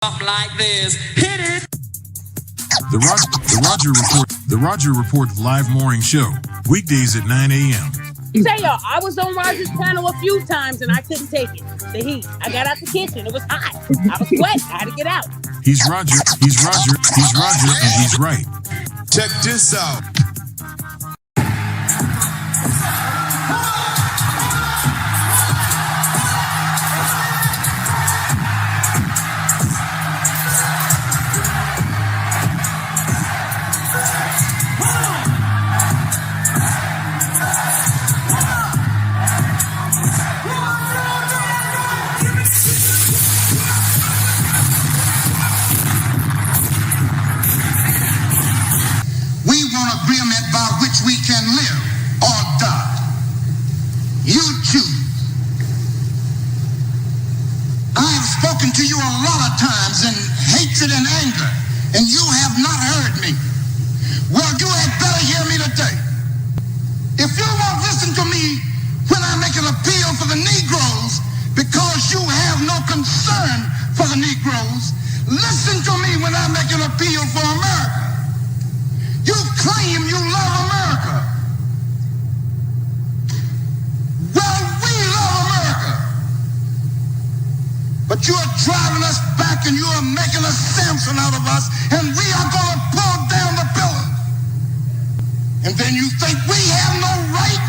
Like this. Hit it. The Roger Report live morning show. Weekdays at 9 a.m. Say y'all, I was on Roger's panel a few times and I couldn't take it. The heat. I got out the kitchen. It was hot. I was sweating. I had to get out. He's Roger, and he's right. Check this out. We can live or die. You choose. I have spoken to you a lot of times in hatred and anger, and you have not heard me. Well, you had better hear me today. If you won't listen to me when I make an appeal for the Negroes because you have no concern for the Negroes, listen to me when I make an appeal for America. You claim you love America. Well, we love America. But you are driving us back and you are making a Samson out of us, and we are going to pull down the pillars. And then you think we have no right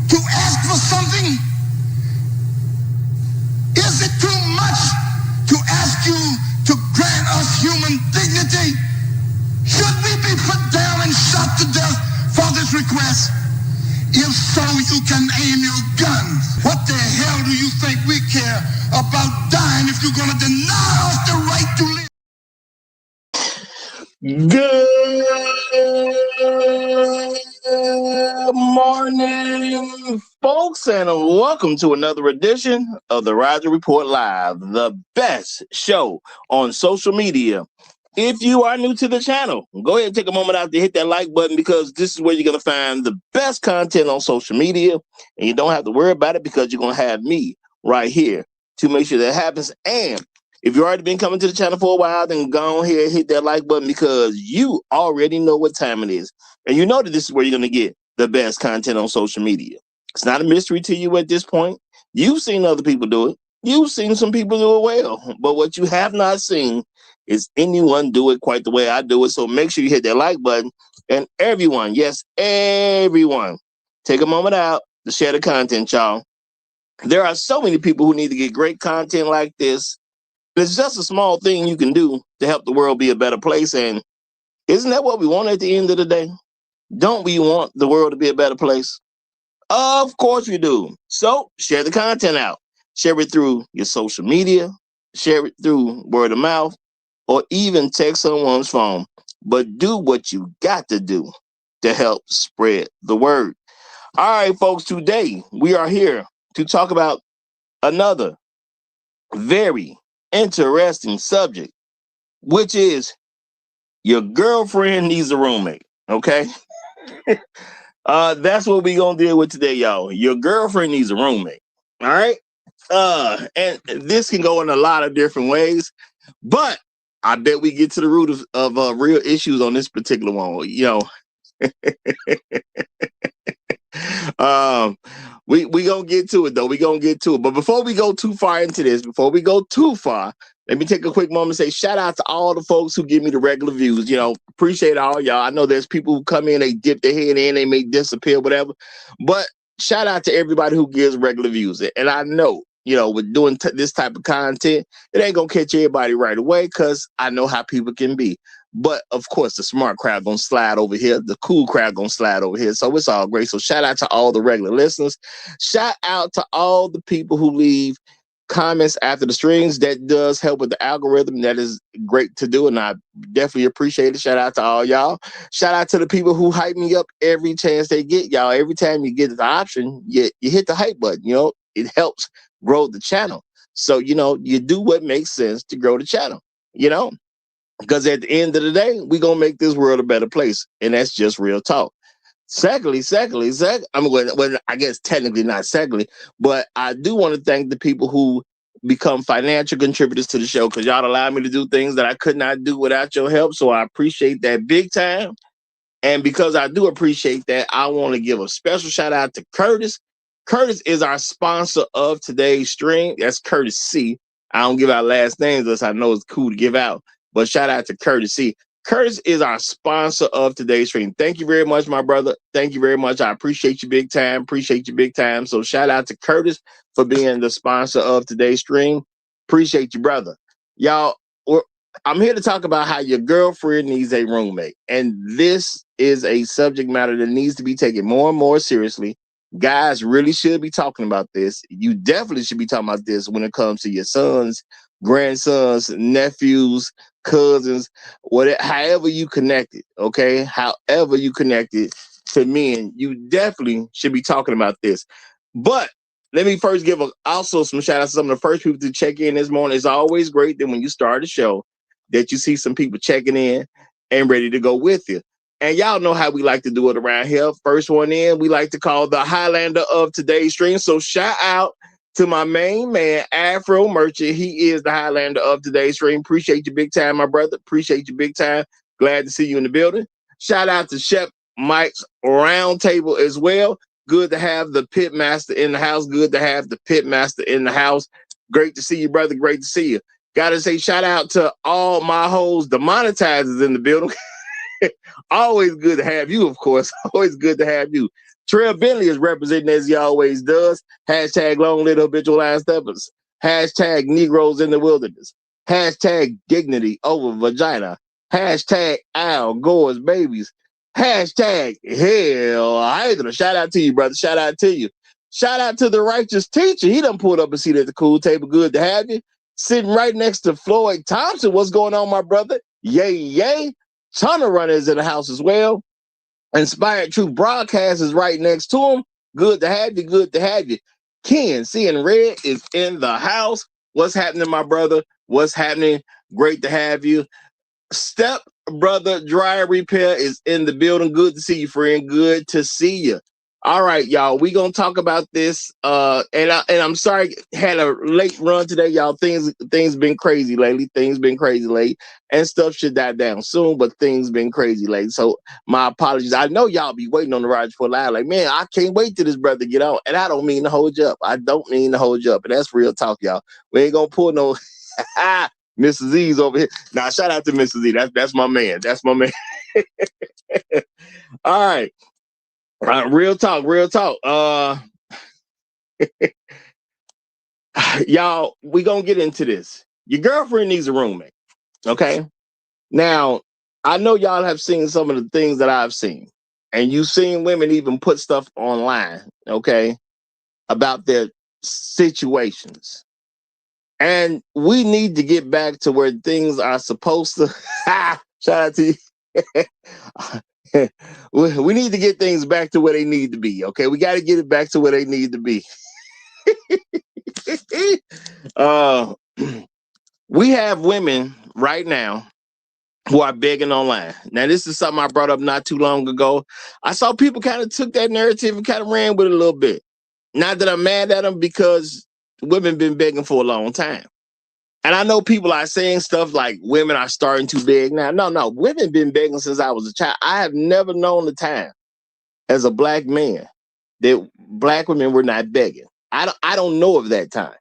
to ask for something? Is it too much to ask you to grant us human dignity? Should we be put down and shot to death for this request? If so, you can aim your guns. What the hell do you think we care about dying if you're going to deny us the right to live? Good morning, folks, and welcome to another edition of the Roger Report Live, the best show on social media. If you are new to the channel, go ahead and take a moment out to hit that like button, because this is where you're going to find the best content on social media, and you don't have to worry about it because you're going to have me right here to make sure that happens. And if you've already been coming to the channel for a while, then go ahead and hit that like button, because you already know what time it is. And you know that this is where you're going to get the best content on social media. It's not a mystery to you at this point. You've seen other people do it. You've seen some people do it well. But what you have not seen is anyone do it quite the way I do it. So make sure you hit that like button. And everyone, yes, everyone, take a moment out to share the content, y'all. There are so many people who need to get great content like this. It's just a small thing you can do to help the world be a better place. And isn't that what we want at the end of the day? Don't we want the world to be a better place? Of course we do. So share the content out. Share it through your social media. Share it through word of mouth, or even text someone's phone. But do what you got to do to help spread the word. All right, folks, today we are here to talk about another very interesting subject, which is your girlfriend needs a roommate, okay? That's what we're going to deal with today, y'all. Your girlfriend needs a roommate, all right? And this can go in a lot of different ways, but I bet we get to the root of real issues on this particular one. You know, we gonna get to it though. We gonna get to it. But before we go too far into this, let me take a quick moment and say shout out to all the folks who give me the regular views. You know, appreciate all y'all. I know there's people who come in, they dip their head in, they may disappear, whatever. But shout out to everybody who gives regular views. And I know, you know, with doing this type of content, it ain't gonna catch everybody right away, because I know how people can be. But of course, the smart crowd gonna slide over here, the cool crowd gonna slide over here. So it's all great. So shout out to all the regular listeners. Shout out to all the people who leave comments after the streams. That does help with the algorithm. That is great to do, and I definitely appreciate it. Shout out to all y'all. Shout out to the people who hype me up every chance they get, y'all. Every time you get the option, you hit the hype button. You know, it helps grow the channel. So, you know, you do what makes sense to grow the channel, you know, because at the end of the day, we're going to make this world a better place. And that's just real talk. Secondly, I guess technically not secondly, but I do want to thank the people who become financial contributors to the show because y'all allow me to do things that I could not do without your help. So I appreciate that big time. And because I do appreciate that, I want to give a special shout out to Curtis. Curtis is our sponsor of today's stream. That's Curtis C. I don't give out last names unless I know it's cool to give out. But shout out to Curtis C. Curtis is our sponsor of today's stream. Thank you very much, my brother. Thank you very much. I appreciate you big time. Appreciate you big time. So shout out to Curtis for being the sponsor of today's stream. Appreciate you, brother. Y'all, I'm here to talk about how your girlfriend needs a roommate. And this is a subject matter that needs to be taken more and more seriously. Guys really should be talking about this. You definitely should be talking about this when it comes to your sons, grandsons, nephews, cousins, whatever, however you connected, okay? However you connected to men, you definitely should be talking about this. But let me first give also some shout outs to some of the first people to check in this morning. It's always great that when you start the show that you see some people checking in and ready to go with you. And y'all know how we like to do it around here. First one in, we like to call the Highlander of today's stream. So shout out to my main man, Afro Merchant. He is the Highlander of today's stream. Appreciate you big time, my brother. Appreciate you big time. Glad to see you in the building. Shout out to Chef Mike's Roundtable as well. Good to have the pit master in the house. Good to have the pit master in the house. Great to see you, brother. Great to see you. Gotta say shout out to all my hoes, the monetizers in the building. Always good to have you, of course. Always good to have you. Trail Bentley is representing as he always does. Hashtag long live habitual line steppers. Hashtag Negroes in the wilderness. Hashtag dignity over vagina. Hashtag Al Gore's babies. Hashtag hell Hydra. Shout out to you, brother. Shout out to you. Shout out to the righteous teacher. He done pulled up a seat at the cool table. Good to have you. Sitting right next to Floyd Thompson. What's going on, my brother? Yay, yay. Ton of runners in the house as well. Inspired Truth Broadcast is right next to him. Good to have you. Good to have you. Ken, seeing red, is in the house. What's happening, my brother? What's happening? Great to have you. Step Brother Dryer Repair is in the building. Good to see you, friend. Good to see you. All right, y'all. We gonna talk about this. And I'm sorry, had a late run today, y'all. Things been crazy lately. Things been crazy late, and stuff should die down soon. But things been crazy late. So my apologies. I know y'all be waiting on the Roger for Live. Like, man, I can't wait till this brother get on. And I don't mean to hold you up. I don't mean to hold you up. And that's real talk, y'all. We ain't gonna pull no Mrs. Z's over here. Now, shout out to Mrs. Z. That's my man. That's my man. All right. Real talk. Y'all, we gonna get into this. Your girlfriend needs a roommate. Okay. Now, I know y'all have seen some of the things that I've seen, and you've seen women even put stuff online, okay, about their situations. And we need to get back to where things are supposed to. Shout out to you. We need to get things back to where they need to be. Okay, we got to get it back to where they need to be. We have women right now who are begging online. Now, this is something I brought up not too long ago. I saw people kind of took that narrative and kind of ran with it a little bit. Not that I'm mad at them, because women been begging for a long time. And I know people are saying stuff like women are starting to beg now. No, women been begging since I was a child. I have never known the time as a black man that black women were not begging. I don't know of that time.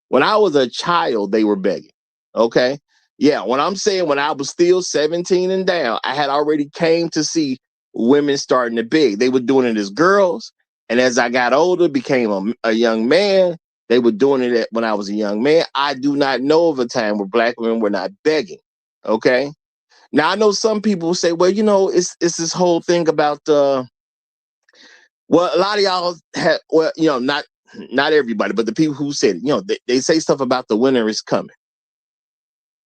When I was a child, they were begging. Okay? Yeah, when I'm saying when I was still 17 and down, I had already came to see women starting to beg. They were doing it as girls. And as I got older, became a young man, they were doing it when I was a young man. I do not know of a time where black women were not begging. Okay? Now, I know some people say, well, you know, it's this whole thing about, well, a lot of y'all have, well, you know, not everybody, but the people who said it, you know, they say stuff about the winter is coming.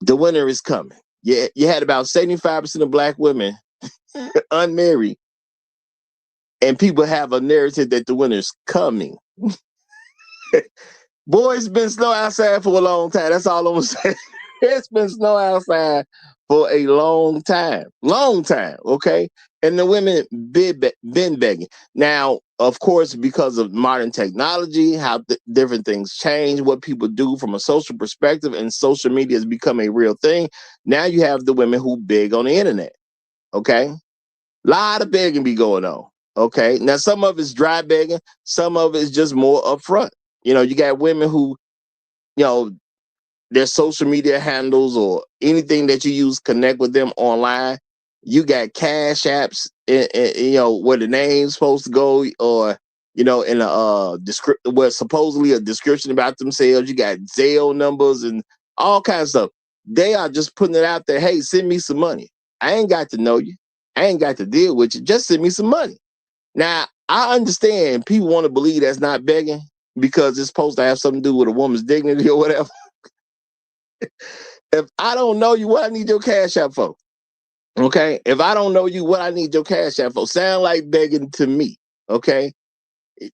The winter is coming. Yeah, you had about 75% of black women unmarried, and people have a narrative that the winter's coming. Boy, it's been snow outside for a long time. That's all I'm gonna say. It's been snow outside for a long time. Okay? And the women been begging. Now, of course, because of modern technology, how different things change, what people do from a social perspective, and social media has become a real thing. Now you have the women who beg on the internet. Okay, a lot of begging be going on. Okay, now some of it's dry begging, some of it's just more upfront. You got women who, you know, their social media handles or anything that you use connect with them online. You got cash apps, where the name's supposed to go, or in a where supposedly a description about themselves. You got Zelle numbers and all kinds of stuff. They are just putting it out there. Hey, send me some money. I ain't got to know you. I ain't got to deal with you. Just send me some money. Now, I understand people want to believe that's not begging because it's supposed to have something to do with a woman's dignity or whatever. If I don't know you, what I need your cash app for? Okay. If I don't know you, what I need your cash app for? Sound like begging to me. Okay.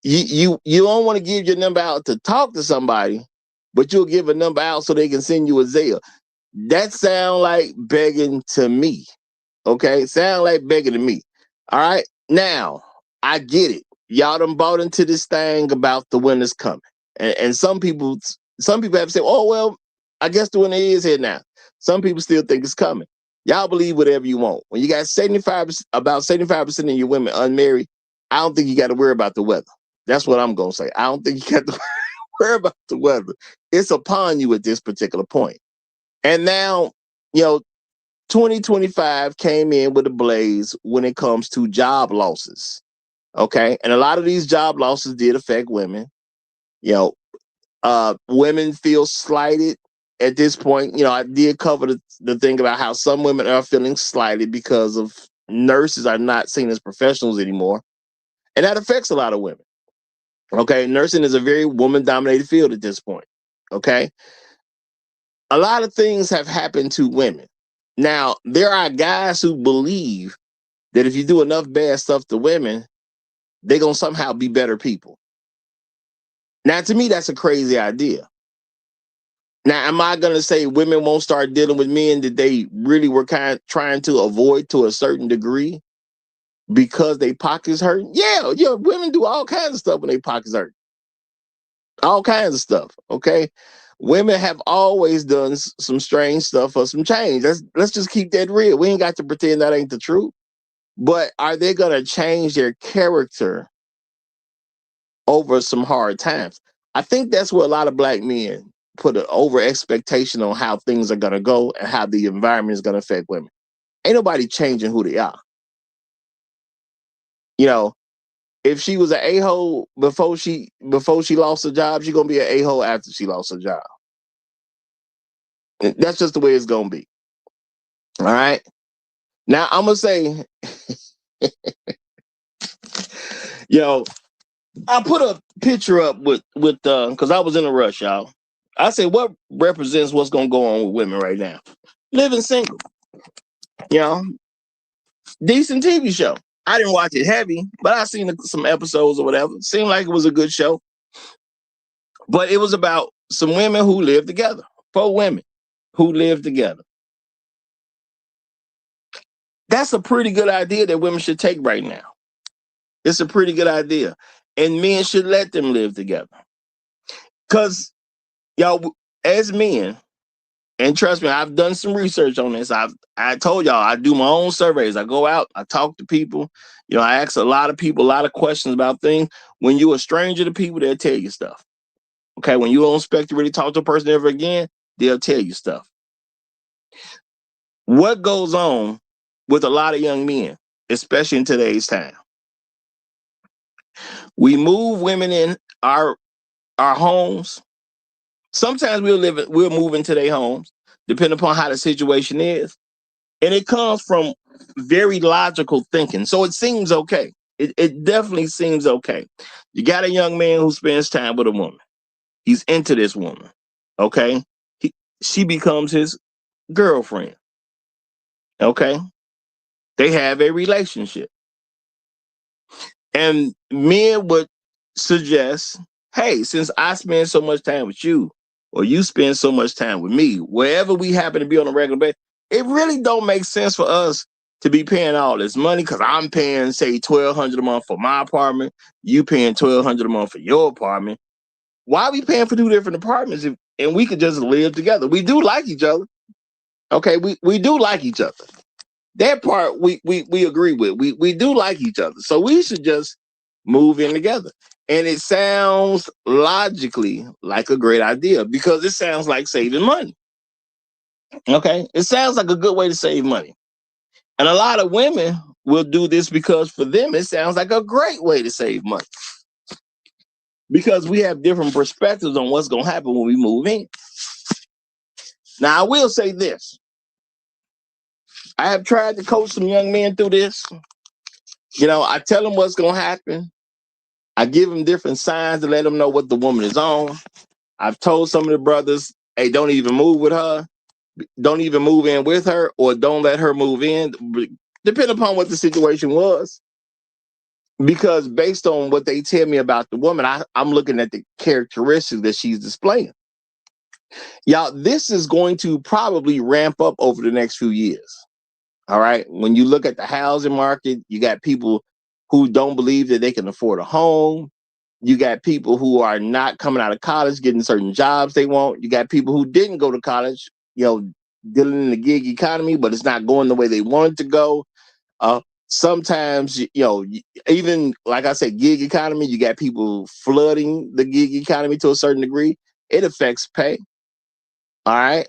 You don't want to give your number out to talk to somebody, but you'll give a number out so they can send you a Zelle. That sound like begging to me. Okay. Sound like begging to me. All right. Now, I get it. Y'all done bought into this thing about the winter's coming. And some people have said, oh, well, I guess the winter is here now. Some people still think it's coming. Y'all believe whatever you want. When you got about 75% of your women unmarried, I don't think you got to worry about the weather. That's what I'm going to say. I don't think you got to worry about the weather. It's upon you at this particular point. And now, 2025 came in with a blaze when it comes to job losses. Okay. And a lot of these job losses did affect women. Women feel slighted at this point. I did cover the thing about how some women are feeling slighted because of nurses are not seen as professionals anymore. And that affects a lot of women. Okay. Nursing is a very woman-dominated field at this point. Okay. A lot of things have happened to women. Now, there are guys who believe that if you do enough bad stuff to women, they're going to somehow be better people. Now, to me, that's a crazy idea. Now, am I going to say women won't start dealing with men that they really were trying to avoid to a certain degree because they pockets hurt? Yeah, women do all kinds of stuff when they pockets hurt. All kinds of stuff, okay? Women have always done some strange stuff for some change. Let's just keep that real. We ain't got to pretend that ain't the truth. But are they going to change their character over some hard times? I think that's where a lot of black men put an over expectation on how things are going to go and how the environment is going to affect women. Ain't nobody changing who they are. If she was an a-hole before she lost her job, she's going to be an a-hole after she lost her job. That's just the way it's going to be. All right. Now I'm going to say, I put a picture up with because I was in a rush, y'all. I said, what represents what's going to go on with women right now? Living single. Decent TV show. I didn't watch it heavy, but I seen some episodes or whatever. Seemed like it was a good show. But it was about some women who live together. 4 women who live together. That's a pretty good idea that women should take right now. It's a pretty good idea. And men should let them live together. Because, as men, and trust me, I've done some research on this. I told y'all, I do my own surveys. I go out, I talk to people. I ask a lot of people a lot of questions about things. When you're a stranger to people, they'll tell you stuff. Okay, when you don't expect to really talk to a person ever again, they'll tell you stuff. What goes on with a lot of young men, especially in today's time? We move women in our homes. Sometimes we'll move into their homes, depending upon how the situation is. And it comes from very logical thinking. So it seems okay. It definitely seems okay. You got a young man who spends time with a woman. He's into this woman. Okay. She becomes his girlfriend. Okay. They have a relationship. And men would suggest, hey, since I spend so much time with you, or you spend so much time with me, wherever we happen to be on a regular basis, it really don't make sense for us to be paying all this money because I'm paying, say, $1,200 a month for my apartment. You paying $1,200 a month for your apartment. Why are we paying for two different apartments and we could just live together? We do like each other. Okay, we do like each other. That part we agree with. We do like each other. So we should just move in together. And it sounds logically like a great idea because it sounds like saving money. Okay, it sounds like a good way to save money. And a lot of women will do this because for them, it sounds like a great way to save money. Because we have different perspectives on what's going to happen when we move in. Now, I will say this. I have tried to coach some young men through this. You know, I tell them what's going to happen. I give them different signs to let them know what the woman is on. I've told some of the brothers, hey, don't even move with her. Don't even move in with her, or don't let her move in, depending upon what the situation was. Because based on what they tell me about the woman, I'm looking at the characteristics that she's displaying. Y'all, this is going to probably ramp up over the next few years. All right. When you look at the housing market, you got people who don't believe that they can afford a home. You got people who are not coming out of college, getting certain jobs they want. You got people who didn't go to college, you know, dealing in the gig economy, but it's not going the way they wanted to go. Sometimes, you know, even like I said, gig economy, you got people flooding the gig economy to a certain degree. It affects pay. All right.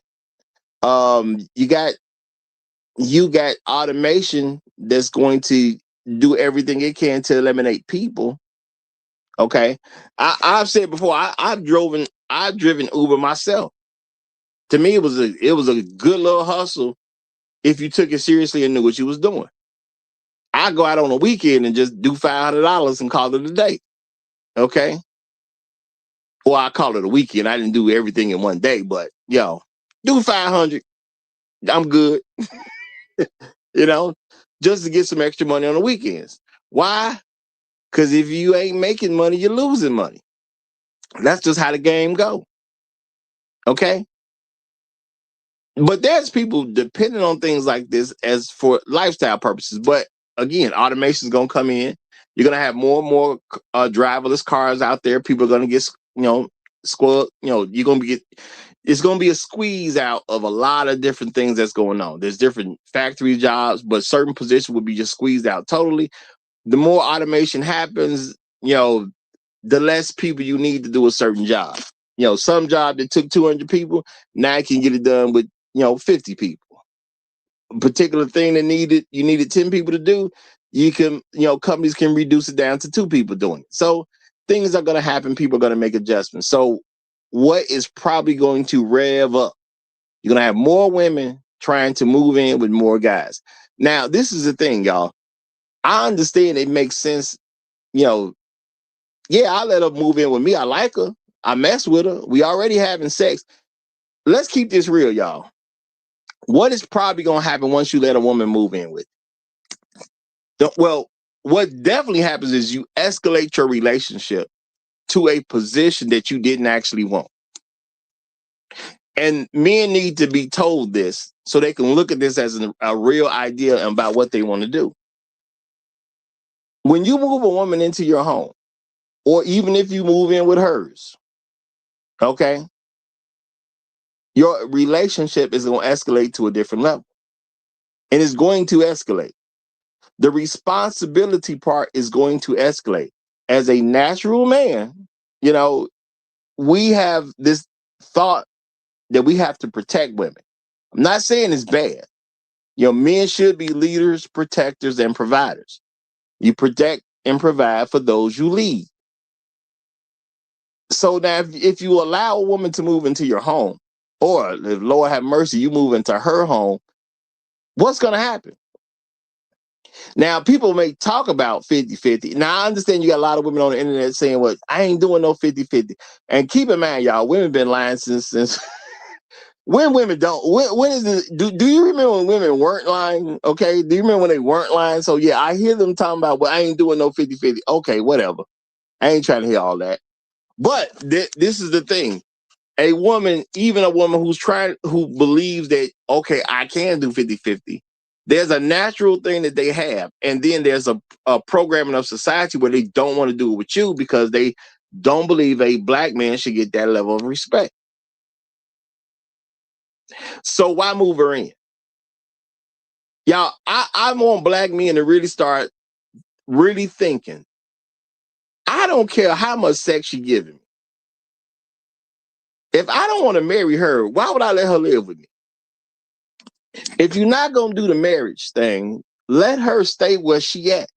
You got automation that's going to do everything it can to eliminate people. Okay. I've said before, I've driven Uber myself. To me, it was a good little hustle if you took it seriously and knew what you was doing. I go out on a weekend and just do $500 and call it a day. Okay. Well, I call it a weekend. I didn't do everything in one day, but yo, do 500. I'm good. You know, just to get some extra money on the weekends. Why? Because if you ain't making money, you're losing money. That's just how the game go. Okay. But there's people depending on things like this as for lifestyle purposes. But again, automation is going to come in. You're going to have more and more driverless cars out there. People are going to get, squad. You're going to it's going to be a squeeze out of a lot of different things that's going on. There's different factory jobs, but certain positions will be just squeezed out totally. The more automation happens, the less people you need to do a certain job. Some job that took 200 people, now you can get it done with 50 people. A particular thing that you needed 10 people to do, you can, companies can reduce it down to 2 people doing it. So things are going to happen. People are going to make adjustments. So what is probably going to rev up? You're going to have more women trying to move in with more guys. Now, this is the thing, y'all. I understand it makes sense. Yeah, I let her move in with me. I like her. I mess with her. We already having sex. Let's keep this real, y'all. What is probably going to happen once you let a woman move in with you? Well, what definitely happens is you escalate your relationship to a position that you didn't actually want. And men need to be told this so they can look at this as a real idea about what they want to do. When you move a woman into your home, or even if you move in with hers, okay, your relationship is going to escalate to a different level. And it's going to escalate. The responsibility part is going to escalate. As a natural man, we have this thought that we have to protect women. I'm not saying it's bad. Men should be leaders, protectors, and providers. You protect and provide for those you lead. So now if you allow a woman to move into your home, or if Lord have mercy, you move into her home, what's going to happen? Now, people may talk about 50-50. Now, I understand you got a lot of women on the internet saying, well, I ain't doing no 50-50. And keep in mind, y'all, women been lying since when women don't. When is this? Do you remember when women weren't lying? Okay. Do you remember when they weren't lying? So, yeah, I hear them talking about, well, I ain't doing no 50-50. Okay, whatever. I ain't trying to hear all that. But this is the thing. A woman, even a woman who believes that, okay, I can do 50-50, There's a natural thing that they have, and then there's a programming of society where they don't want to do it with you because they don't believe a black man should get that level of respect. So why move her in? Y'all, I want black men to really start really thinking. I don't care how much sex she giving me. If I don't want to marry her, why would I let her live with me? If you're not going to do the marriage thing, let her stay where she at.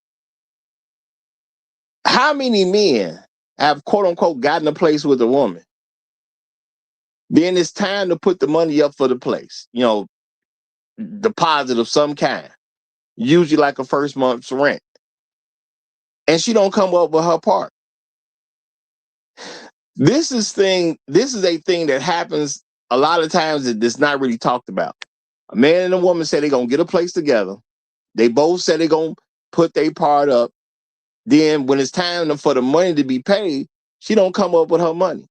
How many men have, quote unquote, gotten a place with a woman? Then it's time to put the money up for the place. You know, deposit of some kind. Usually like a first month's rent. And she don't come up with her part. This is a thing that happens a lot of times that it's not really talked about. A man and a woman say they're going to get a place together. They both say they're going to put their part up. Then when it's time for the money to be paid, she don't come up with her money.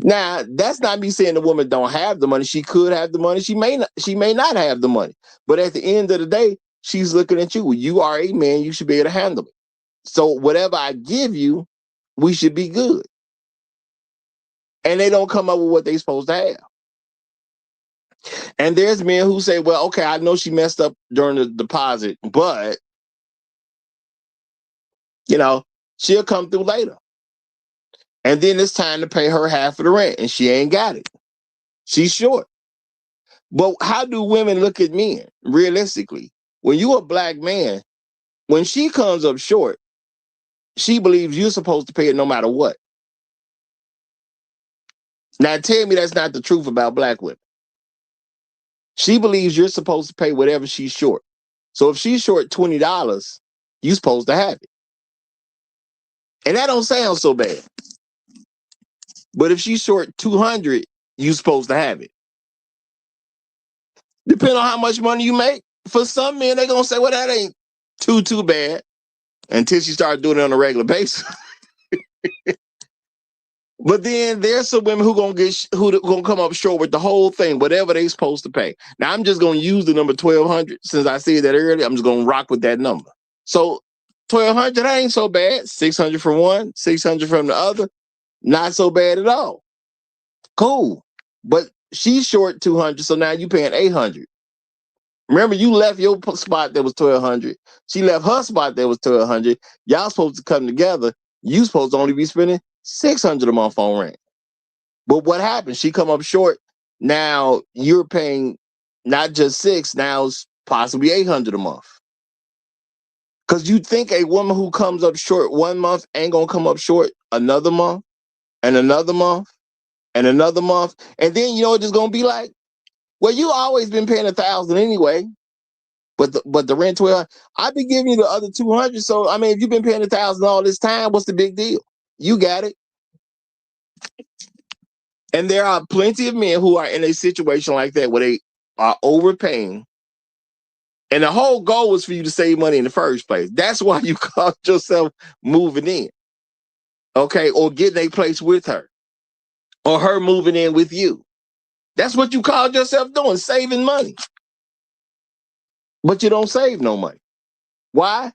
Now, that's not me saying the woman don't have the money. She could have the money. She may not have the money. But at the end of the day, she's looking at you. You are a man. You should be able to handle it. So whatever I give you, we should be good. And they don't come up with what they're supposed to have. And there's men who say, well, okay, I know she messed up during the deposit, but, you know, she'll come through later. And then it's time to pay her half of the rent, and she ain't got it. She's short. But how do women look at men, realistically? When you're a black man, when she comes up short, she believes you're supposed to pay it no matter what. Now, tell me that's not the truth about black women. She believes you're supposed to pay whatever she's short. So if she's short $20, you're supposed to have it. And that don't sound so bad. But if she's short $200, you're supposed to have it. Depending on how much money you make. For some men, they're going to say, well, that ain't too bad. Until she starts doing it on a regular basis. But then there's some women who gonna come up short with the whole thing, whatever they supposed to pay. Now I'm just gonna use the number 1,200 since I said that earlier. I'm just gonna rock with that number. So 1,200 that ain't so bad. 600 from one, 600 from the other, not so bad at all. Cool, but she's short 200, so now you paying 800. Remember, you left your spot that was 1,200. She left her spot that was 1,200. Y'all supposed to come together. You supposed to only be spending 600 a month on rent. But what happened? She come up short. Now you're paying not just 6, now it's possibly 800 a month. Because you think a woman who comes up short 1 month ain't gonna come up short another month and another month and another month. And then you know what it's gonna be like? Well, you always been paying 1,000 anyway. But the rent 1,200, I've been giving you the other 200. So I mean, if you've been paying 1,000 all this time, what's the big deal? You got it. And there are plenty of men who are in a situation like that where they are overpaying. And the whole goal was for you to save money in the first place. That's why you called yourself moving in. Okay, or getting a place with her. Or her moving in with you. That's what you called yourself doing, saving money. But you don't save no money. Why?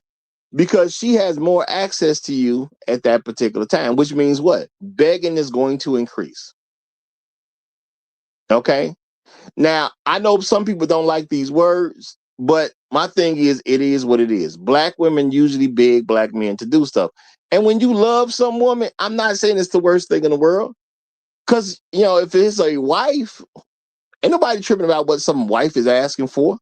Because she has more access to you at that particular time, which means what? Begging is going to increase. Okay? Now, I know some people don't like these words, but my thing is, it is what it is. Black women usually beg black men to do stuff. And when you love some woman, I'm not saying it's the worst thing in the world. Because, you know, if it's a wife, ain't nobody tripping about what some wife is asking for.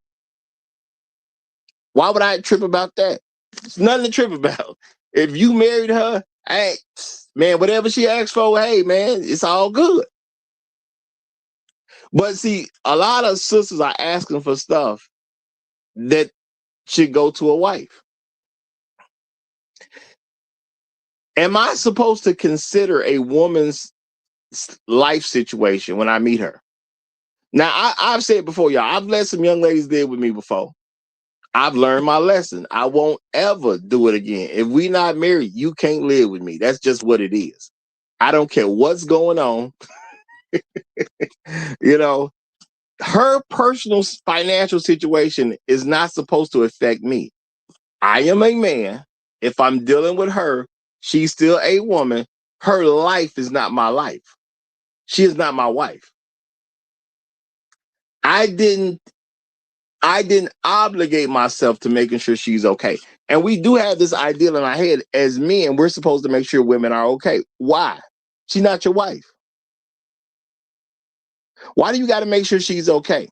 Why would I trip about that? It's nothing to trip about. If you married her, hey, man, whatever she asks for, hey, man, it's all good. But see, a lot of sisters are asking for stuff that should go to a wife. Am I supposed to consider a woman's life situation when I meet her? Now, I've said before, y'all, I've let some young ladies live with me before. I've learned my lesson. I won't ever do it again. If we not married, you can't live with me. That's just what it is. I don't care what's going on. You know, her personal financial situation is not supposed to affect me. I am a man. If I'm dealing with her, she's still a woman. Her life is not my life. She is not my wife. I didn't obligate myself to making sure she's okay. And we do have this ideal in our head as men, we're supposed to make sure women are okay. Why? She's not your wife. Why do you got to make sure she's okay?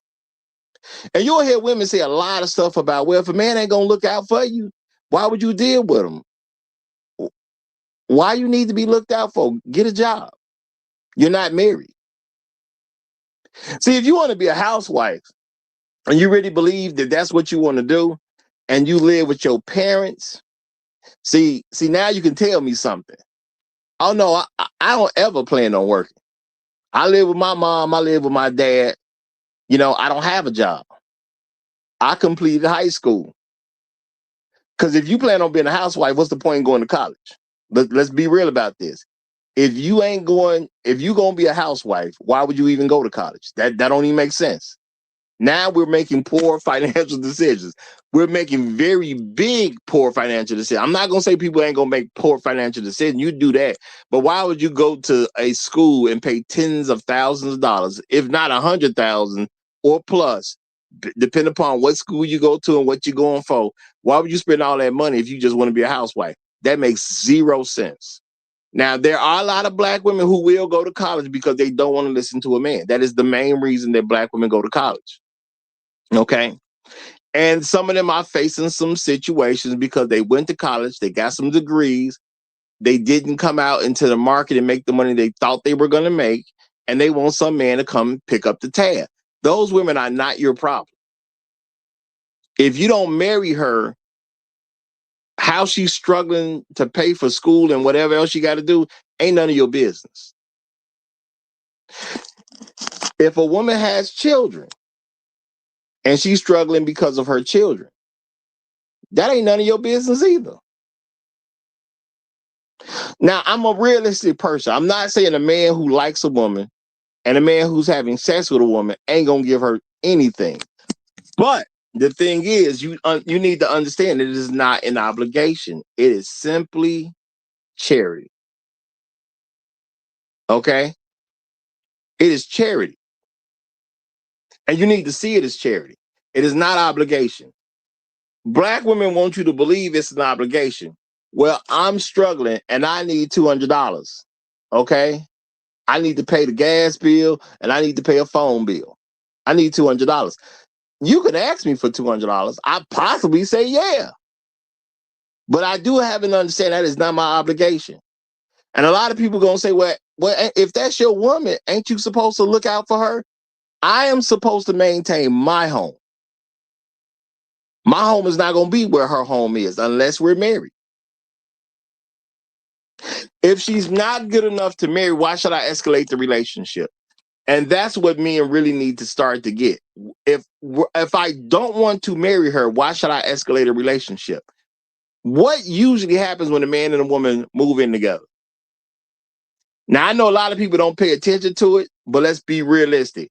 And you'll hear women say a lot of stuff about, well, if a man ain't going to look out for you, why would you deal with him? Why you need to be looked out for? Get a job. You're not married. See, if you want to be a housewife and you really believe that that's what you want to do and you live with your parents, see, now you can tell me something. Oh, no, I don't ever plan on working. I live with my mom. I live with my dad. You know, I don't have a job. I completed high school. Because if you plan on being a housewife, what's the point in going to college? Let's be real about this. If you're going to be a housewife, why would you even go to college? That don't even make sense. Now we're making poor financial decisions. We're making very big poor financial decisions. I'm not going to say people ain't going to make poor financial decisions. You do that. But why would you go to a school and pay tens of thousands of dollars, if not 100,000 or plus, depending upon what school you go to and what you're going for? Why would you spend all that money if you just want to be a housewife? That makes zero sense. Now, there are a lot of black women who will go to college because they don't want to listen to a man. That is the main reason that black women go to college. Okay. And some of them are facing some situations because they went to college, they got some degrees, they didn't come out into the market and make the money they thought they were going to make, and they want some man to come pick up the tab. Those women are not your problem. If you don't marry her, how she's struggling to pay for school and whatever else you got to do ain't none of your business. If a woman has children and she's struggling because of her children, that ain't none of your business either. Now, I'm a realistic person. I'm not saying a man who likes a woman and a man who's having sex with a woman ain't going to give her anything. But the thing is, you need to understand that it is not an obligation. It is simply charity. Okay? It is charity. And you need to see it as charity. It is not obligation. Black women want you to believe it's an obligation. Well, I'm struggling and I need $200. Okay? I need to pay the gas bill and I need to pay a phone bill. I need $200. You could ask me for $200. I'd possibly say yeah. But I do have an understanding that is not my obligation. And a lot of people going to say, well, if that's your woman, ain't you supposed to look out for her? I am supposed to maintain my home. My home is not going to be where her home is unless we're married. If she's not good enough to marry, why should I escalate the relationship? And that's what men really need to start to get. If I don't want to marry her, why should I escalate a relationship? What usually happens when a man and a woman move in together? Now, I know a lot of people don't pay attention to it, but let's be realistic.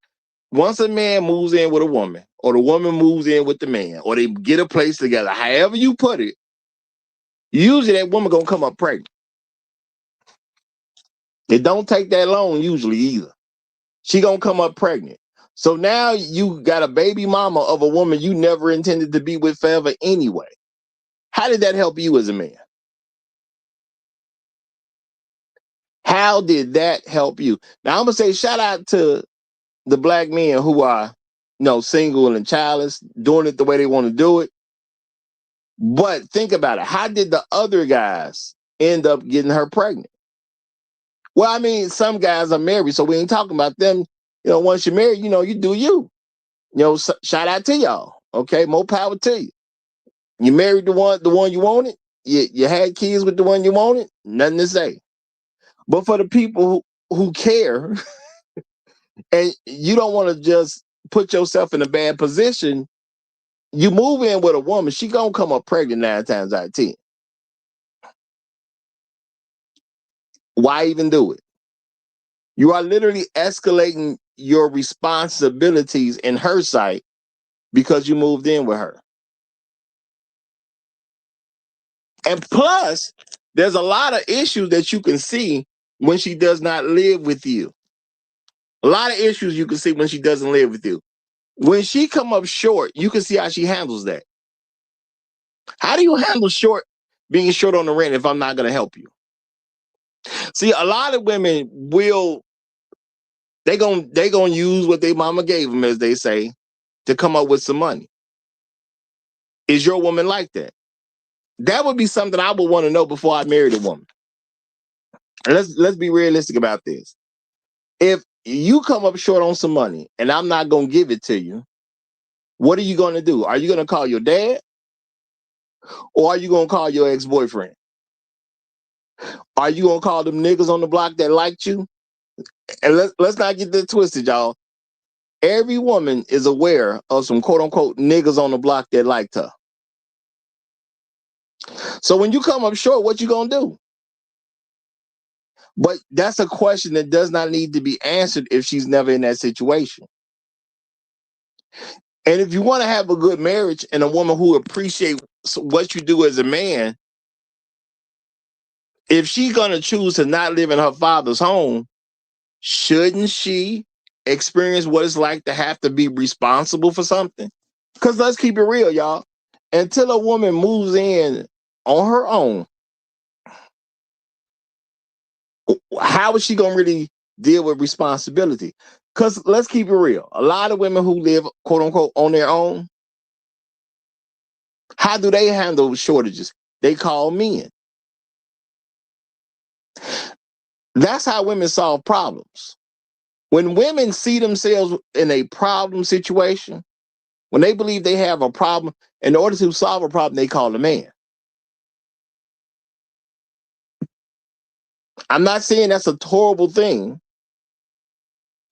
Once a man moves in with a woman, or the woman moves in with the man, or they get a place together, however you put it, usually that woman gonna come up pregnant. It don't take that long usually either. She gonna come up pregnant. So now you got a baby mama of a woman you never intended to be with forever anyway. How did that help you as a man? How did that help you? Now I'm gonna say shout out to the black men who are, single and childless, doing it the way they want to do it. But think about it. How did the other guys end up getting her pregnant? Well, I mean, some guys are married, so we ain't talking about them. Once you're married, you do you. Shout out to y'all. Okay, more power to you. You married the one you wanted. You had kids with the one you wanted. Nothing to say. But for the people who care, and you don't want to just put yourself in a bad position, you move in with a woman, she gonna come up pregnant 9 times out of 10. Why even do it? You are literally escalating your responsibilities in her sight because you moved in with her. And plus, there's a lot of issues that you can see when she does not live with you. A lot of issues you can see when she doesn't live with you. When she come up short, you can see how she handles that. How do you handle being short on the rent if I'm not going to help you? See, a lot of women they gonna use what their mama gave them, as they say, to come up with some money. Is your woman like that? That would be something I would want to know before I married a woman. And let's be realistic about this. If you come up short on some money and I'm not gonna give it to you, what are you gonna do? Are you gonna call your dad? Or are you gonna call your ex-boyfriend? Are you gonna call them niggas on the block that liked you? And let's not get that twisted, y'all. Every woman is aware of some quote unquote niggas on the block that liked her. So when you come up short, what you gonna do? But that's a question that does not need to be answered if she's never in that situation. And if you want to have a good marriage and a woman who appreciates what you do as a man, if she's gonna choose to not live in her father's home, shouldn't she experience what it's like to have to be responsible for something? Because let's keep it real, y'all. Until a woman moves in on her own, how is she going to really deal with responsibility? Because let's keep it real. A lot of women who live, quote unquote, on their own, how do they handle shortages? They call men. That's how women solve problems. When women see themselves in a problem situation, when they believe they have a problem, in order to solve a problem, they call a man. I'm not saying that's a horrible thing.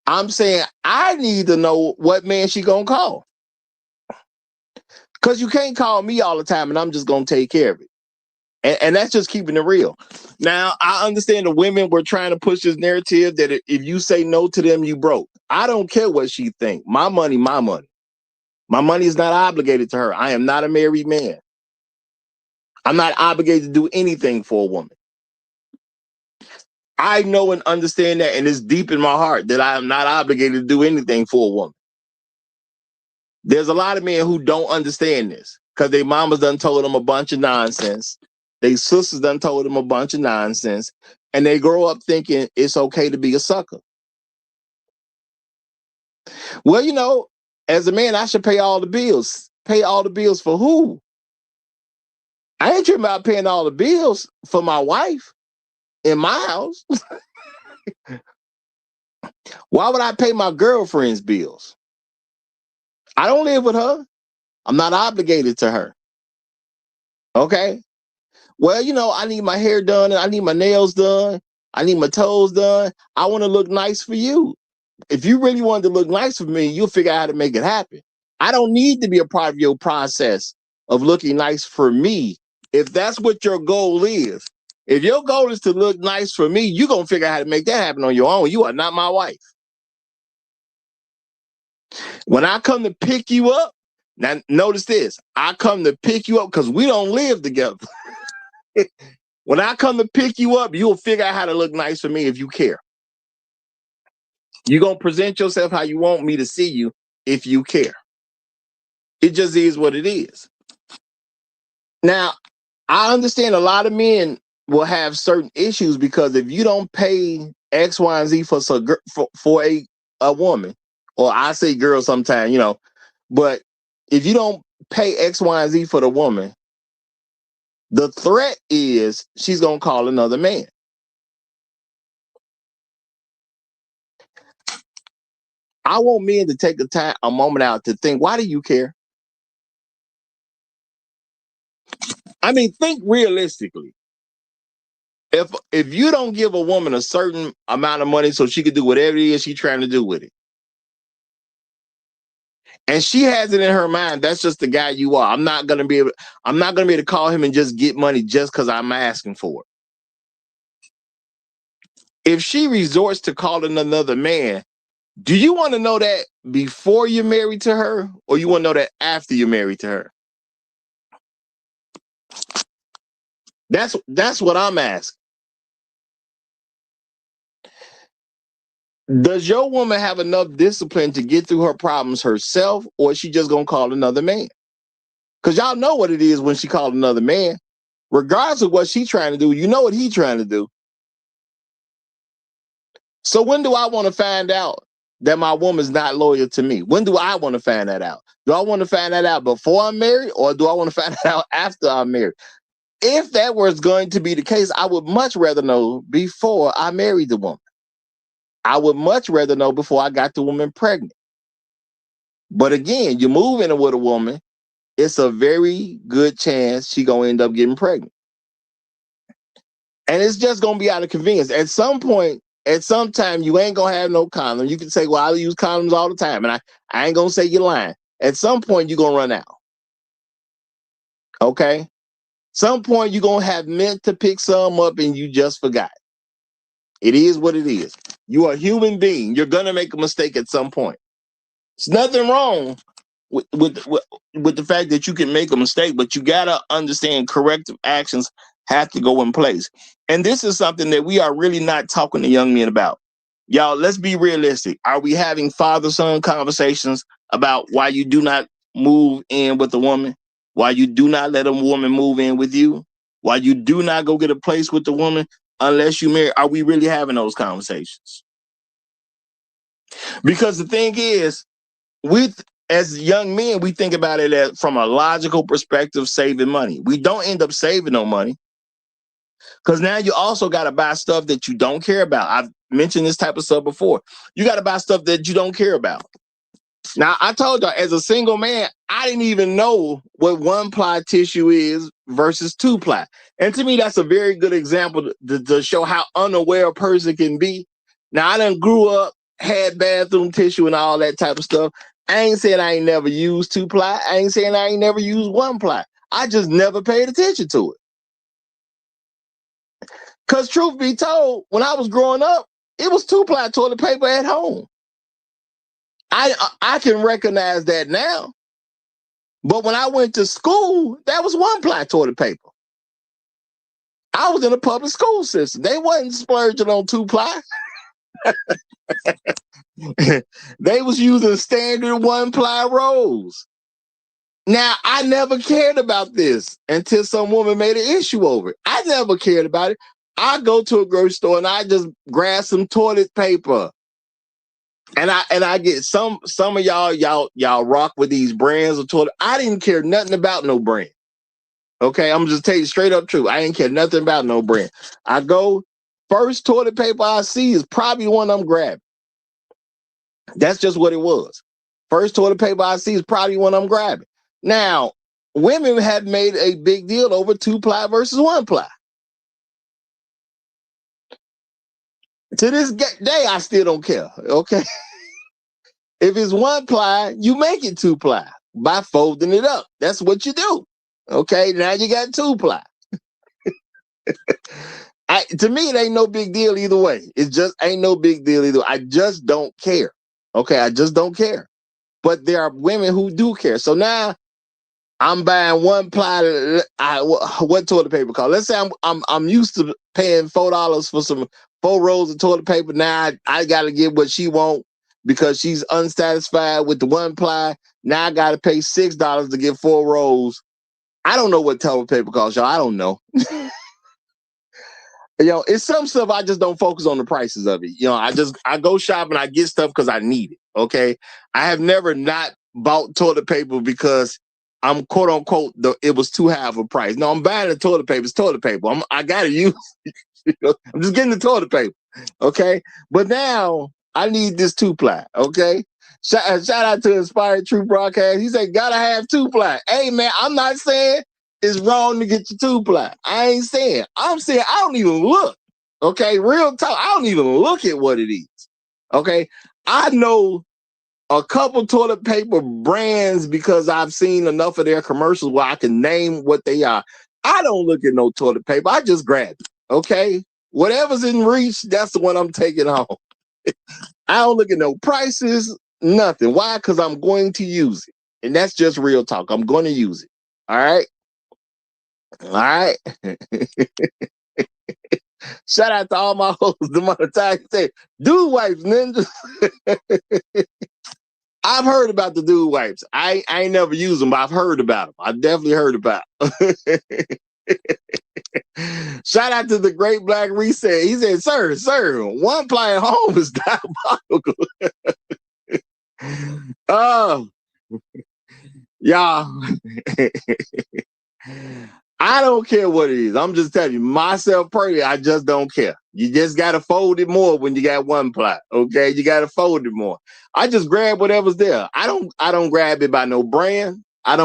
I'm saying I need to know what man she gonna call. Because you can't call me all the time and I'm just gonna take care of it. And that's just keeping it real. Now, I understand the women were trying to push this narrative that if you say no to them, you broke. I don't care what she think. My money, my money. My money is not obligated to her. I am not a married man. I'm not obligated to do anything for a woman. I know and understand that, and it's deep in my heart that I am not obligated to do anything for a woman. There's a lot of men who don't understand this because their mamas done told them a bunch of nonsense. Their sisters done told them a bunch of nonsense. And they grow up thinking it's okay to be a sucker. Well, you know, as a man, I should pay all the bills. Pay all the bills for who? I ain't tripping about paying all the bills for my wife in my house. Why would I pay my girlfriend's bills? I don't live with her. I'm not obligated to her. Okay? Well, you know, I need my hair done, and I need my nails done. I need my toes done. I want to look nice for you. If you really wanted to look nice for me, you'll figure out how to make it happen. I don't need to be a part of your process of looking nice for me. If that's what your goal is, if your goal is to look nice for me, you're going to figure out how to make that happen on your own. You are not my wife. When I come to pick you up, now notice this, I come to pick you up because we don't live together. When I come to pick you up, you'll figure out how to look nice for me if you care. You're going to present yourself how you want me to see you if you care. It just is what it is. Now, I understand a lot of men will have certain issues because if you don't pay X, Y, and Z for a woman, or I say girl sometimes, you know, but if you don't pay X, Y, and Z for the woman, the threat is she's going to call another man. I want men to take a moment out to think, why do you care? I mean, think realistically. If you don't give a woman a certain amount of money so she can do whatever it is she's trying to do with it, and she has it in her mind, that's just the guy you are. I'm not gonna be able to call him and just get money just because I'm asking for it. If she resorts to calling another man, Do you want to know that before you're married to her, or you want to know that after you're married to her? That's what I'm asking. Does your woman have enough discipline to get through her problems herself, or is she just gonna call another man? Because y'all know what it is when she called another man. Regardless of what she's trying to do, you know what he's trying to do. So when do I want to find out that my woman's not loyal to me? When do I want to find that out? Do I want to find that out before I'm married, or do I want to find that out after I'm married? If that was going to be the case, I would much rather know before I married the woman. I would much rather know before I got the woman pregnant. But again, you're moving with a woman, it's a very good chance she gonna end up getting pregnant. And it's just gonna be out of convenience. At some point, at some time, you ain't gonna have no condom. You can say, well, I use condoms all the time. And I ain't gonna say you're lying. At some point, you're gonna run out. Okay? Some point you're gonna have meant to pick some up and you just forgot. It is what it is. You are a human being. You're gonna make a mistake at some point. There's nothing wrong with the fact that you can make a mistake, but you gotta understand corrective actions have to go in place. And this is something that we are really not talking to young men about. Y'all, let's be realistic. Are we having father-son conversations about why you do not move in with a woman? Why you do not let a woman move in with you? Why you do not go get a place with the woman unless you marry? Are we really having those conversations? Because the thing is, as young men, we think about it from a logical perspective, saving money. We don't end up saving no money because now you also got to buy stuff that you don't care about. I've mentioned this type of stuff before. You got to buy stuff that you don't care about. Now, I told y'all, as a single man, I didn't even know what 1-ply tissue is versus 2-ply. And to me, that's a very good example to show how unaware a person can be. Now, I done grew up, had bathroom tissue and all that type of stuff. I ain't saying I ain't never used 2-ply. I ain't saying I ain't never used 1-ply. I just never paid attention to it. Because truth be told, when I was growing up, it was 2-ply toilet paper at home. I can recognize that now. But when I went to school, that was 1-ply toilet paper. I was in a public school system. They wasn't splurging on 2-ply. They was using standard 1-ply rolls. Now, I never cared about this until some woman made an issue over it. I never cared about it. I go to a grocery store and I just grab some toilet paper. And I get some of y'all rock with these brands of toilet. I didn't care nothing about no brand. Okay, I'm just telling you straight up true. I didn't care nothing about no brand. I go, first toilet paper I see is probably one I'm grabbing. That's just what it was. First toilet paper I see is probably one I'm grabbing. Now, women have made a big deal over 2-ply versus 1-ply. To this day, I still don't care. Okay. If it's 1-ply, you make it 2-ply by folding it up. That's what you do. Okay. Now you got 2-ply. To me, it ain't no big deal either way. It just ain't no big deal either. I just don't care. Okay. I just don't care. But there are women who do care. So now I'm buying 1-ply. What toilet paper called? Let's say I'm used to paying $4 for some 4 rolls of toilet paper. Now I got to get what she want because she's unsatisfied with the 1-ply. Now I got to pay $6 to get 4 rolls. I don't know what toilet paper costs, y'all. I don't know. It's some stuff I just don't focus on the prices of it. I go shopping, I get stuff because I need it. Okay. I have never not bought toilet paper because I'm quote unquote it was too high of a price. No, I'm buying the toilet paper. It's toilet paper. I gotta use it. I'm just getting the toilet paper. Okay. But now I need this 2-ply. Okay. Shout out to Inspired Truth Broadcast. He said, gotta have 2-ply. Hey man, I'm not saying it's wrong to get your 2-ply. I ain't saying. I'm saying I don't even look. Okay, real talk. I don't even look at what it is. Okay, I know a couple toilet paper brands because I've seen enough of their commercials where I can name what they are. I don't look at no toilet paper. I just grab it. Okay, whatever's in reach, that's the one I'm taking home. I don't look at no prices, nothing. Why? Because I'm going to use it. And that's just real talk. I'm going to use it. All right? All right? Shout out to all my hosts. The amount of time you say, dude wipes, ninja. I've heard about the dude wipes. I ain't never used them, but I've heard about them. I definitely heard about them. Shout out to the Great Black Reset. He said, sir, one ply at home is diabolical. Oh, y'all. I don't care what it is. I'm just telling you, myself personally, I just don't care. You just got to fold it more when you got one ply. Okay, you got to fold it more. I just grab whatever's there. I don't grab it by no brand. If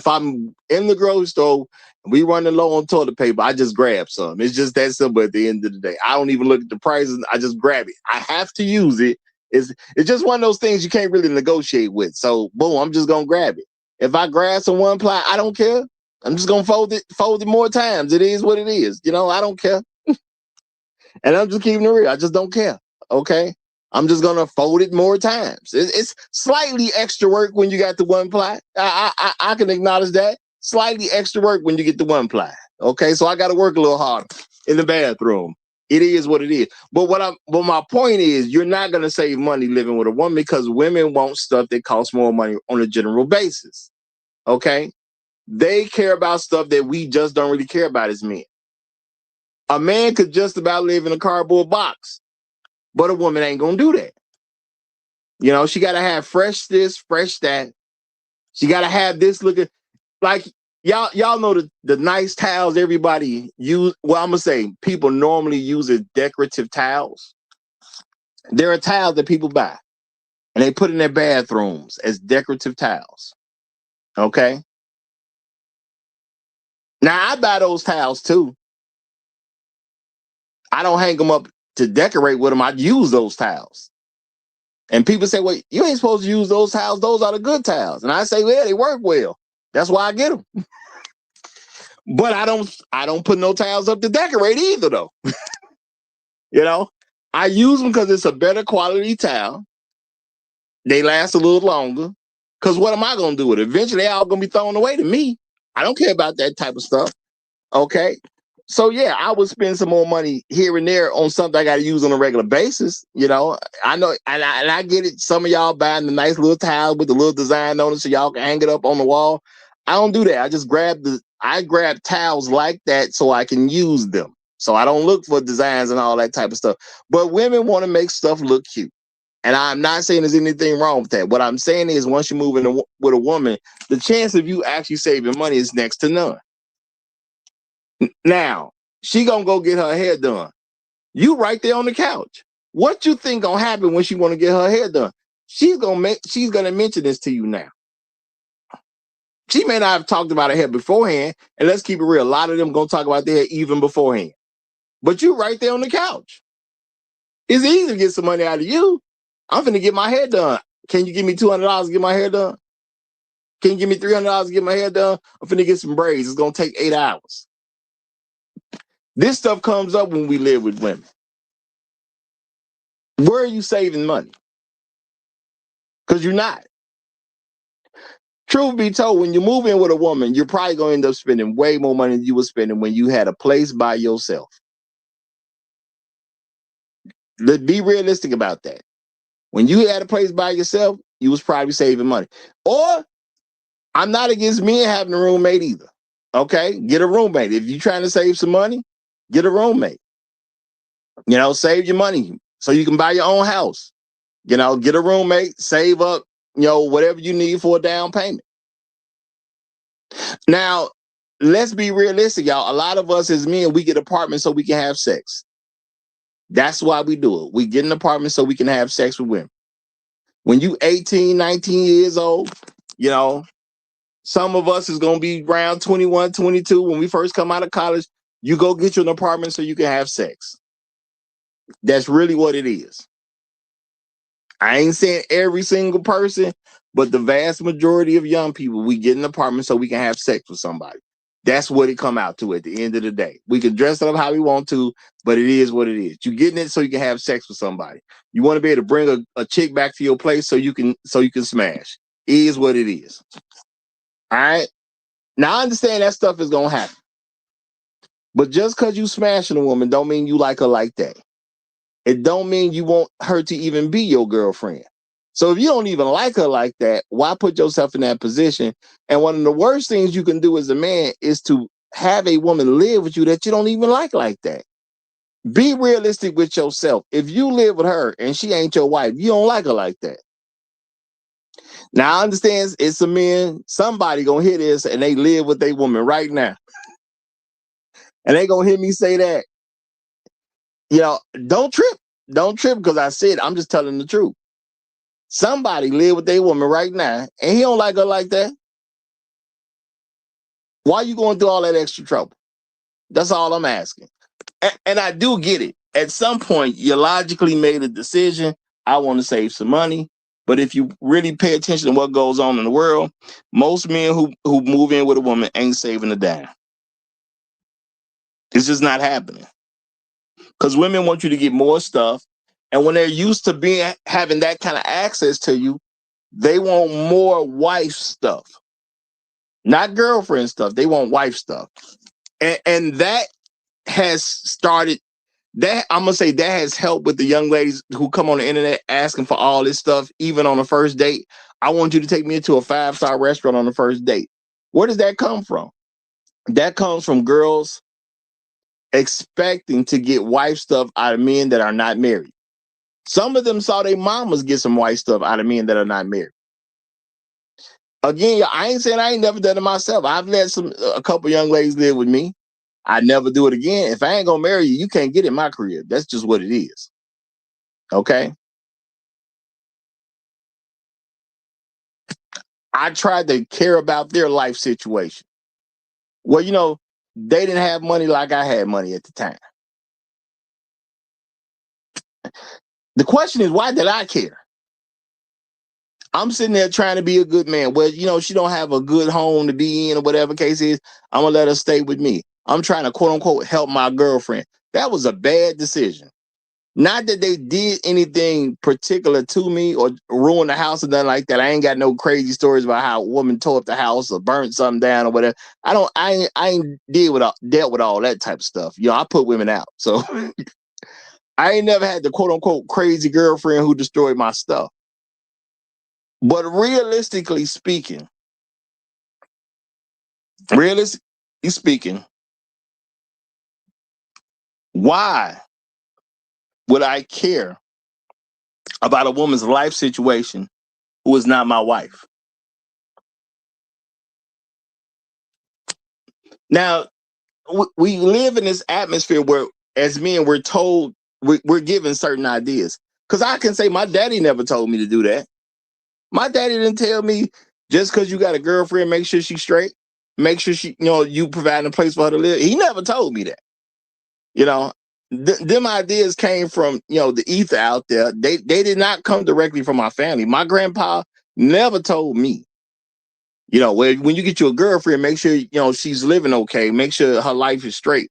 I'm in the grocery store, we running low on toilet paper, I just grab some. It's just that simple at the end of the day. I don't even look at the prices. I just grab it. I have to use it. It's just one of those things you can't really negotiate with. So boom, I'm just gonna grab it. If I grab some one ply, I don't care. I'm just gonna fold it more times. It is what it is. I don't care. And I'm just keeping it real. I just don't care. Okay. I'm just gonna fold it more times. It's slightly extra work when you got the one ply. I can acknowledge that. Slightly extra work when you get the one ply. Okay, so I got to work a little harder in the bathroom. It is what it is. But my point is, you're not gonna save money living with a woman because women want stuff that costs more money on a general basis. Okay, they care about stuff that we just don't really care about as men. A man could just about live in a cardboard box, but a woman ain't gonna do that. She gotta have fresh this, fresh that. She gotta have this looking like y'all know the nice towels everybody use. Well, I'm gonna say people normally use as decorative towels. There are towels that people buy and they put in their bathrooms as decorative towels. Okay. Now I buy those towels too. I don't hang them up to decorate with them. I use those towels. And people say, well, you ain't supposed to use those towels. Those are the good towels. And I say, well, they work well. That's why I get them. But I don't put no towels up to decorate either, though. I use them because it's a better quality towel. They last a little longer. Because what am I going to do with it? Eventually, they're all going to be thrown away to me. I don't care about that type of stuff. Okay. So, yeah, I would spend some more money here and there on something I got to use on a regular basis. I know, and I get it. Some of y'all buying the nice little towel with the little design on it so y'all can hang it up on the wall. I don't do that. I just grab towels like that so I can use them. So I don't look for designs and all that type of stuff. But women want to make stuff look cute. And I'm not saying there's anything wrong with that. What I'm saying is once you move in with a woman, the chance of you actually saving money is next to none. Now, she gonna go get her hair done. You right there on the couch. What you think gonna happen when she want to get her hair done? She's gonna mention this to you now. She may not have talked about her hair beforehand, and let's keep it real. A lot of them gonna talk about their hair even beforehand. But you right there on the couch. It's easy to get some money out of you. I'm finna get my hair done. Can you give me $200 to get my hair done? Can you give me $300 to get my hair done? I'm finna get some braids. It's gonna take 8 hours. This stuff comes up when we live with women. Where are you saving money? Because you're not. Truth be told, when you move in with a woman, you're probably going to end up spending way more money than you were spending when you had a place by yourself. Let's be realistic about that. When you had a place by yourself, you was probably saving money. Or, I'm not against men having a roommate either. Okay? Get a roommate. If you're trying to save some money, get a roommate. Save your money so you can buy your own house. Get a roommate, save up, whatever you need for a down payment. Now, let's be realistic, y'all. A lot of us as men, we get apartments so we can have sex. That's why we do it. We get an apartment so we can have sex with women. When you 18, 19 years old, some of us is going to be around 21, 22. When we first come out of college, you go get you an apartment so you can have sex. That's really what it is. I ain't saying every single person, but the vast majority of young people, we get an apartment so we can have sex with somebody. That's what it come out to at the end of the day. We can dress it up how we want to, but it is what it is. You're getting it so you can have sex with somebody. You want to be able to bring a chick back to your place so you can smash. It is what it is. All right. Now I understand that stuff is gonna happen. But just because you smashing a woman don't mean you like her like that. It don't mean you want her to even be your girlfriend. So if you don't even like her like that, why put yourself in that position? And one of the worst things you can do as a man is to have a woman live with you that you don't even like that. Be realistic with yourself. If you live with her and she ain't your wife, you don't like her like that. Now I understand it's some men, somebody gonna hear this and they live with their woman right now. And they gonna hear me say that. You know, don't trip. Don't trip because I said I'm just telling the truth. Somebody live with their woman right now and he don't like her like that. Why are you going through all that extra trouble? That's all I'm asking. And I do get it. At some point, you logically made a decision. I want to save some money. But if you really pay attention to what goes on in the world, most men who move in with a woman ain't saving a dime. It's just not happening. Because women want you to get more stuff. And when they're used to having that kind of access to you, they want more wife stuff. Not girlfriend stuff. They want wife stuff. And that has started, that I'm going to say that has helped with the young ladies who come on the internet asking for all this stuff, even on the first date. I want you to take me into a 5-star restaurant on the first date. Where does that come from? That comes from girls expecting to get wife stuff out of men that are not married. Some of them saw their mamas get some wife stuff out of men that are not married. Again, I ain't saying I ain't never done it myself. I've let a couple young ladies live with me. I never do it again. If I ain't gonna marry you, you can't get in my crib. That's just what it is. Okay. I tried to care about their life situation. Well, you know, they didn't have money like I had money at the time. The question is, why did I care? I'm sitting there trying to be a good man. Well, you know, she don't have a good home to be in or whatever case is. I'm going to let her stay with me. I'm trying to, quote unquote, help my girlfriend. That was a bad decision. Not that they did anything particular to me or ruin the house or nothing like that. I ain't got no crazy stories about how a woman tore up the house or burnt something down or whatever. I ain't dealt with all that type of stuff. You know, I put women out. So I ain't never had the quote unquote crazy girlfriend who destroyed my stuff. But realistically speaking, why would I care about a woman's life situation who is not my wife? Now, we live in this atmosphere where, as men, we're told, we're given certain ideas. Because I can say my daddy never told me to do that. My daddy didn't tell me just because you got a girlfriend, make sure she's straight. Make sure she, you know, you providing a place for her to live. He never told me that. You know, them ideas came from, you know, the ether out there. They did not come directly from my family. My grandpa never told me, you know, when you get you a girlfriend, make sure, you know, she's living okay. Make sure her life is straight.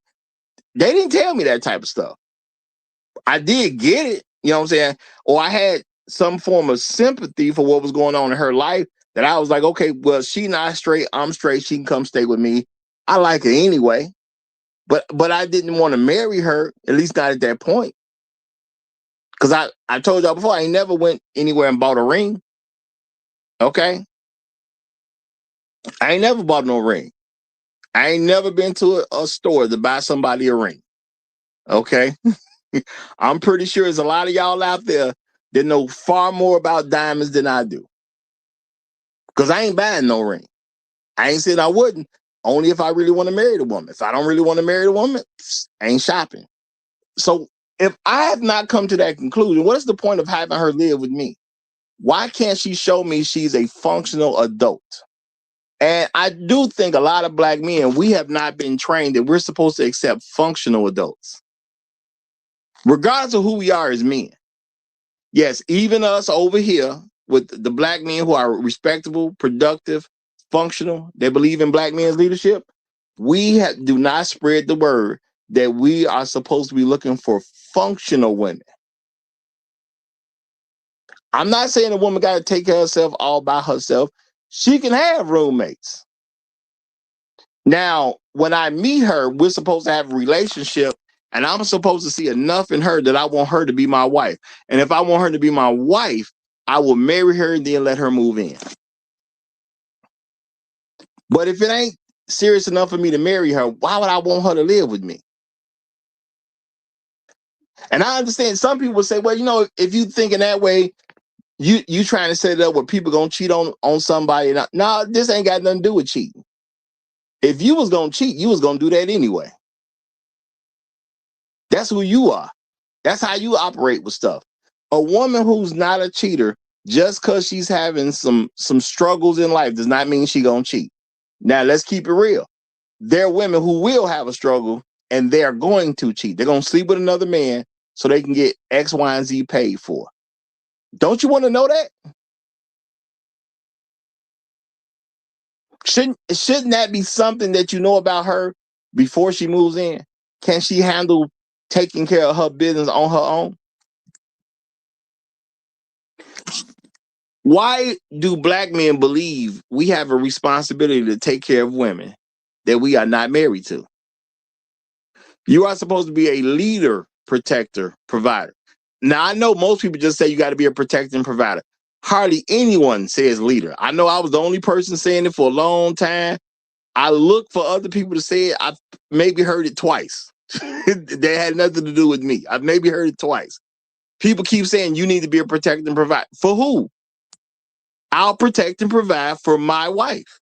They didn't tell me that type of stuff. I did get it, you know what I'm saying? Or I had some form of sympathy for what was going on in her life that I was like, okay, well, she not straight. I'm straight. She can come stay with me. I like her anyway. But I didn't want to marry her, at least not at that point. Because I told y'all before, I ain't never went anywhere and bought a ring. Okay? I ain't never bought no ring. I ain't never been to a store to buy somebody a ring. Okay? I'm pretty sure there's a lot of y'all out there that know far more about diamonds than I do. Because I ain't buying no ring. I ain't saying I wouldn't, only if I really want to marry the woman. If I don't really want to marry the woman, I ain't shopping. So if I have not come to that conclusion, what is the point of having her live with me? Why can't she show me she's a functional adult? And I do think a lot of black men, we have not been trained that we're supposed to accept functional adults, regardless of who we are as men. Yes, even us over here with the black men who are respectable, productive, functional, they believe in black men's leadership. do not spread the word that we are supposed to be looking for functional women. I'm not saying a woman got to take care of herself all by herself. She can have roommates. Now, when I meet her, we're supposed to have a relationship, and I'm supposed to see enough in her that I want her to be my wife. And if I want her to be my wife, I will marry her and then let her move in. But if it ain't serious enough for me to marry her, why would I want her to live with me? And I understand some people say, well, you know, if you thinking that way, you trying to set it up where people gonna cheat on somebody. No, this ain't got nothing to do with cheating. If you was gonna cheat, you was gonna do that anyway. That's who you are. That's how you operate with stuff. A woman who's not a cheater, just because she's having some struggles in life, does not mean she gonna cheat. Now, let's keep it real. There are women who will have a struggle and they're going to cheat. They're gonna sleep with another man so they can get X, Y, and Z paid for. Don't you want to know that? Shouldn't that be something that you know about her before she moves in? Can she handle taking care of her business on her own? Why do black men believe we have a responsibility to take care of women that we are not married to? You are supposed to be a leader, protector, provider. Now, I know most people just say you got to be a protector and provider. Hardly anyone says leader. I know I was the only person saying it for a long time. I look for other people to say it. I've maybe heard it twice. They had nothing to do with me. I've maybe heard it twice. People keep saying you need to be a protector and provide. For who? I'll protect and provide for my wife,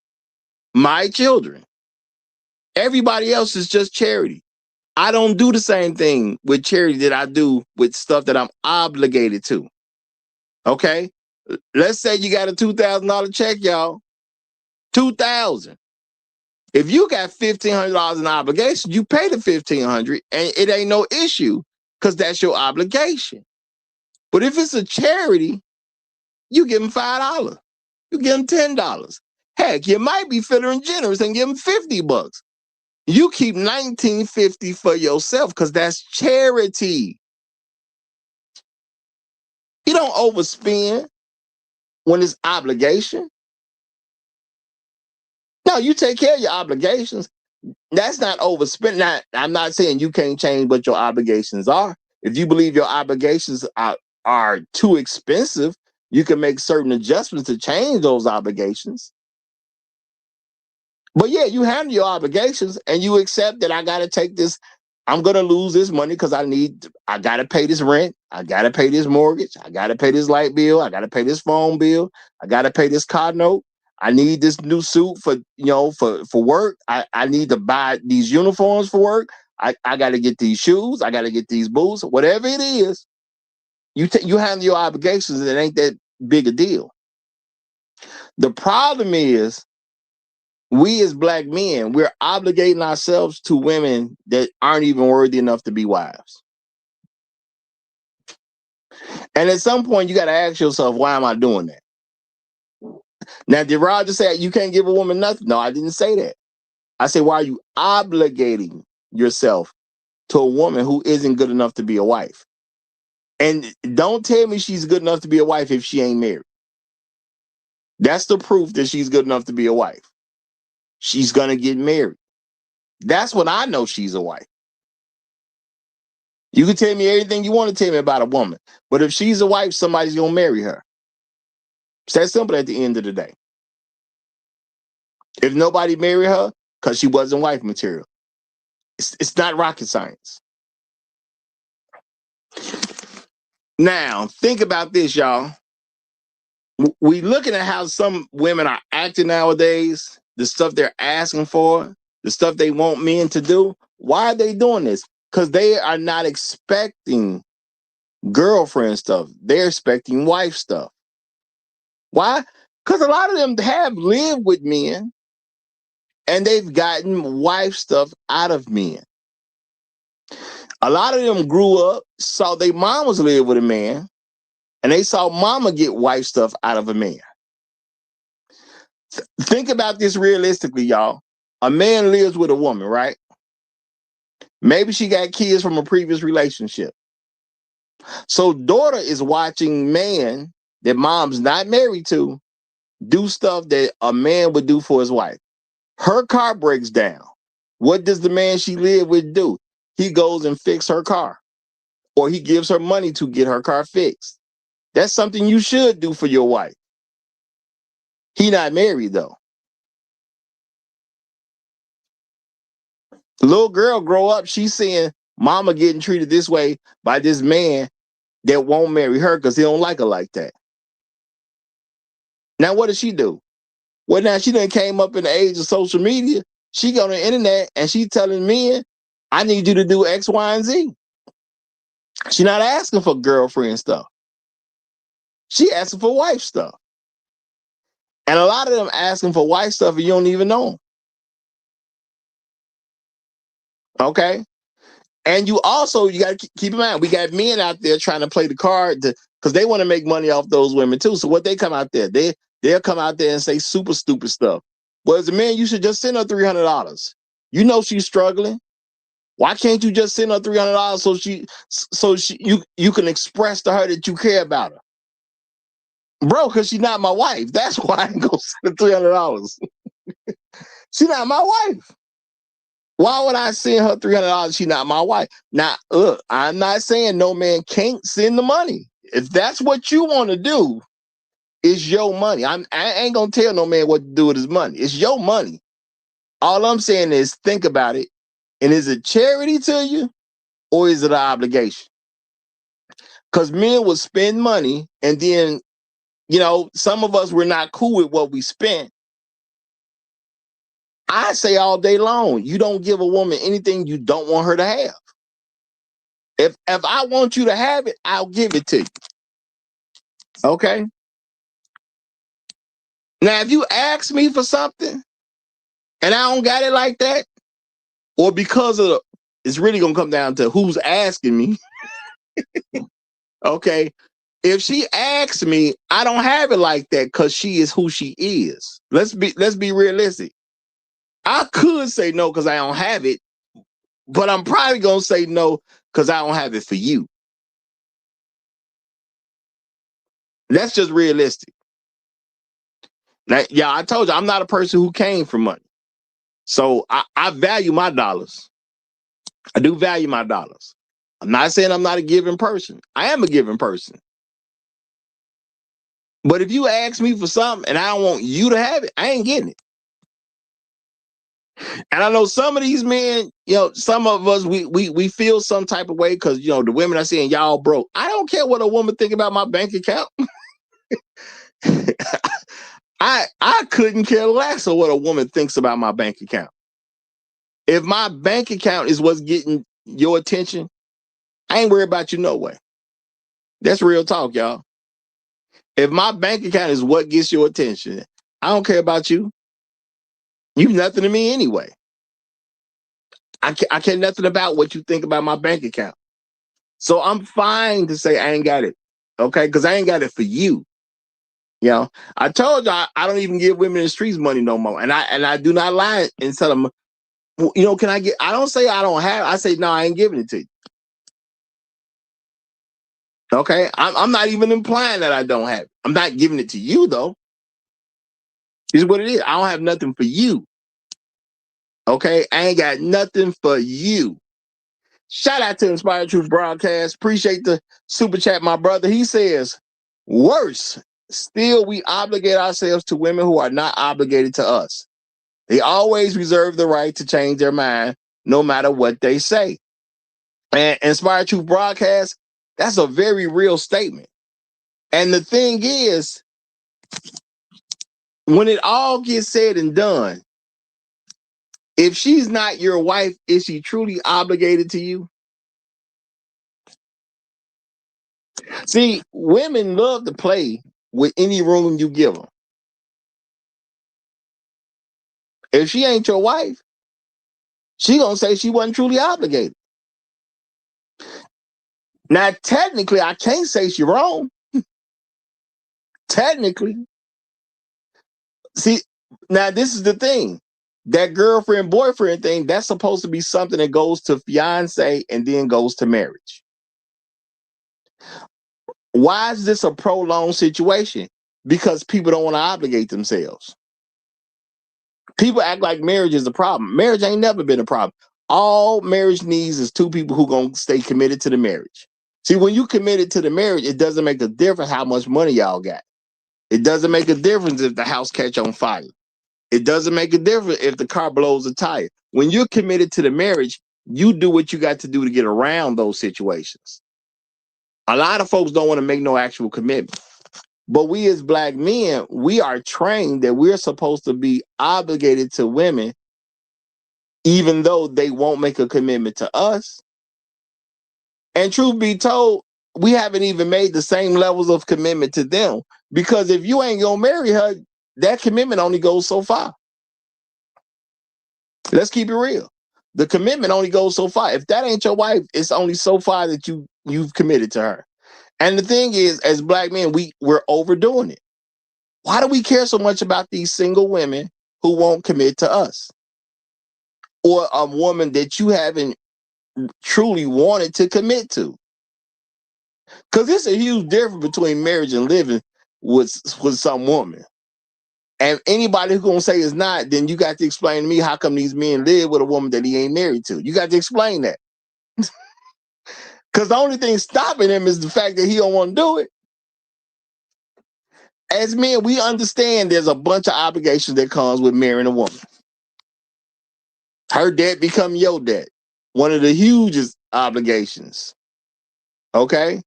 my children. Everybody else is just charity. I don't do the same thing with charity that I do with stuff that I'm obligated to. Okay? Let's say you got a $2,000 check, y'all. $2,000. If you got $1,500 in obligation, you pay the $1,500 and it ain't no issue because that's your obligation. But if it's a charity, you give them $5. You give them $10. Heck, you might be feeling generous and give them $50. You keep $19.50 for yourself because that's charity. You don't overspend when it's obligation. No, you take care of your obligations. That's not overspending. Now, I'm not saying you can't change what your obligations are. If you believe your obligations are too expensive, you can make certain adjustments to change those obligations. But yeah, you handle your obligations and you accept that I got to take this. I'm going to lose this money because I got to pay this rent. I got to pay this mortgage. I got to pay this light bill. I got to pay this phone bill. I got to pay this car note. I need this new suit for work. I need to buy these uniforms for work. I got to get these shoes. I got to get these boots. Whatever it is, you handle your obligations and it ain't that big a deal. The problem is we as black men, we're obligating ourselves to women that aren't even worthy enough to be wives. And at some point, you got to ask yourself, why am I doing that? Now, did Roger say you can't give a woman nothing? No, I didn't say that. I said, why are you obligating yourself to a woman who isn't good enough to be a wife? And don't tell me she's good enough to be a wife if she ain't married. That's the proof that she's good enough to be a wife. She's going to get married. That's when I know she's a wife. You can tell me everything you want to tell me about a woman, but if she's a wife, somebody's going to marry her. It's that simple at the end of the day. If nobody married her, because she wasn't wife material. It's not rocket science. Now, think about this, y'all. We looking at how some women are acting nowadays, the stuff they're asking for, the stuff they want men to do. Why are they doing this? Because they are not expecting girlfriend stuff. They're expecting wife stuff. Why? Because a lot of them have lived with men and they've gotten wife stuff out of men. A lot of them grew up, saw their mamas live with a man, and they saw mama get wife stuff out of a man. Think about this realistically, y'all. a man lives with a woman, right? Maybe she got kids from a previous relationship. So daughter is watching man that mom's not married to do stuff that a man would do for his wife. Her car breaks down. What does the man she lived with do? He goes and fixes her car, or he gives her money to get her car fixed. That's something you should do for your wife. He not married though. Little girl grow up, she's seeing mama getting treated this way by this man that won't marry her because he don't like her like that. Now what does she do? Well, now she done came up in the age of social media. She go on the internet and she telling men, I need you to do X, Y, and Z. She not asking for girlfriend stuff. She asking for wife stuff. And a lot of them asking for wife stuff and you don't even know them. Okay? And you got to keep in mind, we got men out there trying to play the card because they want to make money off those women too. So what they come out there, they'll come out there and say super stupid stuff. Well, as a man, you should just send her $300. You know she's struggling. Why can't you just send her $300 so you can express to her that you care about her? Bro, because she's not my wife. That's why I ain't gonna send her $300. She's not my wife. Why would I send her $300? She's not my wife. Now, look, I'm not saying no man can't send the money. If that's what you want to do, it's your money. I ain't gonna tell no man what to do with his money. It's your money. All I'm saying is think about it. And is it charity to you or is it an obligation? Because men will spend money and then, some of us were not cool with what we spent. I say all day long, you don't give a woman anything you don't want her to have. If I want you to have it, I'll give it to you. Okay? Now, if you ask me for something and I don't got it like that, or because of it's really going to come down to who's asking me. Okay? If she asks me, I don't have it like that because she is who she is. Let's be realistic. I could say no because I don't have it, but I'm probably going to say no because I don't have it for you. That's just realistic. Now, yeah, I told you, I'm not a person who came from money. So I value my dollars. I do value my dollars. I'm not saying I'm not a giving person. I am a giving person. But if you ask me for something and I don't want you to have it, I ain't getting it. And I know some of these men, some of us, we feel some type of way because, the women are saying y'all broke. I don't care what a woman think about my bank account. I couldn't care less of what a woman thinks about my bank account. If my bank account is what's getting your attention, I ain't worried about you no way. That's real talk, y'all. If my bank account is what gets your attention, I don't care about you. You nothing to me anyway. I care nothing about what you think about my bank account. So I'm fine to say I ain't got it, okay? Because I ain't got it for you. I told you I don't even give women in the streets money no more, and I do not lie and tell them, can I get? I don't say I don't have. I say no, I ain't giving it to you. Okay, I'm not even implying that I don't have it. I'm not giving it to you though. This is what it is. I don't have nothing for you. Okay, I ain't got nothing for you. Shout out to Inspired Truth Broadcast. Appreciate the super chat, my brother. He says, worse, still we obligate ourselves to women who are not obligated to us. They always reserve the right to change their mind no matter what they say. And Inspired Truth Broadcast, that's a very real statement. And the thing is, when it all gets said and done, if she's not your wife, is she truly obligated to you? See, women love to play with any room you give them. If she ain't your wife, she gonna say she wasn't truly obligated. Now, technically, I can't say she's wrong. Technically. See, now this is the thing. That girlfriend boyfriend thing, that's supposed to be something that goes to fiance and then goes to marriage. Why is this a prolonged situation? Because people don't want to obligate themselves. People act like marriage is a problem. Marriage ain't never been a problem. All marriage needs is two people who gonna stay committed to the marriage. See, when you committed to the marriage, it doesn't make a difference how much money y'all got. It doesn't make a difference if the house catch on fire. It doesn't make a difference if the car blows a tire. When you're committed to the marriage, you do what you got to do to get around those situations. A lot of folks don't want to make no actual commitment. But we as Black men, we are trained that we're supposed to be obligated to women, even though they won't make a commitment to us. And truth be told, we haven't even made the same levels of commitment to them. Because if you ain't gonna marry her, that commitment only goes so far. Let's keep it real. The commitment only goes so far. If that ain't your wife, it's only so far that you've committed to her. And the thing is, as Black men, we're overdoing it. Why do we care so much about these single women who won't commit to us? Or a woman that you haven't truly wanted to commit to? Because it's a huge difference between marriage and living with some woman. And anybody who's going to say it's not, then you got to explain to me how come these men live with a woman that he ain't married to. You got to explain that. Because the only thing stopping him is the fact that he don't want to do it. As men, we understand there's a bunch of obligations that comes with marrying a woman. Her debt become your debt. One of the hugest obligations. Okay?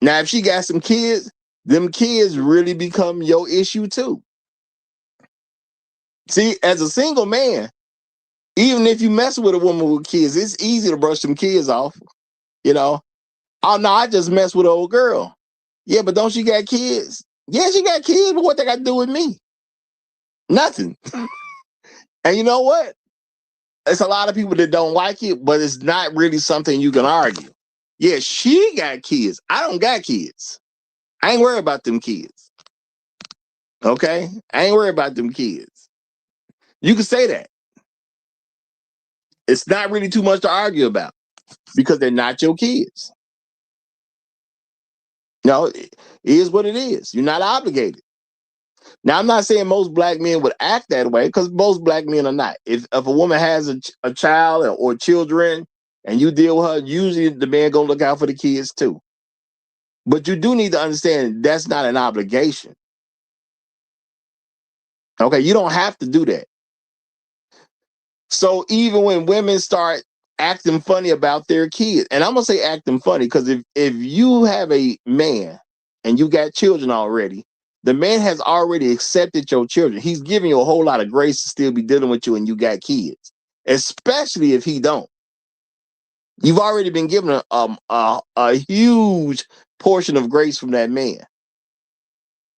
Now, if she got some kids, them kids really become your issue too. See, as a single man, even if you mess with a woman with kids, it's easy to brush them kids off. You know? Oh, no, I just messed with an old girl. Yeah, but don't she got kids? Yeah, she got kids, but what they got to do with me? Nothing. And you know what? It's a lot of people that don't like it, but it's not really something you can argue. Yeah, she got kids. I don't got kids. I ain't worried about them kids. Okay? I ain't worried about them kids. You can say that. It's not really too much to argue about because they're not your kids. No, it is what it is. You're not obligated. Now, I'm not saying most Black men would act that way because most Black men are not. If a woman has a child or children and you deal with her, usually the man gonna look out for the kids too. But you do need to understand that's not an obligation. Okay, you don't have to do that. So even when women start acting funny about their kids, and I'm gonna say acting funny because if you have a man and you got children already, the man has already accepted your children. He's giving you a whole lot of grace to still be dealing with you and you got kids, especially if he don't. You've already been given a huge portion of grace from that man.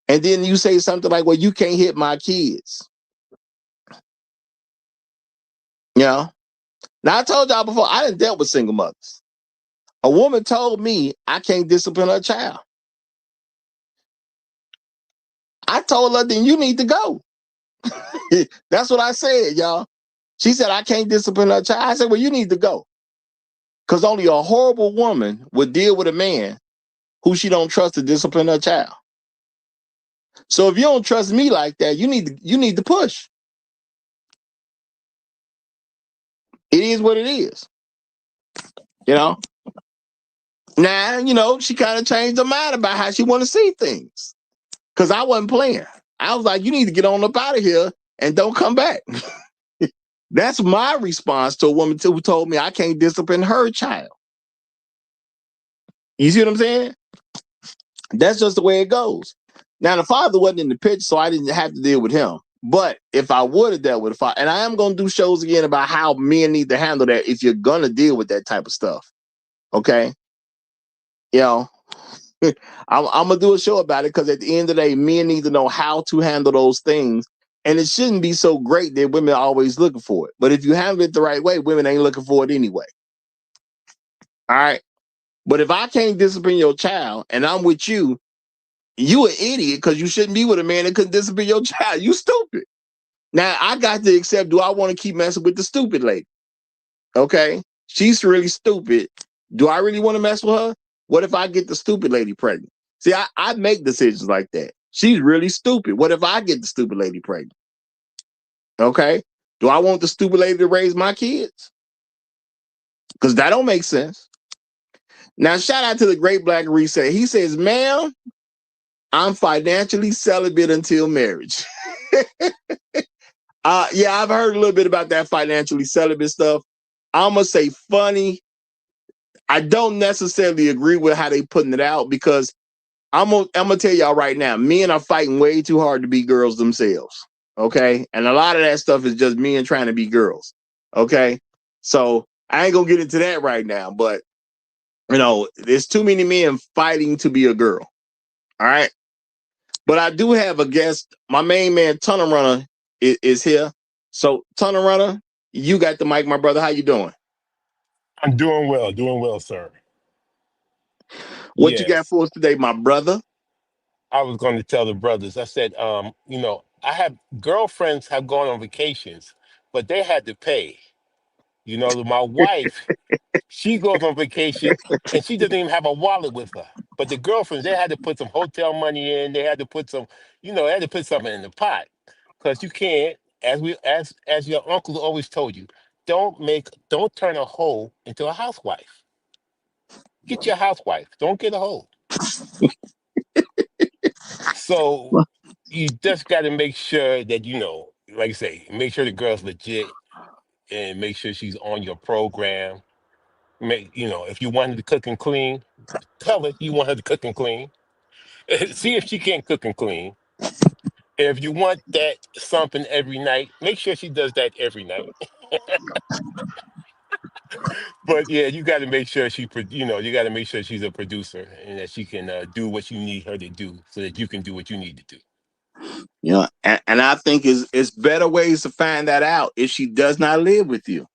And then you say something like, well, you can't hit my kids. You know? Now, I told y'all before, I done dealt with single mothers. A woman told me I can't discipline her child. I told her, then you need to go. That's what I said, y'all. She said, I can't discipline her child. I said, well, you need to go. Because only a horrible woman would deal with a man who she don't trust to discipline her child. So if you don't trust me like that, you need to push. It is what it is. You know? Now, you know, she kind of changed her mind about how she want to see things. Because I wasn't playing. I was like, you need to get on up out of here and don't come back. That's my response to a woman who told me I can't discipline her child. You see what I'm saying? That's just the way it goes. Now, the father wasn't in the picture, so I didn't have to deal with him. But if I would have dealt with the father, and I am going to do shows again about how men need to handle that if you're going to deal with that type of stuff. Okay? You know, I'm going to do a show about it because at the end of the day, men need to know how to handle those things. And it shouldn't be so great that women are always looking for it. But if you handle it the right way, women ain't looking for it anyway. All right? But if I can't discipline your child and I'm with you, you an idiot because you shouldn't be with a man that couldn't discipline your child. You stupid. Now I got to accept, do I want to keep messing with the stupid lady? Okay. She's really stupid. Do I really want to mess with her? What if I get the stupid lady pregnant? See, I make decisions like that. She's really stupid. What if I get the stupid lady pregnant? Okay. Do I want the stupid lady to raise my kids? Because that don't make sense. Now, shout out to the Great Black Reset. He says, ma'am, I'm financially celibate until marriage. Yeah, I've heard a little bit about that financially celibate stuff. I'm going to say funny. I don't necessarily agree with how they putting it out because I'm gonna tell y'all right now, men are fighting way too hard to be girls themselves. Okay. And a lot of that stuff is just men trying to be girls. Okay. So I ain't gonna get into that right now, but there's too many men fighting to be a girl. All right. But I do have a guest. My main man, Tunnel Runner, is here. So Tunnel Runner, you got the mic, my brother. How you doing? I'm doing well, sir. What you got Yes. for us today, my brother? I was going to tell the brothers, I said, I have girlfriends have gone on vacations, but they had to pay. My wife, she goes on vacation and she doesn't even have a wallet with her. But the girlfriends, they had to put some hotel money in, they had to put some, they had to put something in the pot. Because you can't, as your uncle always told you, don't turn a hoe into a housewife. Get your housewife. Don't get a hoe. So you just got to make sure that like I say, make sure the girl's legit and make sure she's on your program. If you want her to cook and clean, tell her you want her to cook and clean. See if she can't cook and clean. If you want that something every night, make sure she does that every night. But yeah, you got to make sure you got to make sure she's a producer and that she can do what you need her to do, so that you can do what you need to do. And I think it's better ways to find that out if she does not live with you.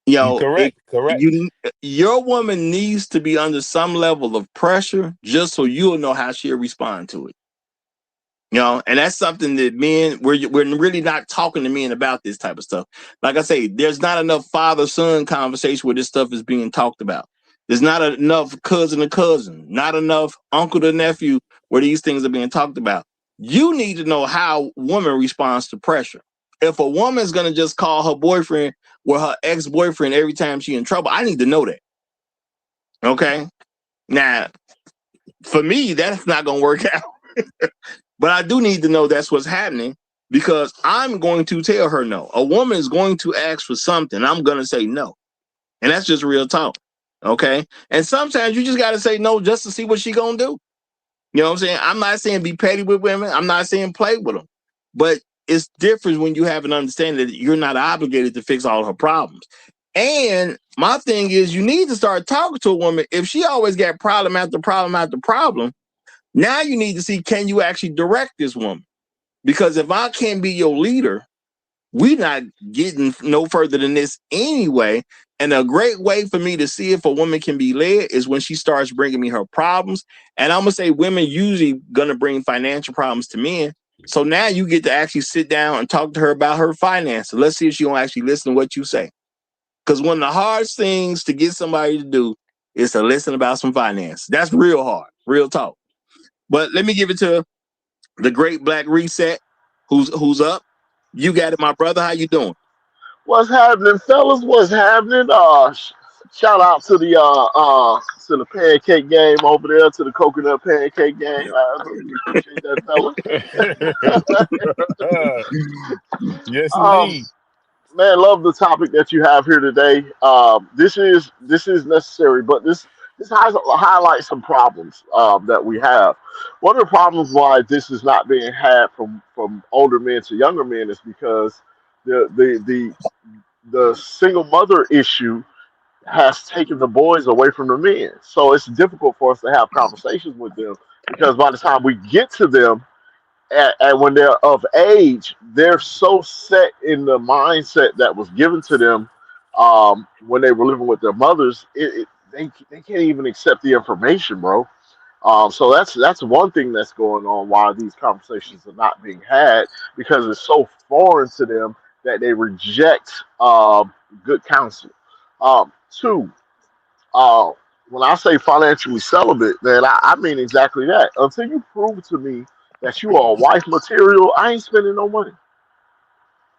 You It correct. you your woman needs to be under some level of pressure just so you'll know how she'll respond to it. And that's something that men we're really not talking to men about this type of stuff. Like I say, there's not enough father-son conversation where this stuff is being talked about. There's not enough cousin to cousin, not enough uncle to nephew where these things are being talked about. You need to know how woman responds to pressure. If a woman's gonna just call her boyfriend or her ex-boyfriend every time she's in trouble, I need to know that. Okay. Now, for me, that's not gonna work out. But I do need to know that's what's happening because I'm going to tell her no. A woman is going to ask for something. I'm going to say no. And that's just real talk. Okay. And sometimes you just got to say no just to see what she going to do. You know what I'm saying? I'm not saying be petty with women. I'm not saying play with them. But it's different when you have an understanding that you're not obligated to fix all her problems. And my thing is, you need to start talking to a woman. If she always got problem after problem after problem, now you need to see, can you actually direct this woman? Because if I can't be your leader, we're not getting no further than this anyway. And a great way for me to see if a woman can be led is when she starts bringing me her problems. And I'm going to say women usually going to bring financial problems to men. So now you get to actually sit down and talk to her about her finances. Let's see if she won't actually listen to what you say. Because one of the hardest things to get somebody to do is to listen about some finance. That's real hard, real talk. But let me give it to the Great Black Reset, who's up. You got it, my brother. How you doing? What's happening, fellas? What's happening? Shout out to the pancake game over there, to the coconut pancake game. I really appreciate that, fellas. Yes, Um, indeed. man, love the topic that you have here today. This is necessary, but this highlights some problems that we have. One of the problems why this is not being had from older men to younger men is because the the single mother issue has taken the boys away from the men. So it's difficult for us to have conversations with them because by the time we get to them, and when they're of age, they're so set in the mindset that was given to them when they were living with their mothers. They can't even accept the information, bro. So that's one thing that's going on why these conversations are not being had because it's so foreign to them that they reject good counsel. Two, uh, when I say financially celibate, man, I mean exactly that. Until you prove to me that you are wife material, I ain't spending no money.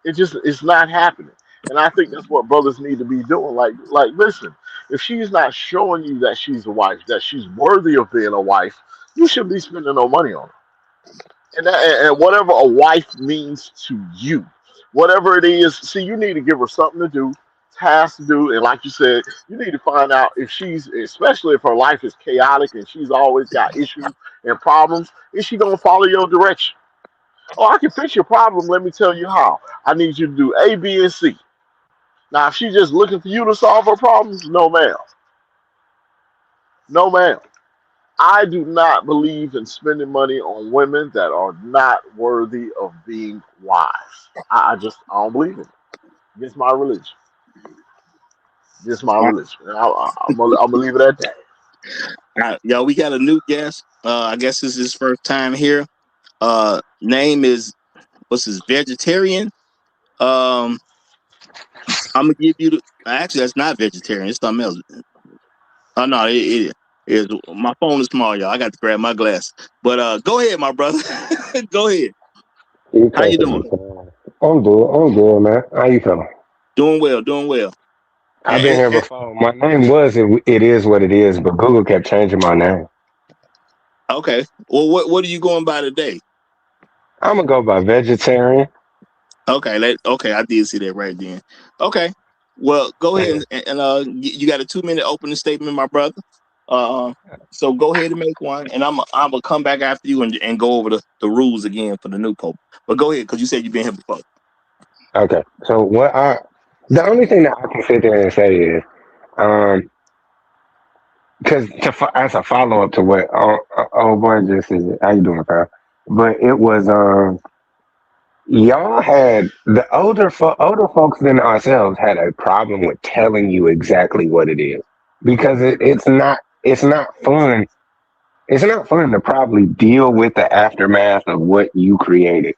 It's not happening. And I think that's what brothers need to be doing. Listen, if she's not showing you that she's a wife, that she's worthy of being a wife, you shouldn't be spending no money on her. And whatever a wife means to you, whatever it is, see, you need to give her something to do, tasks to do, and like you said, you need to find out if she's, especially if her life is chaotic and she's always got issues and problems, is she gonna follow your direction? Oh, I can fix your problem. Let me tell you how. I need you to do A, B, and C. Now, if she's just looking for you to solve her problems, no, ma'am. No, ma'am. I do not believe in spending money on women that are not worthy of being wives. I don't believe in it. It's my religion. It's my religion. And I'm gonna leave it at that. Yo, we got a new guest. I guess this is his first time here. Name is what's his vegetarian. I'm gonna give you the. Actually, that's not vegetarian. It's something else. Oh no, it is. My phone is small, y'all. I got to grab my glass. But go ahead, my brother. Go ahead. You How you taking doing? your time. I'm good, man. How you feeling? Doing well, doing well. I've been here before. My name was it is what it is, but Google kept changing my name. Okay. Well, what are you going by today? I'm gonna go by vegetarian. Okay, I did see that right then. Okay. Well, go ahead and you got a 2-minute opening statement, my brother. Uh, so go ahead and make one, and I'm gonna come back after you and go over the rules again for the new pope. But go ahead, because you said you've been here before. Okay. So the only thing that I can sit there and say is, um, because as a follow up to what old boy just said, how you doing, pal? But it was y'all had the older folks than ourselves had a problem with telling you exactly what it is because it's not fun. It's not fun to probably deal with the aftermath of what you created.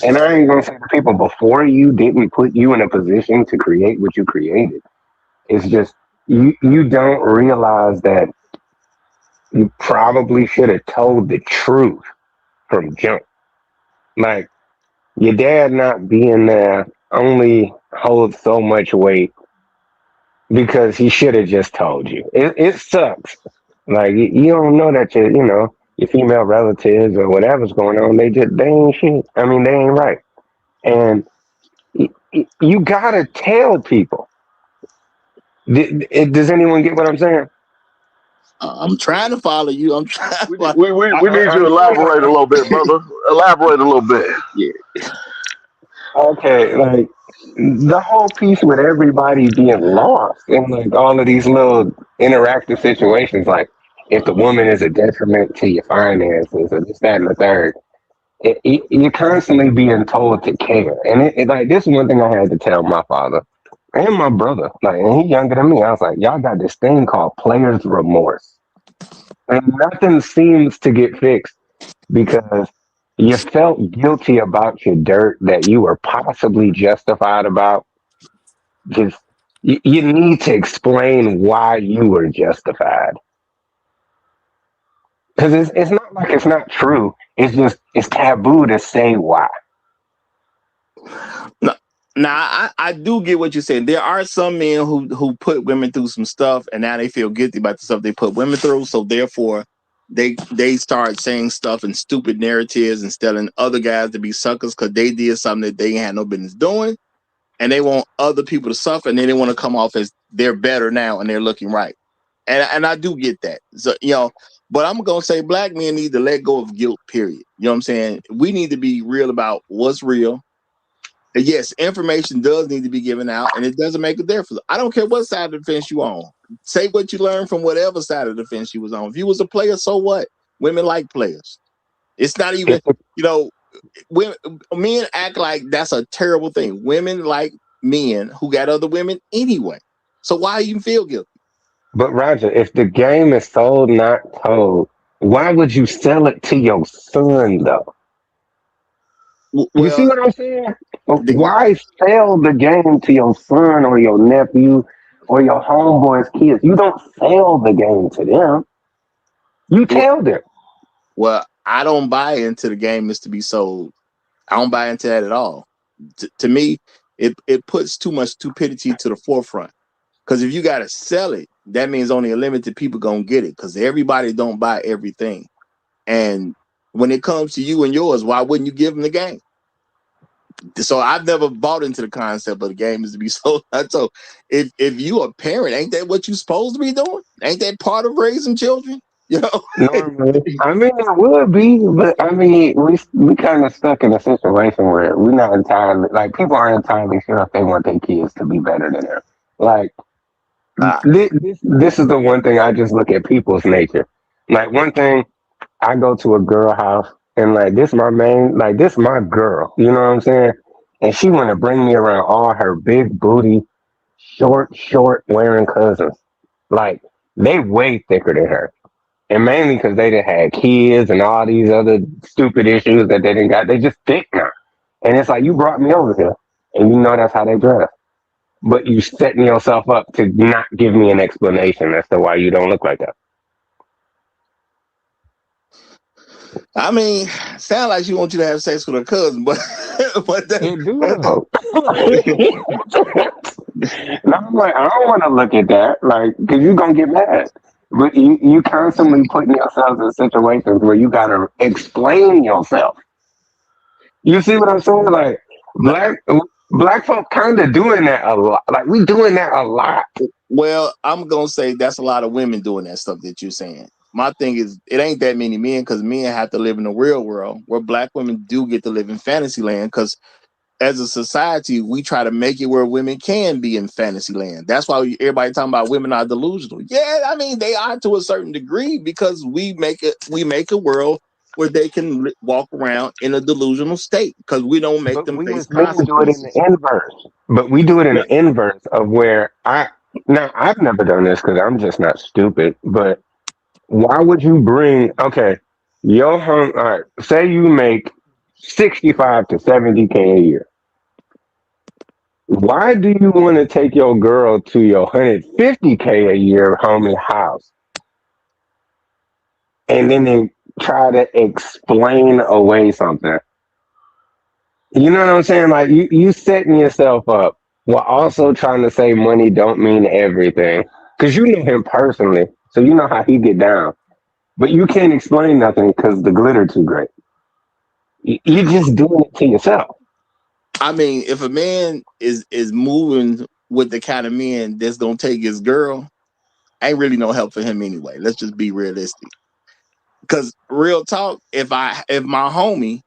And I ain't gonna say the people before you didn't put you in a position to create what you created. It's just you don't realize that you probably should have told the truth from jump. Like your dad not being there only holds so much weight because he should have just told you. It sucks. Like you don't know that your female relatives or whatever's going on. They ain't shit. I mean they ain't right. And you gotta tell people. Does anyone get what I'm saying? I'm trying to follow you. I'm trying. We need, we need you to I'm saying elaborate a little bit, brother. Elaborate a little bit. Yeah. okay, like the whole piece with everybody being lost and like all of these little interactive situations, like if the woman is a detriment to your finances or this, that, and the third, you're constantly being told to care. And like this is one thing I had to tell my father and my brother. Like, and he's younger than me. I was like, y'all got this thing called player's remorse, and nothing seems to get fixed because you felt guilty about your dirt that you were possibly justified about. Just you need to explain why you were justified because it's not like it's not true. It's just it's taboo to say why. No, now I do get what you're saying. There are some men who put women through some stuff, and now they feel guilty about the stuff they put women through. So therefore, they start saying stuff in stupid narratives and telling other guys to be suckers because they did something that they had no business doing, and they want other people to suffer, and then they want to come off as they're better now and they're looking right. And I do get that. So but I'm gonna say black men need to let go of guilt. Period. You know what I'm saying? We need to be real about what's real. And yes, information does need to be given out, and it doesn't make a difference. I don't care what side of the fence you on. Say what you learned from whatever side of the fence you was on. If you was a player, so what? Women like players. It's not even, It's women, men act like that's a terrible thing. Women like men who got other women anyway. So why even feel guilty? But Roger, if the game is sold, not told, Why would you sell it to your son though? You see Well, what I'm saying? the, Why sell the game to your son or your nephew or your homeboy's kids? You don't sell the game to them. You tell them. well, I don't buy into the game is to be sold. I don't buy into that at all. To me, it puts too much stupidity to the forefront. Because if you got to sell it, that means only a limited people gonna get it. Because everybody don't buy everything. And when it comes to you and yours, why wouldn't you give them the game? So I've never bought into the concept of the game is to be sold. So if you a parent, ain't that what you supposed to be doing? Ain't that part of raising children? You know? Normally, I mean, it would be, but I mean, we kind of stuck in a situation where we're not entirely like people aren't entirely sure if they want their kids to be better than them. Like Ah, this is the one thing I just look at people's nature. Like one thing, I go to a girl house and like this my main, like this my girl. You know what I'm saying? And she want to bring me around all her big booty, short wearing cousins. Like they way thicker than her. And mainly because they done had kids and all these other stupid issues that they didn't got. They just thick now. And it's like, you brought me over here and you know that's how they dress. But you setting yourself up to not give me an explanation as to why you don't look like that. I mean, sound like she wants you to have sex with her cousin, but It do though. And I'm like, I don't want to look at that, like, because you're gonna get mad. But you constantly putting yourselves in situations where you gotta explain yourself. You see what I'm saying? Like black folk kind of doing that a lot. Like we doing that a lot. well, I'm gonna say that's a lot of women doing that stuff that you're saying. My thing is, it ain't that many men because men have to live in the real world where black women do get to live in fantasy land because as a society, we try to make it where women can be in fantasy land. That's why everybody talking about women are delusional. Yeah, I mean they are to a certain degree because we make a world where they can walk around in a delusional state because we don't make But them we face as men do it in the consequences. inverse. But we do it in Yeah. the inverse of where I now I've never done this because I'm just not stupid. But why would you bring your home? All right, say you make 65 to 70K a year. Why do you want to take your girl to your 150K a year homie house and then try to explain away something? You know what I'm saying? Like you setting yourself up while also trying to say money don't mean everything. Cause you know him personally, so you know how he get down. But you can't explain nothing because the glitter too great. You just doing it to yourself. I mean, if a man is moving with the kind of men that's gonna take his girl, ain't really no help for him anyway. Let's just be realistic. Because real talk, if my homie,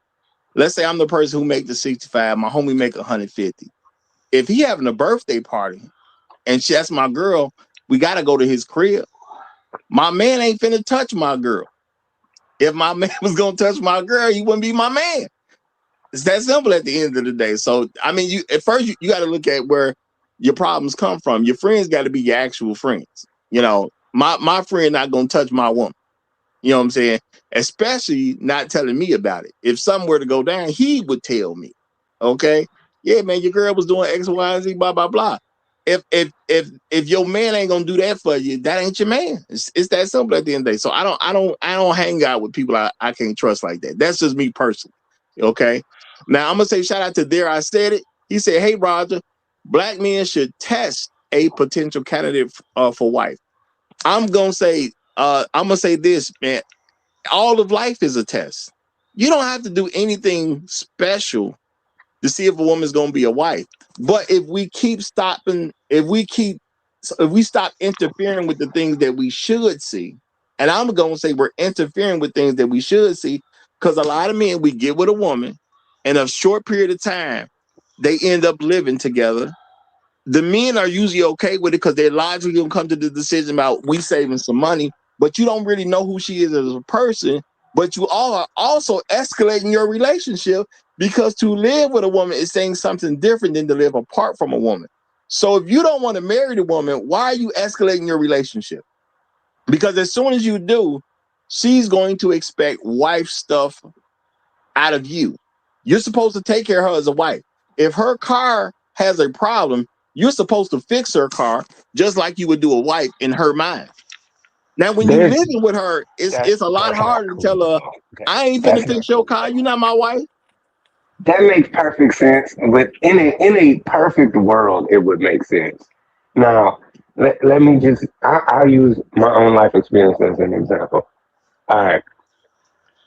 let's say I'm the person who make the 65, my homie make 150. If he having a birthday party and that's my girl, we gotta go to his crib. My man ain't finna touch my girl. If my man was gonna touch my girl, he wouldn't be my man. It's that simple at the end of the day. So I mean, you at first you got to look at where your problems come from. Your friends got to be your actual friends. You know, my friend not gonna touch my woman. You know what I'm saying? Especially not telling me about it. If something were to go down, he would tell me. Okay, yeah, man, your girl was doing X, Y, and Z, blah, blah, blah. If your man ain't gonna do that for you, that ain't your man. It's that simple at the end of the day. So I don't hang out with people I can't trust like that. That's just me personally. Okay. Now I'm gonna say shout out to There I Said It. He said, "Hey Roger, black men should test a potential candidate for wife." I'm gonna say this, man. All of life is a test. You don't have to do anything special to see if a woman's gonna be a wife. But if we stop interfering with the things that we should see, and I'm gonna say we're interfering with things that we should see, because a lot of men we get with a woman in a short period of time, they end up living together. The men are usually okay with it because they're logically gonna come to the decision about we saving some money, but you don't really know who she is as a person. But you all are also escalating your relationship because to live with a woman is saying something different than to live apart from a woman. So if you don't want to marry the woman, why are you escalating your relationship? Because as soon as you do, she's going to expect wife stuff out of you. You're supposed to take care of her as a wife. If her car has a problem, you're supposed to fix her car just like you would do a wife in her mind. Now, when you There's living with her, it's a lot that's not harder to cool. tell her, Okay. I ain't finna That's not fix your cool. car. You're not my wife. That makes perfect sense. But in a perfect world, it would make sense. Now, let me just I'll use my own life experience as an example. All right.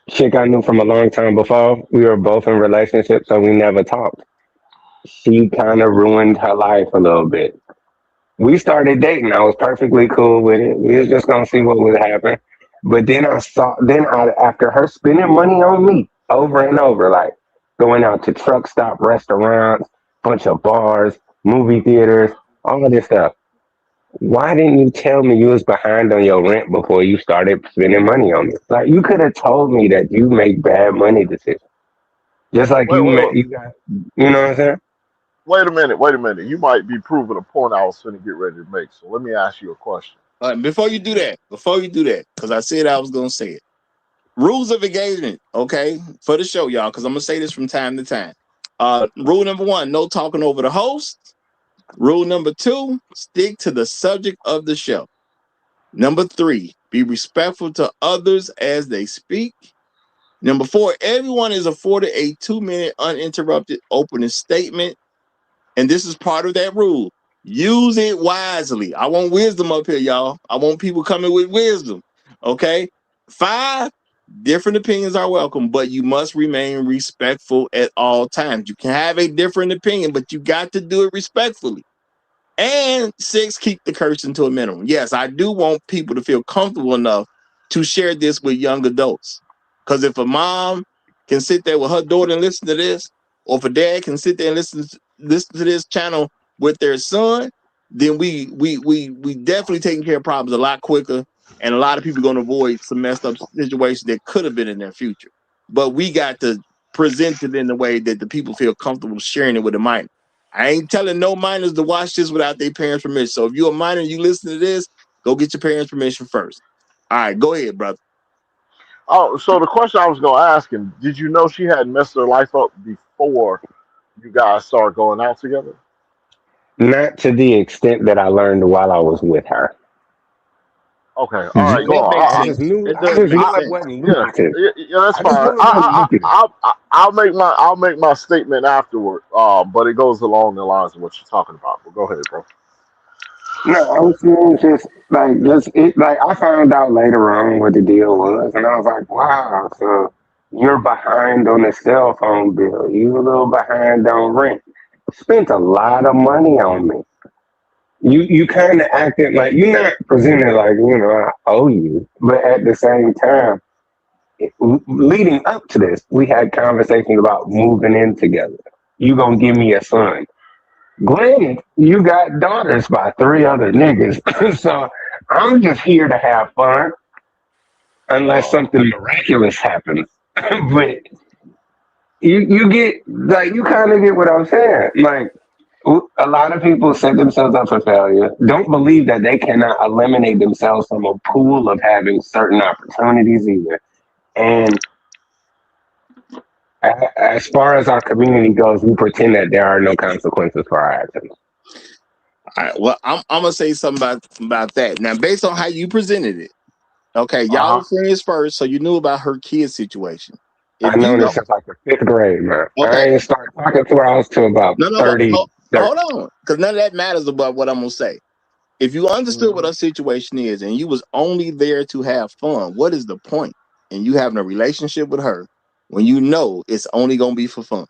Chick I knew from a long time before. We were both in relationships, so we never talked. She kind of ruined her life a little bit. We started dating. I was perfectly cool with it. We was just gonna see what would happen. But then after her spending money on me over and over, like going out to truck stop restaurants, bunch of bars, movie theaters, all of this stuff. Why didn't you tell me you was behind on your rent before you started spending money on me? Like you could have told me that you make bad money decisions. Just like Wait, wait, you got, you know what I'm saying? wait a minute. Wait a minute. You might be proving a point I was going to get ready to make. So let me ask you a question. Before you do that, because I said I was gonna say it. Rules of engagement, okay, for the show, y'all, because I'm gonna say this from time to time. Rule number 1, no talking over the host. Rule number 2, stick to the subject of the show. Number 3, be respectful to others as they speak. Number 4, everyone is afforded a 2-minute uninterrupted opening statement. And this is part of that rule. Use it wisely. I want wisdom up here, y'all. I want people coming with wisdom. Okay. 5, different opinions are welcome, but you must remain respectful at all times. You can have a different opinion, but you got to do it respectfully. And 6, keep the cursing to a minimum. Yes, I do want people to feel comfortable enough to share this with young adults. Because if a mom can sit there with her daughter and listen to this, or if a dad can sit there and listen to this channel with their son, then we definitely taking care of problems a lot quicker, and a lot of people are going to avoid some messed up situations that could have been in their future. But we got to present it in a way that the people feel comfortable sharing it with the minor. I ain't telling no minors to watch this without their parents' permission. So if you're a minor and you listen to this, go get your parents' permission first. All right, go ahead, brother. Oh, so the question I was going to ask him, did you know she had messed her life up before you guys started going out together? Not to the extent that I learned while I was with her. Okay, all right, go That makes on. I sense. just knew That I does just make knew it sense. wasn't Yeah, lucrative. yeah, that's I just fine. knew it wasn't lucrative. I'll make my statement afterward. But it goes along the lines of what you're talking about. But go ahead, bro. No, I was saying just it like I found out later on what the deal was, and I was like, wow, so you're behind on the cell phone bill. You a little behind on rent. Spent a lot of money on me. You kind of acted like you're not presenting like I owe you, but at the same time, leading up to this, we had conversations about moving in together. You gonna give me a son. Granted, you got daughters by 3 other niggas, so I'm just here to have fun unless Uh, something miraculous happens. But you get like you kind of get what I'm saying. Like a lot of people set themselves up for failure. Don't believe that they cannot eliminate themselves from a pool of having certain opportunities either. And as far as our community goes, we pretend that there are no consequences for our actions. All right. Well, I'm gonna say something about that. Now, based on how you presented it, okay, y'all huh. were friends first, so you knew about her kid situation. I If know you this since like the 5th grade, man. I okay, ain't start talking to her. I was to about no, 30, 30. hold on, because none of that matters about what I'm gonna say. If you understood what Hmm. her situation is and you was only there to have fun, what is the point in you having a relationship with her when you know it's only gonna be for fun?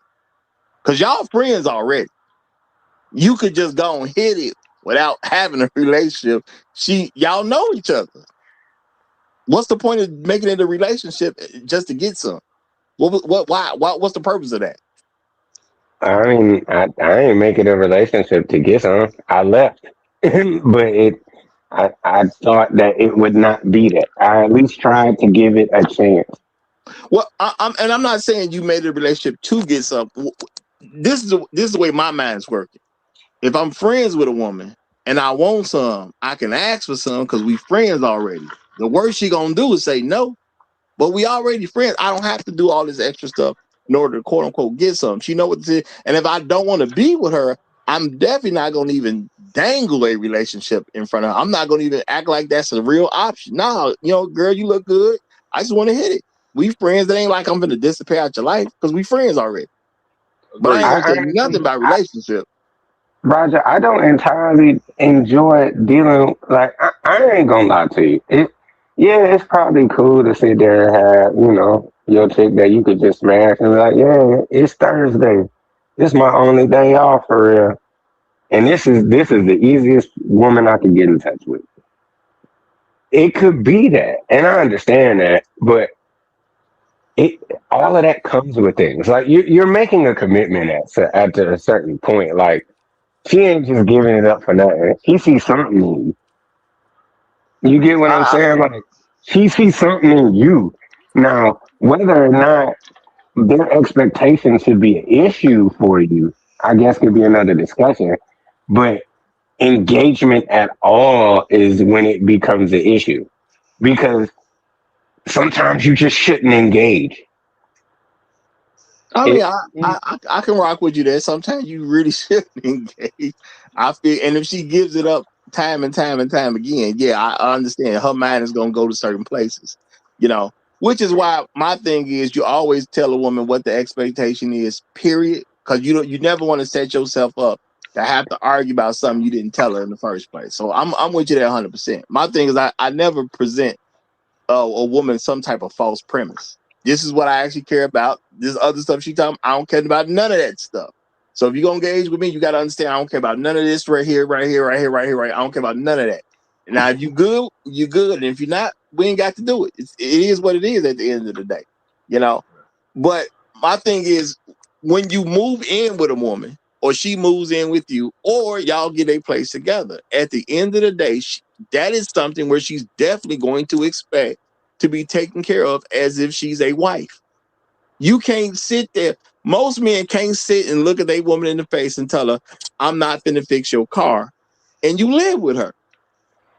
Because y'all friends already. You could just go and hit it without having a relationship. Y'all know each other. What's the point of making it a relationship just to get some? What's the purpose of that? I mean, I ain't making a relationship to get some. I left, but I thought that it would not be that. I at least tried to give it a chance. Well, I'm not saying you made a relationship to get some. This is the way my mind's working. If I'm friends with a woman and I want some, I can ask for some because we friends already. The worst she gonna do is say no. But we already friends. I don't have to do all this extra stuff in order to quote unquote get some. She know what this is. And if I don't want to be with her, I'm definitely not going to even dangle a relationship in front of her. I'm not going to even act like that's a real option. No, girl, you look good. I just want to hit it. We friends. That ain't like I'm going to disappear out your life because we friends already. But I ain't going to tell you nothing about relationship. Roger, I don't entirely enjoy dealing. Like, I ain't gonna lie to you. It's probably cool to sit there and have, your chick that you could just smash and be like, yeah, it's Thursday. This is my only day off for real. And this is the easiest woman I could get in touch with. It could be that, and I understand that, but it all of that comes with things. Like you're making a commitment at a certain point. Like she ain't just giving it up for nothing. She sees something in you. You get what I'm saying? Like she sees something in you. Now, whether or not their expectations should be an issue for you, I guess could be another discussion. But engagement at all is when it becomes an issue. Because sometimes you just shouldn't engage. I mean, I can rock with you there. Sometimes you really shouldn't engage. I feel, and if she gives it up time and time and time again, yeah, I understand. Her mind is gonna go to certain places, Which is why my thing is, you always tell a woman what the expectation is. Period, because you never want to set yourself up to have to argue about something you didn't tell her in the first place. So I'm with you there 100%. My thing is, I never present a woman some type of false premise. This is what I actually care about. This other stuff she talking, I don't care about none of that stuff. So if you're gonna engage with me, you gotta understand I don't care about none of this right here, right here, right here, right here, right here. I don't care about none of that. Now, if you good, you good. And if you're not, we ain't got to do it. It is what it is at the end of the day, But my thing is, when you move in with a woman, or she moves in with you, or y'all get a place together, at the end of the day, that is something where she's definitely going to expect to be taken care of as if she's a wife. You can't sit there. Most men can't sit and look at a woman in the face and tell her, I'm not finna fix your car, and you live with her.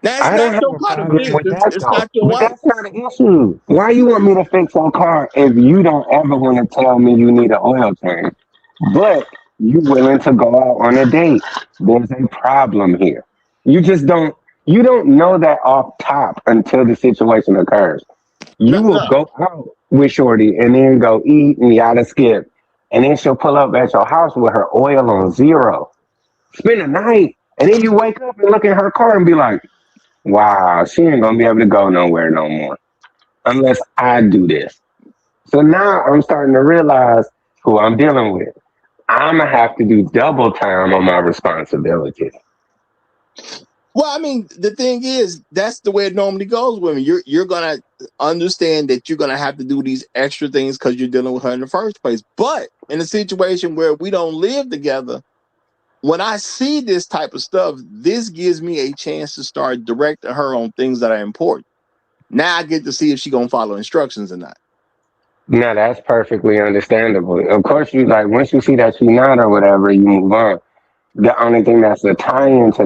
Now, it's I don't not have your a car to problem fix. with that It's though. not your But wife. that's not an issue. Why you want me to fix your car if you don't ever want to tell me you need an oil change? But you willing to go out on a date. There's a problem here. You don't know that off top until the situation occurs. No, You will no. go out with Shorty and then go eat and yada skip. And then she'll pull up at your house with her oil on zero. Spend a night. And then you wake up and look at her car and be like, wow, she ain't gonna be able to go nowhere no more unless I do this. So now I'm starting to realize who I'm dealing with. I'm gonna have to do double time on my responsibilities. Well, I mean, the thing is, that's the way it normally goes, women. You're gonna understand that you're gonna have to do these extra things because you're dealing with her in the first place. But in a situation where we don't live together, when I see this type of stuff, this gives me a chance to start directing her on things that are important. Now I get to see if she's gonna follow instructions or not. Now that's perfectly understandable. Of course, you like once you see that she's not or whatever, you move on. The only thing that's a tie into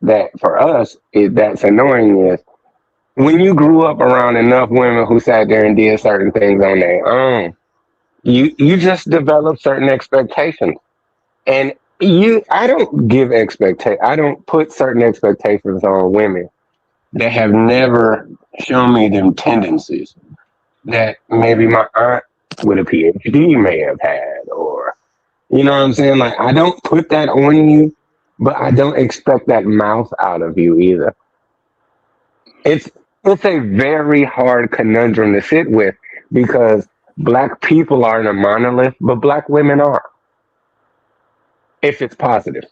that for us is that's annoying is when you grew up around enough women who sat there and did certain things on their own, you just develop certain expectations. And I don't put certain expectations on women that have never shown me them tendencies that maybe my aunt with a PhD may have had, or you know what I'm saying? Like I don't put that on you, but I don't expect that mouth out of you either. It's it's a very hard conundrum to sit with because black people aren't a monolith, but black women are, if it's positive.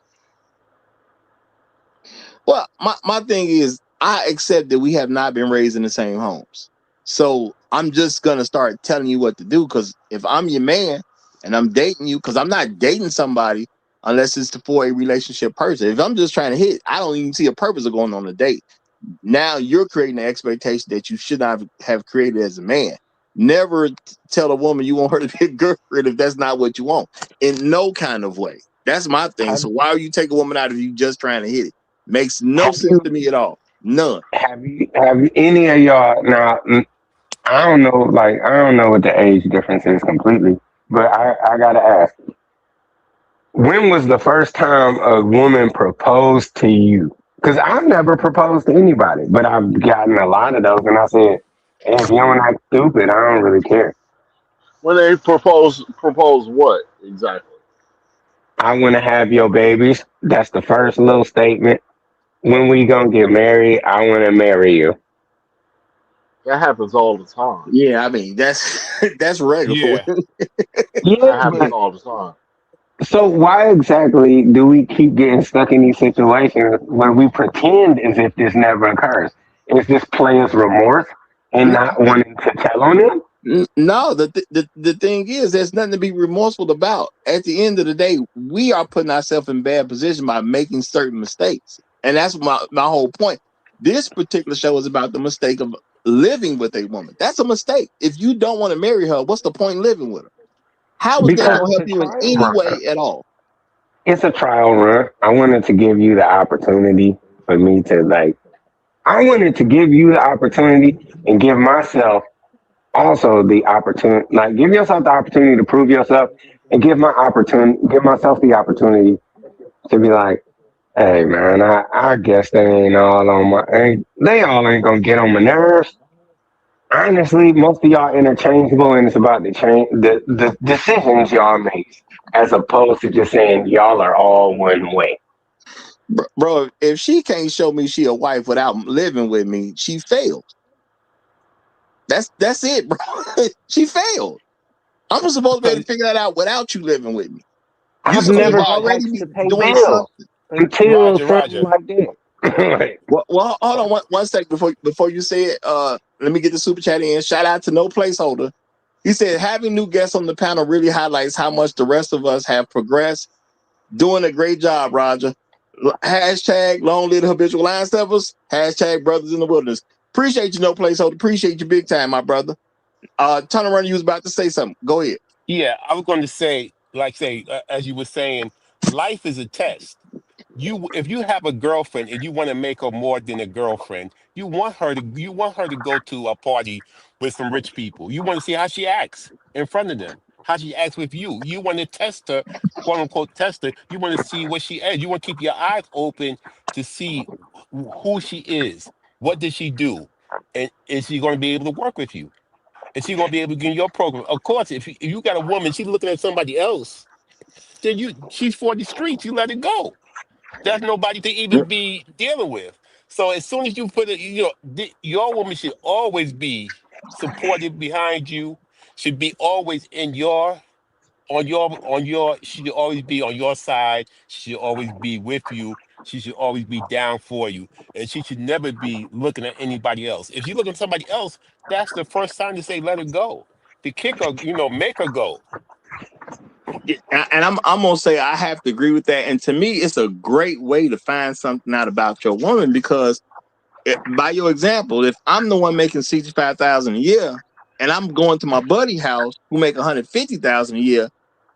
Well, my thing is, I accept that we have not been raised in the same homes. So I'm just gonna start telling you what to do. Because if I'm your man and I'm dating you, because I'm not dating somebody unless it's for a relationship person. If I'm just trying to hit, I don't even see a purpose of going on a date. Now you're creating an expectation that you should not have created as a man. Never tell a woman you want her to be a girlfriend if that's not what you want. In no kind of way. That's my thing. Have So why would you take a woman out if you just trying to hit it? Makes no have sense to you me at all. None. have any of y'all now? I don't know what the age difference is completely, but I gotta ask, when was the first time a woman proposed to you? Because I've never proposed to anybody, but I've gotten a lot of those, and I said, "Hey, if you don't act stupid, I don't really care. When they propose what exactly? I want to have your babies." That's the first little statement. When we gonna get married? I want to marry you. That happens all the time. Yeah, I mean that's that's regular for Yeah. women. That Yeah, happens but all the time. so why exactly do we keep getting stuck in these situations where we pretend as if this never occurs? Is this players' remorse and not wanting to tell on them? No, the thing is, there's nothing to be remorseful about. At the end of the day, we are putting ourselves in bad position by making certain mistakes, and that's my whole point. This particular show is about the mistake of living with a woman. That's a mistake. If you don't want to marry her, what's the point in living with her? How is that Because going to it's help a you in trial any run. way at all? It's a trial run. I wanted to give you the opportunity for me to like. I wanted to give you the opportunity and give myself also the opportunity. Like, give yourself the opportunity to prove yourself, and give myself the opportunity to be like, "Hey, man, I guess they ain't all on my. They all ain't gonna get on my nerves." Honestly, most of y'all interchangeable, and it's about the decisions y'all make, as opposed to just saying y'all are all one way. Bro, if she can't show me she a wife without living with me, she failed. That's it, bro. She failed. I'm supposed to be able to Because figure that out without you living with me. You're I've see, supposed to never Roger, already flexed be to pay doing bills something. until Roger, something Roger. like that. Like, Well, hold on one sec before you say it. Let me get the super chat in. Shout out to No Placeholder. He said having new guests on the panel really highlights how much the rest of us have progressed. Doing a great job, Roger. Hashtag long live the habitual line steppers. Hashtag brothers in the wilderness. Appreciate you, No Placeholder. Appreciate you big time, my brother. Turn around, you was about to say something. Go ahead. Yeah, I was going to say, as you were saying, life is a test. If you have a girlfriend and you want to make her more than a girlfriend, you want her to go to a party with some rich people. You want to see how she acts in front of them, how she acts with you. You want to test her, quote unquote test her. You want to see what she is. You want to keep your eyes open to see who she is. What does she do? And is she going to be able to work with you? Is she going to be able to get in your program? Of course, if you got a woman, she's looking at somebody else, then she's for the streets. You let it go. There's nobody to even be dealing with. So as soon as you put it, your woman should always be supported behind you. Should be always in your on your. She should always be on your side. She should always be with you. She should always be down for you, and she should never be looking at anybody else. If you look at somebody else, that's the first time to say let her go, to kick her, make her go. And I'm gonna say I have to agree with that. And to me, it's a great way to find something out about your woman because by your example, if I'm the one making 65,000 a year and I'm going to my buddy house who make 150,000 a year,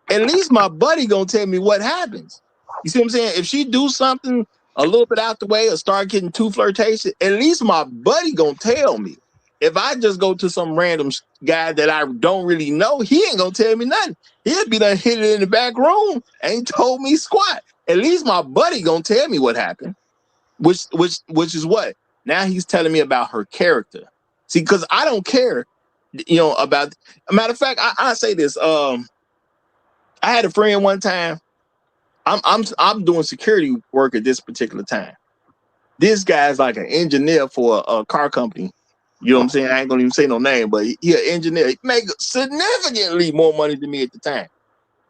at least my buddy gonna tell me what happens. You see what I'm saying? If she do something a little bit out the way or start getting too flirtatious, at least my buddy gonna tell me. If I just go to some random guy that I don't really know, he ain't gonna tell me nothing. He'll be done hit it in the back room, ain't told me squat. At least my buddy gonna tell me what happened. Which is what? Now he's telling me about her character. See, because I don't care, about. A matter of fact, I say this. I had a friend one time. I'm doing security work at this particular time. This guy's like an engineer for a car company. You know what I'm saying? I ain't gonna even say no name, but he an engineer. He make significantly more money than me at the time.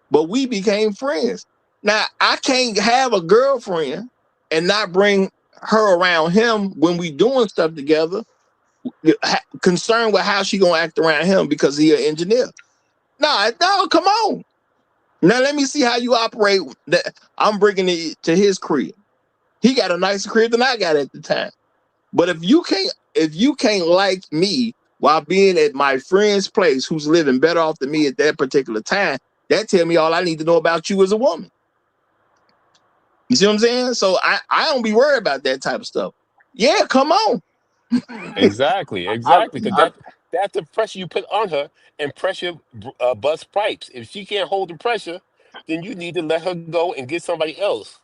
But we became friends. Now I can't have a girlfriend and not bring her around him when we doing stuff together. Concerned with how she gonna act around him because he an engineer. No, come on. Now let me see how you operate. That I'm bringing it to his crib. He got a nicer crib than I got at the time. But if you can't like me while being at my friend's place, who's living better off than me at that particular time, that tell me all I need to know about you as a woman. You see what I'm saying? So I don't be worried about that type of stuff. Yeah, come on. Exactly, I, exactly. Because I, that. That's the pressure you put on her, and pressure bust pipes. If she can't hold the pressure, then you need to let her go and get somebody else.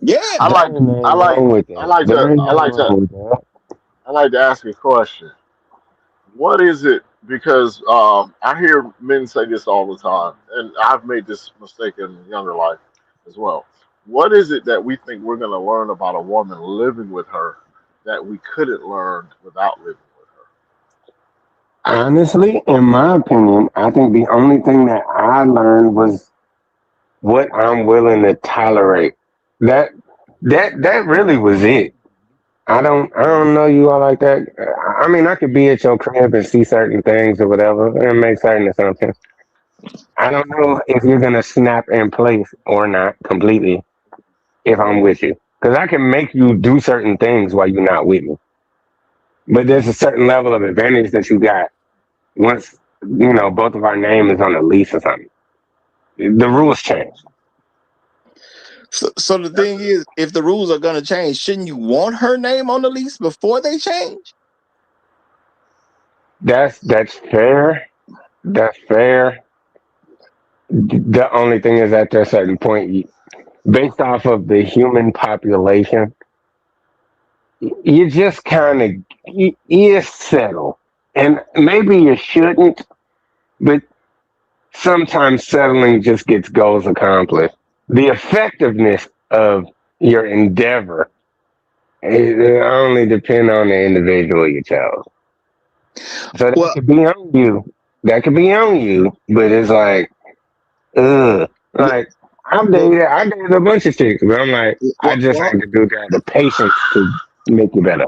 Yeah. I There like ain't I nothing like wrong with I that. like There to ain't I nothing like to wrong with that. I like to ask a question. What is it? Because I hear men say this all the time, and I've made this mistake in younger life as well. What is it that we think we're going to learn about a woman living with her that we couldn't learn without living with Honestly, in my opinion, I think the only thing that I learned was what I'm willing to tolerate. That that really was it. I don't know you all like that. I mean, I could be at your crib and see certain things or whatever and make certain assumptions. I don't know if you're gonna snap in place or not completely if I'm with you, because I can make you do certain things while you're not with me. But there's a certain level of advantage that you got once both of our name is on the lease or something. The rules change. So the her. thing is, if the rules are going to change, shouldn't you want her name on the lease before they change? That's fair. That's fair. The only thing is, at a certain point, based off of the human population, you just kind of you settle, and maybe you shouldn't, but sometimes settling just gets goals accomplished. The effectiveness of your endeavor it only depend on the individual you chose. So that Well, could be on you. That could be on you, but it's like, ugh. w- Like well, I dated a bunch of chicks, but I'm like, I well, just well, ain't the dude that had the patience to make you better.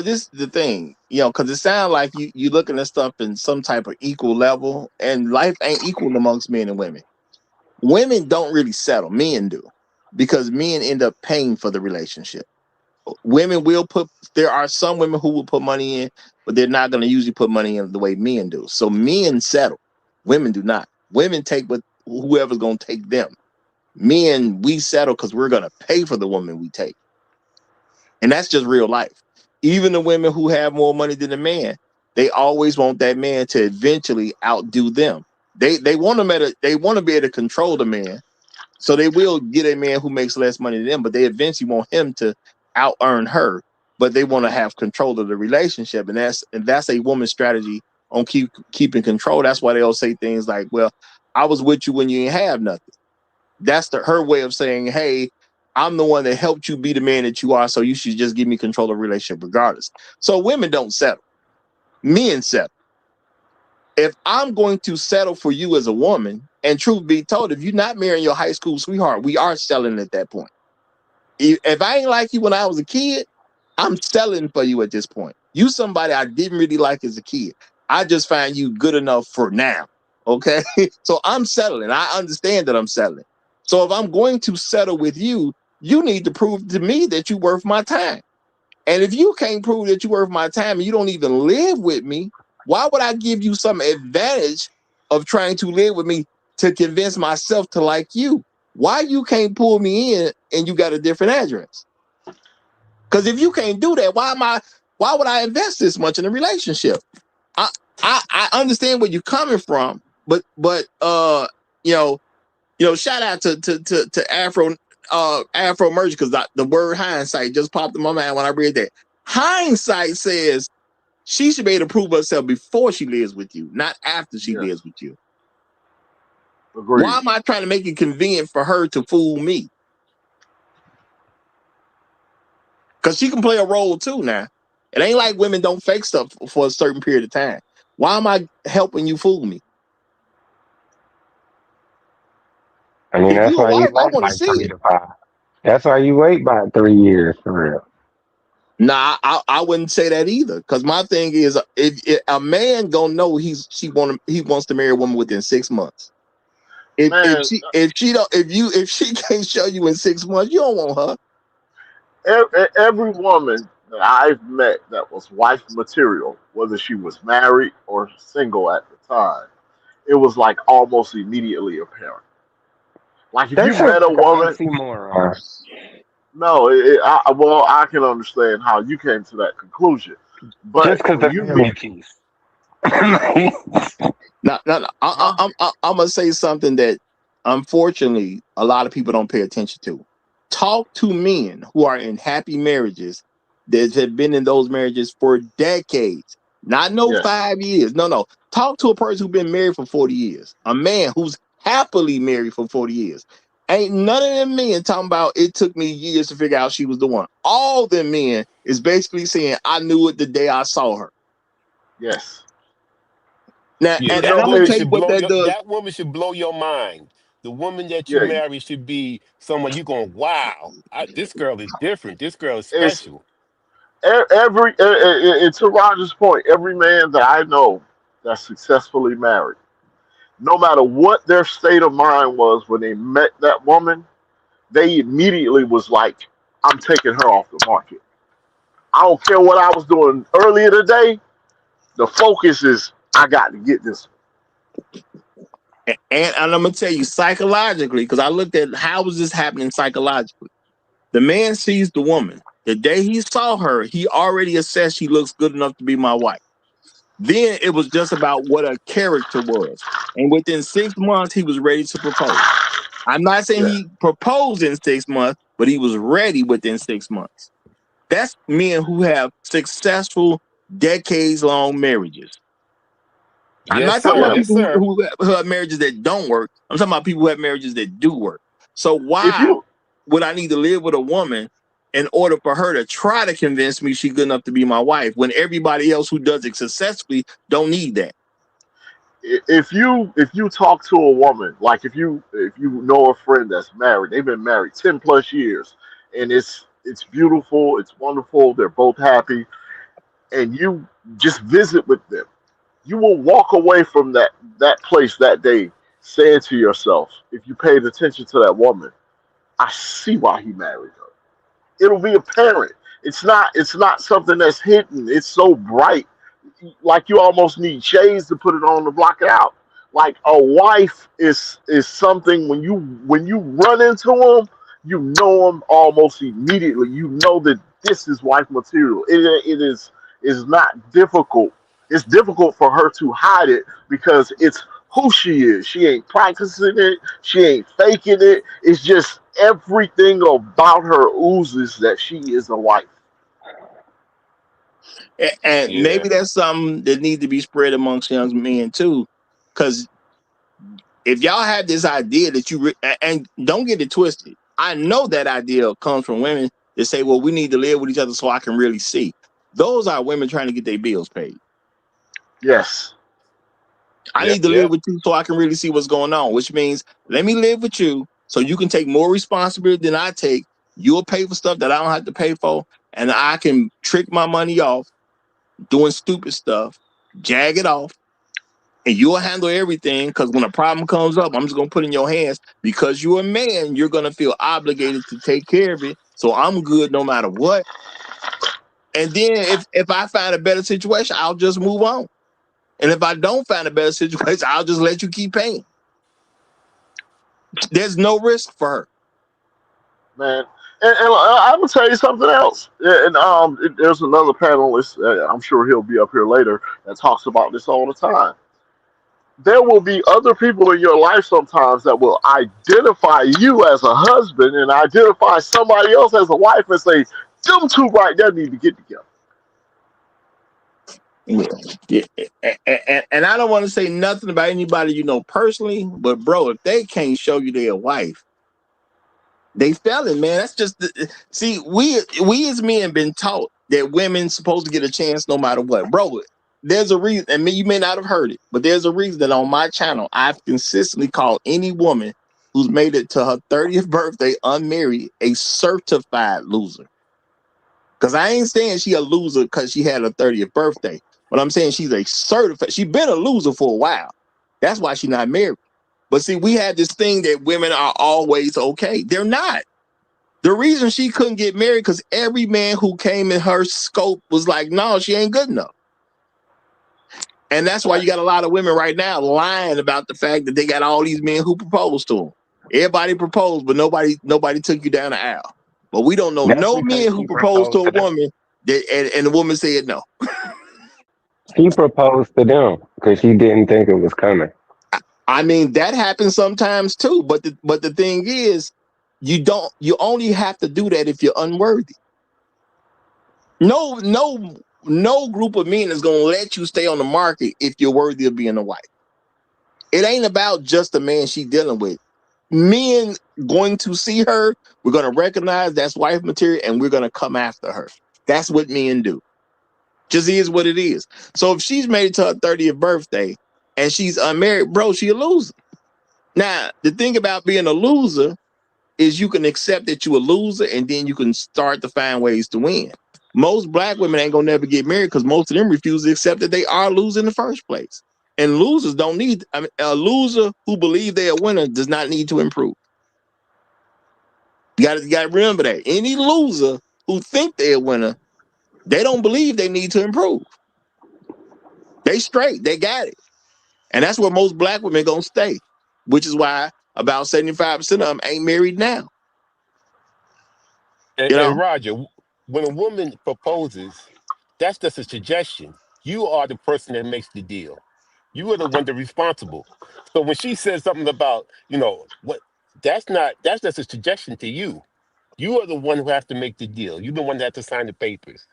this is the thing, because it sounds like you looking at stuff in some type of equal level, and life ain't equal amongst men and women. Women don't really settle, men do, because men end up paying for the relationship. Women will put. There are some women who will put money in, but they're not going to usually put money in the way men do. So men settle, women do not. Women take what whoever's going to take them. Men, we settle because we're going to pay for the woman we take, and that's just real life. Even the women who have more money than the man, they always want that man to eventually outdo them. They want to be able to control the man, so they will get a man who makes less money than them, but they eventually want him to out earn her. But they want to have control of the relationship, and that's a woman's strategy on keeping control. That's why they'll say things like, "Well, I was with you when you didn't have nothing." That's her way of saying, "Hey, I'm the one that helped you be the man that you are, so you should just give me control of the relationship regardless." So women don't settle, men settle. If I'm going to settle for you as a woman, and truth be told, if you're not marrying your high school sweetheart, we are selling at that point. If I ain't like you when I was a kid, I'm selling for you at this point. You somebody I didn't really like as a kid. I just find you good enough for now. Okay. So I'm settling. I understand that I'm settling. So if I'm going to settle with you, you need to prove to me that you're worth my time. And if you can't prove that you're worth my time and you don't even live with me, why would I give you some advantage of trying to live with me to convince myself to like you? Why you can't pull me in and you got a different address? Because if you can't do that, why would I invest this much in a relationship? I I understand where you're coming from, but you know, shout out to Afro Merge, because the word hindsight just popped in my mind when I read that. Hindsight says she should be able to prove herself before she lives with you, not after she Yes, lives with you. Why agreed. am I trying to make it convenient for her to fool me? Because she can play a role too now. It ain't like women don't fake stuff for a certain period of time. Why am I helping you fool me? I mean, If that's you a why you wife, I wait want to like see three it. to five. That's why you wait about 3 years for real. Nah, I wouldn't say that either. Because my thing is, if a man gonna know he wants to marry a woman within 6 months. Man, If she can't show you in 6 months, you don't want her. every woman that I've met that was wife material, whether she was married or single at the time, it was like almost immediately apparent. Like if you That's met a something an woman, oxymoron. no, I can understand how you came to that conclusion. Just But because when the you meet, family piece. No. I'm gonna say something that unfortunately a lot of people don't pay attention to. Talk to men who are in happy marriages that have been in those marriages for decades, not no Yes. 5 years. No. Talk to a person who's been married for 40 years, a man who's happily married for 40 years. Ain't none of them men talking about it took me years to figure out she was the one. All them men is basically saying I knew it the day I saw her. Yes. Now, Yeah, You and that I'm gonna woman tell you should what blow that your does. that woman should blow your mind. The woman that you yeah. marry should be someone you going, wow, this girl is different. This girl is It's special. and to Roger's point, every man that I know that's successfully married, no matter what their state of mind was when they met that woman, they immediately was like, I'm taking her off the market. I don't care what I was doing earlier today. The focus is I got to get this. And I'm gonna tell you psychologically, because I looked at how was this happening psychologically. The man sees the woman. The day he saw her, he already assessed she looks good enough to be my wife. Then it was just about what her character was. And within 6 months, he was ready to propose. I'm not saying Yeah. he proposed in 6 months, but he was ready within 6 months. That's men who have successful decades-long marriages. I'm Yes, not talking sir. about Yeah. Yes, people sir. who have marriages that don't work. I'm talking about people who have marriages that do work. So If why you would I need to live with a woman in order for her to try to convince me she's good enough to be my wife when everybody else who does it successfully don't need that? if you talk to a woman, like if you know a friend that's married, they've been married 10 plus years, and it's beautiful, it's wonderful, they're both happy, and you just visit with them, you will walk away from that place that day saying to yourself, if you paid attention to that woman, I see why he married her. It'll be apparent. It's not something that's hidden. It's so bright, like you almost need shades to put it on to block it out. Like a wife is something when you run into them, you know them almost immediately. You know that this is wife material. It is not difficult. It's difficult for her to hide it because it's who she is. She ain't practicing it. She ain't faking it. It's just everything about her oozes that she is a wife. And Yeah. maybe that's something that needs to be spread amongst young men too, because if y'all have this idea that and don't get it twisted, I know that idea comes from women that say, "Well, we need to live with each other so I can really see." Those are women trying to get their bills paid. Yes. I Yep. need to live Yep. with you so I can really see what's going on, which means let me live with you so you can take more responsibility than I take. You'll pay for stuff that I don't have to pay for, and I can trick my money off doing stupid stuff, jag it off, and you'll handle everything because when a problem comes up, I'm just going to put in your hands. Because you're a man, you're going to feel obligated to take care of it. So I'm good no matter what. And then if I find a better situation, I'll just move on. And if I don't find a better situation, I'll just let you keep paying. There's no risk for her. Man. And I'm gonna tell you something else. And there's another panelist. I'm sure he'll be up here later that talks about this all the time. There will be other people in your life sometimes that will identify you as a husband and identify somebody else as a wife and say, "Them two right there need to get together." Yeah. Yeah. And I don't want to say nothing about anybody you know personally, but bro, if they can't show you their wife, they felon, man. That's just see, we as men been taught that women supposed to get a chance no matter what. Bro, there's a reason, and you may not have heard it, but there's a reason that on my channel I've consistently called any woman who's made it to her 30th birthday unmarried a certified loser. Because I ain't saying she a loser because she had her 30th birthday. But I'm saying she's a certified, she's been a loser for a while. That's why she's not married. But see, we had this thing that women are always okay. They're not. The reason she couldn't get married because every man who came in her scope was like, no, she ain't good enough. And that's why you got a lot of women right now lying about the fact that they got all these men who proposed to them. Everybody proposed, but nobody took you down the aisle. But we don't know That's no because men who she proposed to proposed a to them. woman and the woman said no. She proposed to them because she didn't think it was coming. I mean, that happens sometimes too. But the thing is, you only have to do that if you're unworthy. No group of men is gonna let you stay on the market if you're worthy of being a wife. It ain't about just the man she dealing with. Men going to see her, we're gonna recognize that's wife material, and we're gonna come after her. That's what men do. Just is what it is. So if she's made it to her 30th birthday and she's unmarried, bro, she a loser. Now, the thing about being a loser is you can accept that you're a loser and then you can start to find ways to win. Most black women ain't gonna never get married because most of them refuse to accept that they are losing in the first place. And losers don't need, I mean, a loser who believe they're a winner does not need to improve. You gotta remember that. Any loser who think they're a winner, they don't believe they need to improve. They straight, they got it. And that's where most black women gonna stay, which is why about 75% of them ain't married now. You know? And Roger, when a woman proposes, that's just a suggestion. You are the person that makes the deal. You are the one that's responsible. So when she says something about, what, that's just a suggestion to you. You are the one who has to make the deal. You're the one that has to sign the papers.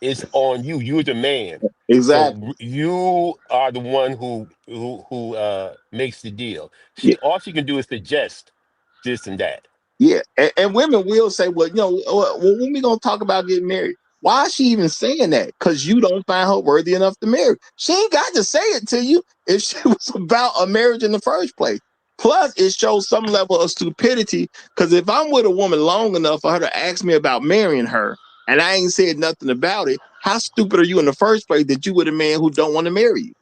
It's on you. You're the man. So Exactly. you are the one who makes the deal. All she can do is suggest this and that. Yeah, and women will say, well, when we gonna talk about getting married? Why is she even saying that? Because you don't find her worthy enough to marry. She ain't got to say it to you if she was about a marriage in the first place. Plus, it shows some level of stupidity. Because if I'm with a woman long enough for her to ask me about marrying her, and I ain't said nothing about it, how stupid are you in the first place that you with a man who don't want to marry you?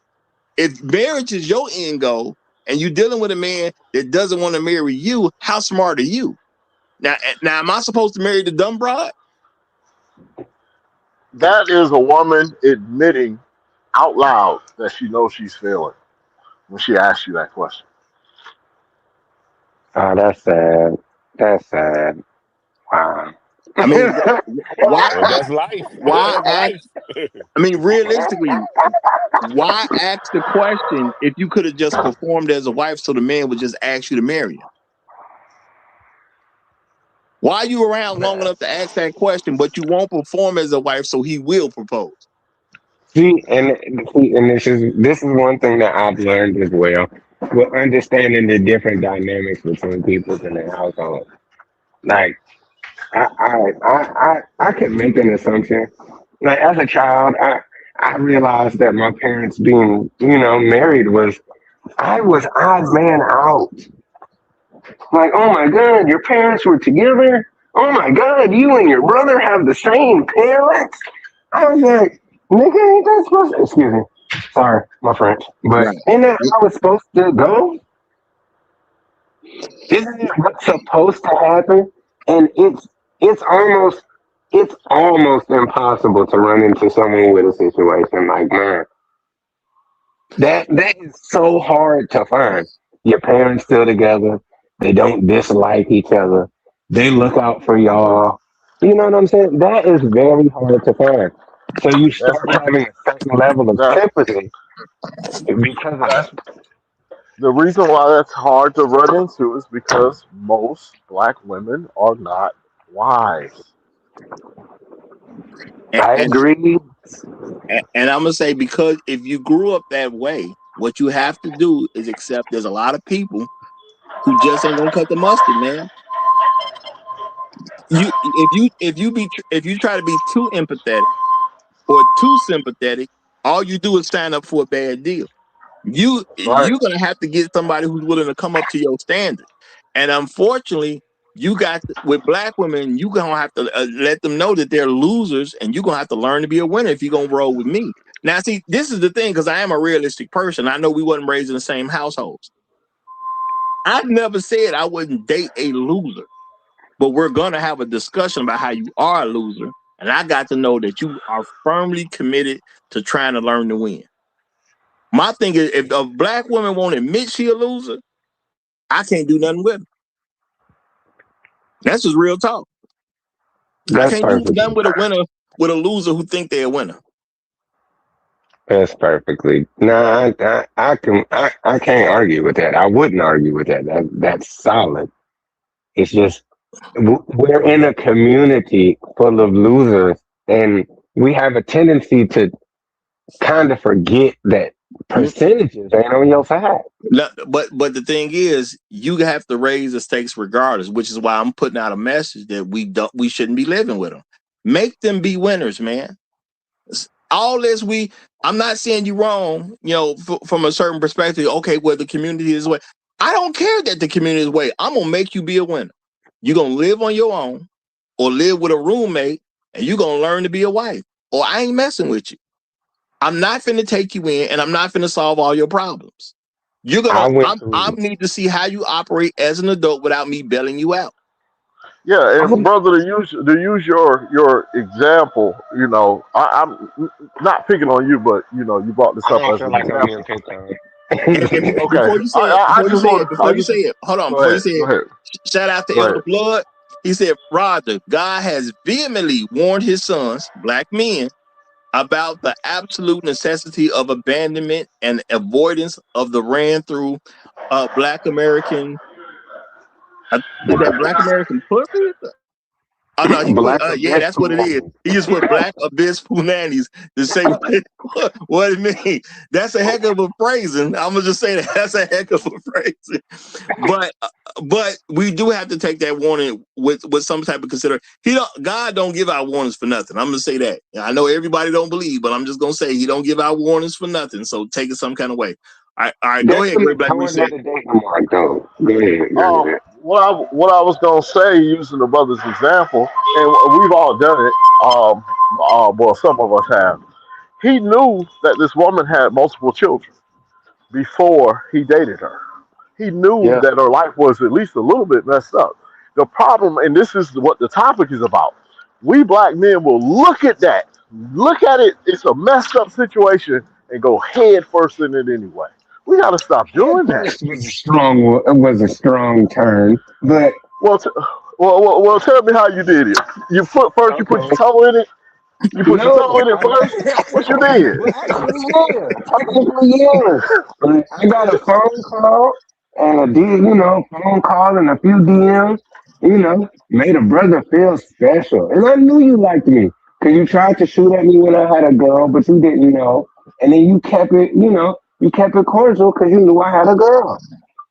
If marriage is your end goal, and you're dealing with a man that doesn't want to marry you, how smart are you? Now, am I supposed to marry the dumb broad? That is a woman admitting out loud that she knows she's failing when she asks you that question. Oh, that's sad. That's sad. Wow. I mean, why, And that's life. why That's ask? life. I mean, realistically, why ask the question if you could have just performed as a wife so the man would just ask you to marry him? Why are you around long enough to ask that question, but you won't perform as a wife so he will propose? See, and this is one thing that I've learned as well with understanding the different dynamics between people in the household. Like I can make an assumption. Like as a child, I realized that my parents being married was I was odd man out. Like, oh my God, your parents were together. Oh my God, you and your brother have the same parents. I was like, nigga, ain't that supposed to, excuse me. Sorry, my French. But Right. ain't that how it's supposed to go? Isn't it what's supposed to happen? And it's almost it's almost impossible to run into someone with a situation like mine. That is so hard to find. Your parents still together. They don't dislike each other. They look out for y'all. You know what I'm saying? That is very hard to find. So you That's start having a certain level of that sympathy because of that's that. the reason why that's hard to run into is because most black women are not wise. And, I and, agree. and I'm going to say, because if you grew up that way, what you have to do is accept there's a lot of people who just ain't going to cut the mustard, man. If you try to be too empathetic or too sympathetic, all you do is sign up for a bad deal. Right? You're gonna have to get somebody who's willing to come up to your standard. And unfortunately, with black women, you gonna have to let them know that they're losers, and you're gonna have to learn to be a winner if you're gonna roll with me. Now, see, this is the thing, because I am a realistic person. I know we wasn't raised in the same households. I've never said I wouldn't date a loser, but we're gonna have a discussion about how you are a loser, and I got to know that you are firmly committed to trying to learn to win. My thing is, if a black woman won't admit she a loser, I can't do nothing with her. That's just real talk. I That's can't do perfectly nothing with a fine. winner with a loser who think they're a winner. That's perfectly. No, I can't argue with that. I wouldn't argue with that. That's solid. It's just we're in a community full of losers, and we have a tendency to kind of forget that percentages ain't on your side. No, but the thing is, you have to raise the stakes regardless, which is why I'm putting out a message that we shouldn't be living with them. Make them be winners, man. All this I'm not saying you wrong, from a certain perspective. Okay, well the community is way. I don't care that the community is way. I'm gonna make you be a winner. You're gonna live on your own, or live with a roommate, and you're gonna learn to be a wife. Or I ain't messing with you. I'm not finna take you in, and I'm not finna solve all your problems. I went I through. need to see how you operate as an adult without me bailing you out. Yeah, and I'm, brother, to use your example, I'm not picking on you, but you brought this I up don't as feel an like I'm example. being picked on. And Okay, I just want. before you say it, hold on, Go before you ahead. say Go it, ahead. shout out to Go Elder ahead. Blood. He said, Roger, God has vehemently warned his sons, black men, about the absolute necessity of abandonment and avoidance of the ran through black American, that black American pussy. Oh no, he put Black yeah, abyss that's what it is. humanity. He just put black abyss punani's to say what it means. That's a heck of a phrasing. I'm gonna just say that that's a heck of a phrasing. But we do have to take that warning with some type of consideration. God don't give out warnings for nothing. I'm gonna say that. I know everybody don't believe, but I'm just gonna say he don't give out warnings for nothing. So take it some kind of way. All right, go That's ahead, the Great Black majority of Reset. the dating mark, though. Go ahead. Go ahead. What I was gonna say, using the brother's example, and we've all done it. Well, some of us have. He knew that this woman had multiple children before he dated her. He knew Yeah. that her life was at least a little bit messed up. The problem, and this is what the topic is about, we black men will look at that, look at it, it's a messed up situation, and go head first in it anyway. We got to stop Head doing that. first was a strong. It was a strong turn, but Well, well, tell me how you did it. You put your okay. toe in it. You put your toe No, in it first. What you did? well, actually, yeah, technically, yeah. But I got a phone call and phone call and a few DMs. Made a brother feel special, and I knew you liked me because you tried to shoot at me when I had a girl, but you didn't know, and then you kept it cordial because you knew I had a girl.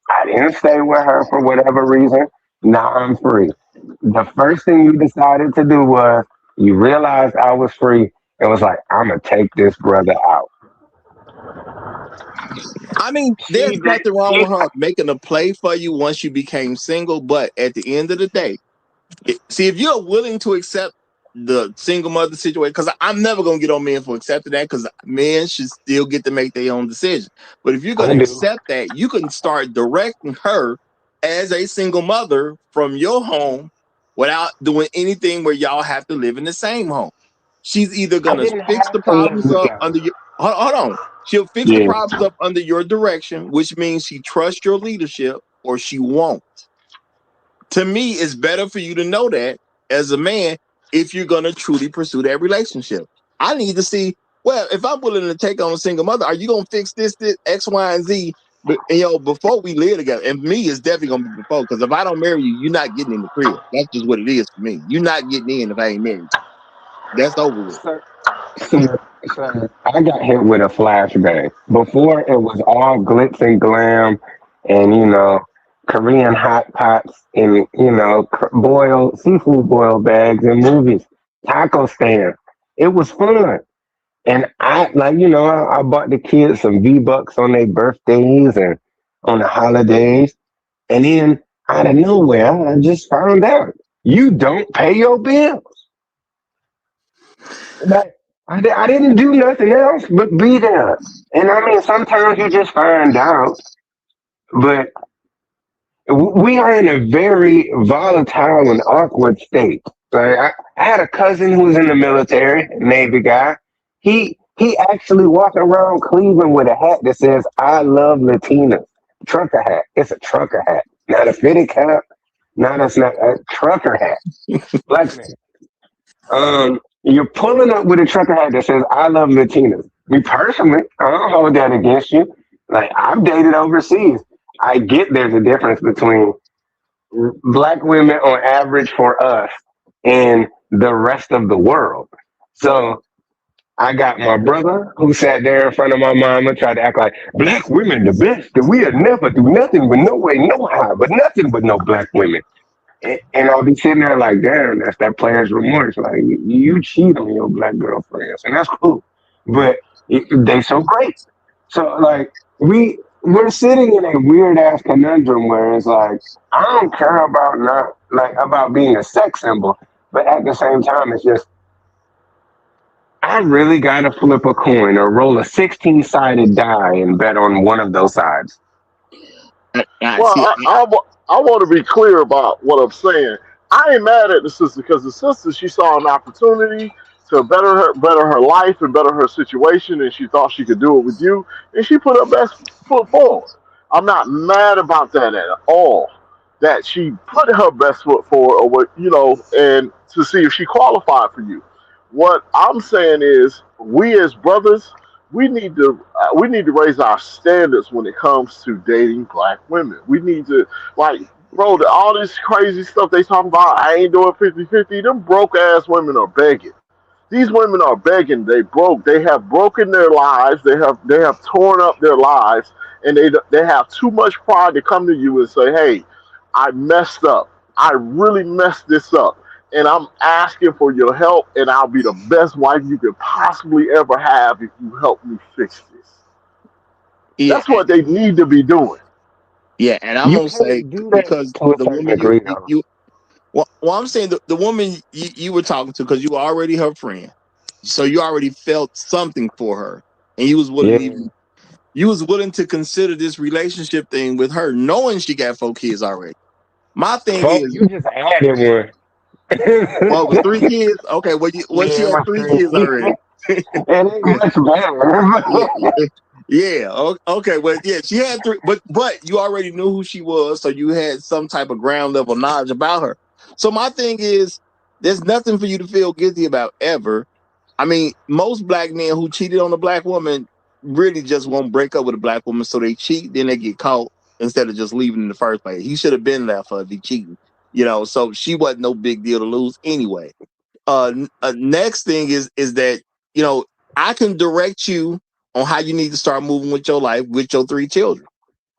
I didn't stay with her for whatever reason. Now I'm free. The first thing you decided to do was you realized I was free and was like, I'm gonna take this brother out. I mean, there's She did. nothing wrong with her making a play for you once you became single, but at the end of the day, see, if you're willing to accept the single mother situation, because I'm never gonna get on men for accepting that, because men should still get to make their own decision. But if you're I gonna do. accept that, you can start directing her as a single mother from your home without doing anything where y'all have to live in the same home. She's either I gonna didn't fix have the to live problems up together. under your hold on. She'll fix the Yeah. problems up under your direction, which means she trusts your leadership, or she won't. To me, it's better for you to know that as a man if you're going to truly pursue that relationship. I need to see, well, if I'm willing to take on a single mother, are you going to fix this, X, Y, and Z? But, before we live together, and me, it's definitely going to be before, because if I don't marry you, you're not getting in the crib. That's just what it is for me. You're not getting in if I ain't married. That's over with. So I got hit with a flashbang. Before it was all glitz and glam and, Korean hot pots and, boiled seafood boiled bags and movies, taco stand. It was fun. And I bought the kids some V-Bucks on their birthdays and on the holidays. And then out of nowhere, I just found out you don't pay your bills. Like, I didn't do nothing else but be there. And I mean, sometimes you just find out, but we are in a very volatile and awkward state. Like, I had a cousin who was in the military, Navy guy. He actually walked around Cleveland with a hat that says "I love Latinas." Trucker hat. It's a trucker hat, not a fitted cap, not a trucker hat. Black man. You're pulling up with a trucker hat that says "I love Latinas." Me personally, I don't hold that against you. Like I've dated overseas. I get there's a difference between black women on average for us and the rest of the world. So I got my brother who sat there in front of my mama, tried to act like black women the best, that we'll never do nothing but no way, no how, but nothing but no black women. And I'll be sitting there like, damn, that's that player's remorse. Like you cheat on your black girlfriends, and that's cool, but they so great. So like we're sitting in a weird ass conundrum where it's like I don't care about not like about being a sex symbol, but at the same time, it's just I really gotta flip a coin or roll a 16-sided die and bet on one of those sides. I Well, see. I want to be clear about what I'm saying. I ain't mad at the sister because the sister she saw an opportunity to better her life and better her situation, and she thought she could do it with you, and she put her best foot forward. I'm not mad about that at all. That she put her best foot forward, or what and to see if she qualified for you. What I'm saying is, we as brothers, we need to raise our standards when it comes to dating black women. We need to like, bro, all this crazy stuff they talking about. I ain't doing 50-50. Them broke ass women are begging. These women are begging. They broke. They have broken their lives. They have torn up their lives, and they have too much pride to come to you and say, "Hey, I messed up. I really messed this up, and I'm asking for your help. And I'll be the best wife you could possibly ever have if you help me fix this." Yeah, That's what they need to be doing. yeah, and I'm You gonna say can't do that because to a the certain woman degree, though. well, I'm saying the woman you were talking to because you were already her friend, so you already felt something for her, and Yeah. you was willing to consider this relationship thing with her, knowing she got 4 kids already. My thing Folk, is, you just added one. well, it was 3 kids. Okay, well, she Yeah, had my 3 kids friend. already. It ain't much Yeah, better. yeah. Okay. Well, yeah, she had three, but you already knew who she was, so you had some type of ground level knowledge about her. So my thing is, there's nothing for you to feel guilty about ever. I mean, most black men who cheated on a black woman really just won't break up with a black woman, so they cheat, then they get caught instead of just leaving in the first place. He should have been there for the cheating, So she wasn't no big deal to lose anyway. Next thing is that you know I can direct you on how you need to start moving with your life with your 3 children,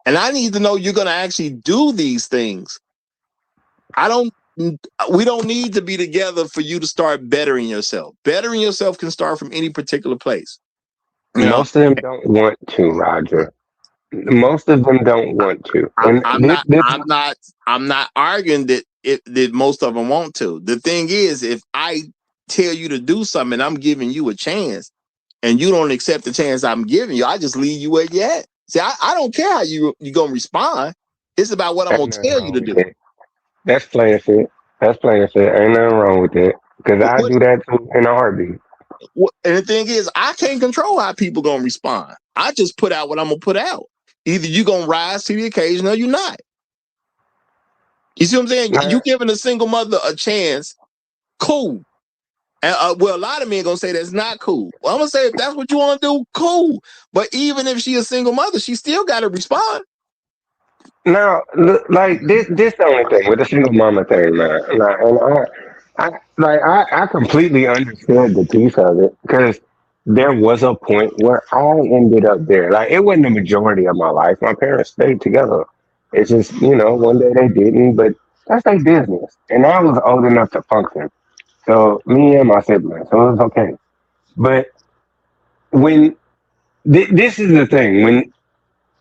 and I need to know you're going to actually do these things. I don't. We don't need to be together for you to start bettering yourself. Bettering yourself can start from any particular place. You know, Most of them don't want to, Roger. Most of them don't want to. I, And I'm this, not. this, I'm not arguing that most of them want to. The thing is, if I tell you to do something and I'm giving you a chance, and you don't accept the chance I'm giving you, I just leave you where you at. See, I don't care how you gonna respond. It's about what I'm ain't gonna nothing tell you wrong to with do. that. That's playing shit. That's playing shit. Ain't nothing wrong with that. Because I What, do that too in a heartbeat. and the thing is, I can't control how people gonna respond. I just put out what I'm gonna put out. Either you gonna rise to the occasion or you're not. You see what I'm saying? You Nah, giving a single mother a chance, cool. And, well, a lot of men gonna say that's not cool. Well, I'm gonna say if that's what you want to do, cool. But even if she a single mother, she still got to respond. now, look, like this the only thing with the single mama thing, man. Like, and I completely understood the piece of it because there was a point where I ended up there. Like, it wasn't the majority of my life. My parents stayed together. It's just, one day they didn't, but that's their business. And I was old enough to function. So me and my siblings, so it was okay. But when this is the thing, when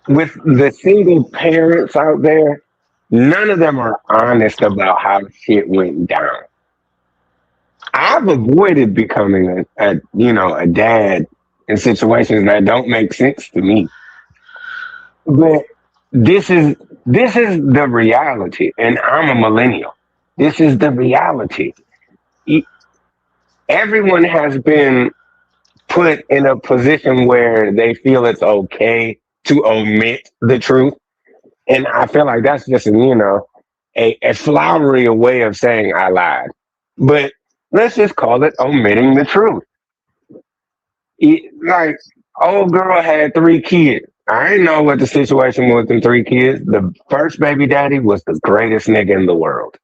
with the single parents out there, none of them are honest about how shit went down. I've avoided becoming a dad in situations that don't make sense to me. But this is this is the reality, and I'm a millennial. This is the reality. E- Everyone has been put in a position where they feel it's okay to omit the truth. And I feel like that's just a flowery way of saying I lied. But let's just call it omitting the truth. Like Old girl had 3 kids. I didn't know what the situation was with them 3 kids. The first baby daddy was the greatest nigga in the world.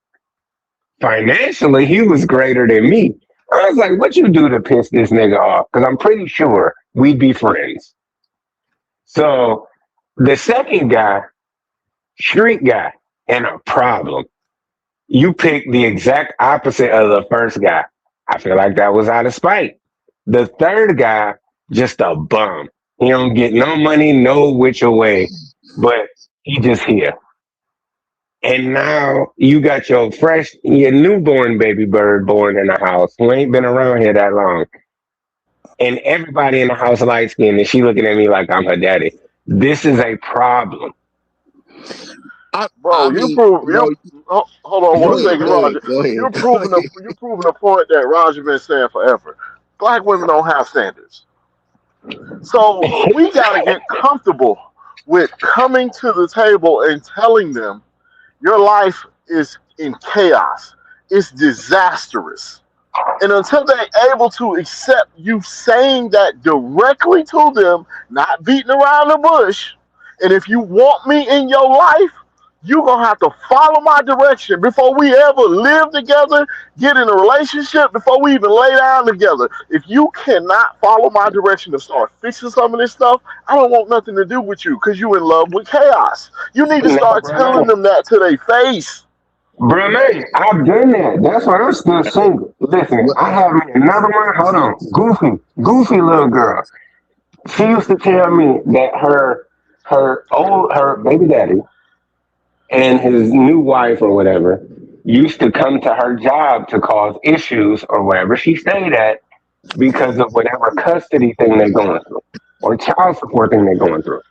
Financially, he was greater than me. I was like, what you do to piss this nigga off? Because I'm pretty sure we'd be friends. So the second guy, street guy, and a problem. You picked the exact opposite of the first guy. I feel like that was out of spite. The third guy, just a bum. He don't get no money, no which way, but he just here. And now you got your newborn baby bird born in the house who ain't been around here that long. And everybody in the house light skinned and she looking at me like I'm her daddy. This is a problem. Bro, Bro, hold on one second, Roger. go ahead. You're proving a point that Roger been saying forever. Black women don't have standards. So we gotta get comfortable with coming to the table and telling them your life is in chaos. It's disastrous. And until they're able to accept you saying that directly to them, not beating around the bush, and if you want me in your life, you're going to have to follow my direction before we ever live together, get in a relationship, before we even lay down together. If you cannot follow my direction to start fixing some of this stuff, I don't want nothing to do with you because you're in love with chaos. You need to No, start bro, telling no. them that to their face. Bro, man, I've done that. That's why I'm still single. Listen, I have me another one. Hold on. Goofy little girl. She used to tell me that her baby daddy and his new wife or whatever used to come to her job to cause issues or wherever she stayed at because of whatever custody thing they're going through or child support thing they're going through.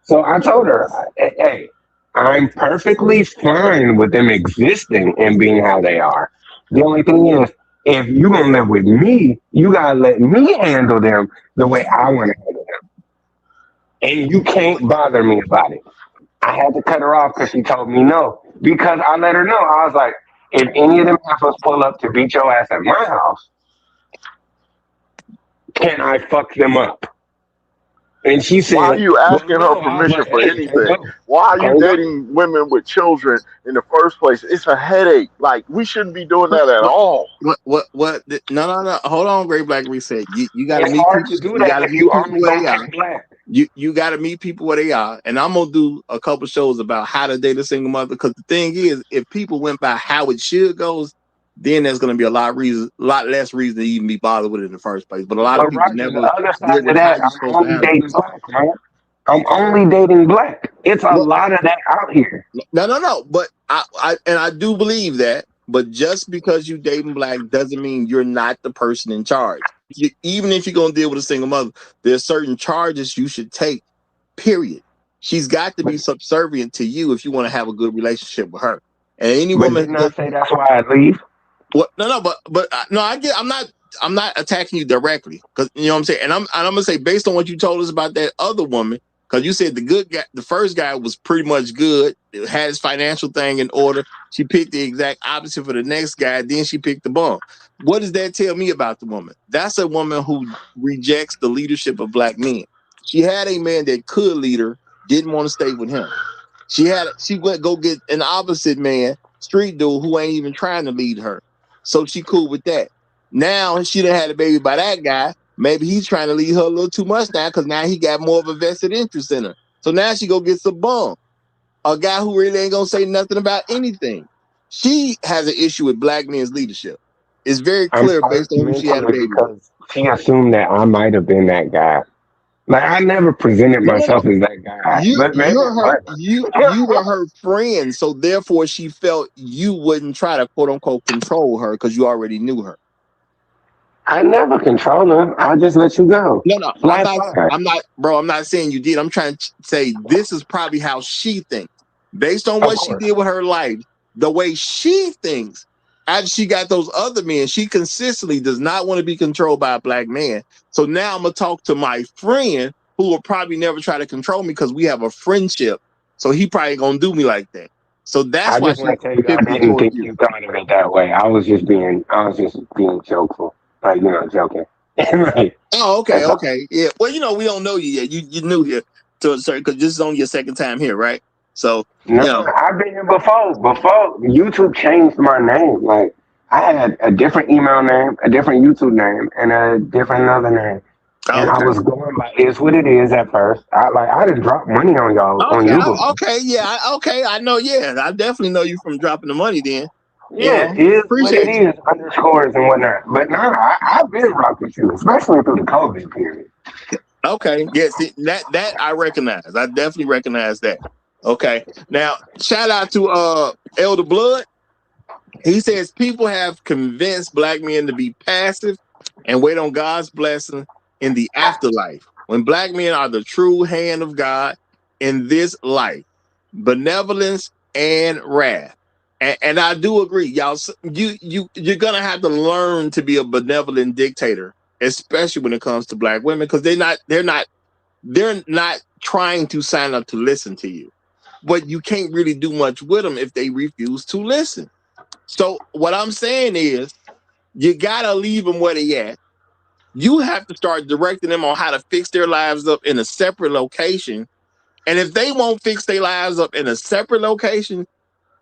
So I told her, hey, I'm perfectly fine with them existing and being how they are. The only thing is, if you're going to live with me, you got to let me handle them the way I want to handle them. And you can't bother me about it. I had to cut her off because she told me no. Because I let her know. I was like, if any of them heifers pull up to beat your ass at my house, can I fuck them up? And she said, Why are you well, asking her no. I was permission like, for hey, can't anything? go. Why are you Can't go. dating women with children in the first place? It's a headache. Like, we shouldn't be doing that at all. No. Hold on, Great Black Reset. You got to It's meet hard people. to do You that got to if meet you people only where gonna they are. date black. You got to meet people where they are, and I'm gonna do a couple shows about how to date a single mother. Because the thing is, if people went by how it should goes, then there's gonna be a lot less reason to even be bothered with it in the first place. But a lot of But people Roger, the never other deal side of with how that, you're I'm supposed to only handle dating it. black, man. I'm only dating black. It's a Well, lot of that out here. no. But I do believe that. But just because you dating black doesn't mean you're not the person in charge. Even if you're gonna deal with a single mother, there's certain charges you should take. Period. She's got to But be subservient to you if you want to have a good relationship with her. And any but woman didn't I that say that's why I leave? what no, but no, I get. I'm not attacking you directly because you know what I'm saying. And I'm gonna say based on what you told us about that other woman, because you said the good guy, the first guy was pretty much good, had his financial thing in order. She picked the exact opposite for the next guy. Then she picked the bum. What does that tell me about the woman? That's a woman who rejects the leadership of black men. She had a man that could lead her, didn't want to stay with him. She went go get an opposite man, street dude who ain't even trying to lead her. So she cool with that. Now she done had a baby by that guy. Maybe he's trying to lead her a little too much now because now he got more of a vested interest in her. So now she go get some bum, a guy who really ain't gonna say nothing about anything. She has an issue with black men's leadership. It's very I'm clear based hurt on who she had a mentally baby with. because she assumed that I might have been that guy. Like I never presented No. myself as that guy, but maybe I might You were have. her friend, so therefore she felt you wouldn't try to quote unquote control her because you already knew her. I never control her. I just let you go. No, Fly fly. I'm not saying you did. I'm trying to say this is probably how she thinks. Based on Of what she course. did with her life, the way she thinks, after she got those other men, she consistently does not want to be controlled by a black man. So now I'm gonna talk to my friend who will probably never try to control me because we have a friendship. So he probably gonna do me like that. So that's I why just she want to tell you, I pivoted didn't towards think you. you thought of it that way. I was just being jokeful, like joking. Like, Oh, okay, that's all. okay, yeah. Well, we don't know you yet. You new here to a certain because this is only your second time here, right? So No, you know. I've been here before. Before YouTube changed my name, like I had a different email name, a different YouTube name, and a different another name. And Oh, I okay. was going by it's what it is at first. I didn't drop money on y'all on Okay, you before. okay, yeah, okay. I know, yeah. I definitely know you from dropping the money. Then, Yeah, it is what it appreciate you. is, underscores and whatnot. But now I've been rocking with you, especially through the COVID period. Okay, yes, that I recognize. I definitely recognize that. Okay, now shout out to Elder Blood. He says people have convinced black men to be passive and wait on God's blessing in the afterlife. When black men are the true hand of God in this life, benevolence and wrath. And I do agree, y'all. You're gonna have to learn to be a benevolent dictator, especially when it comes to black women, because they're not trying to sign up to listen to you, but you can't really do much with them if they refuse to listen. So what I'm saying is, you gotta leave them where they at. You have to start directing them on how to fix their lives up in a separate location. And if they won't fix their lives up in a separate location,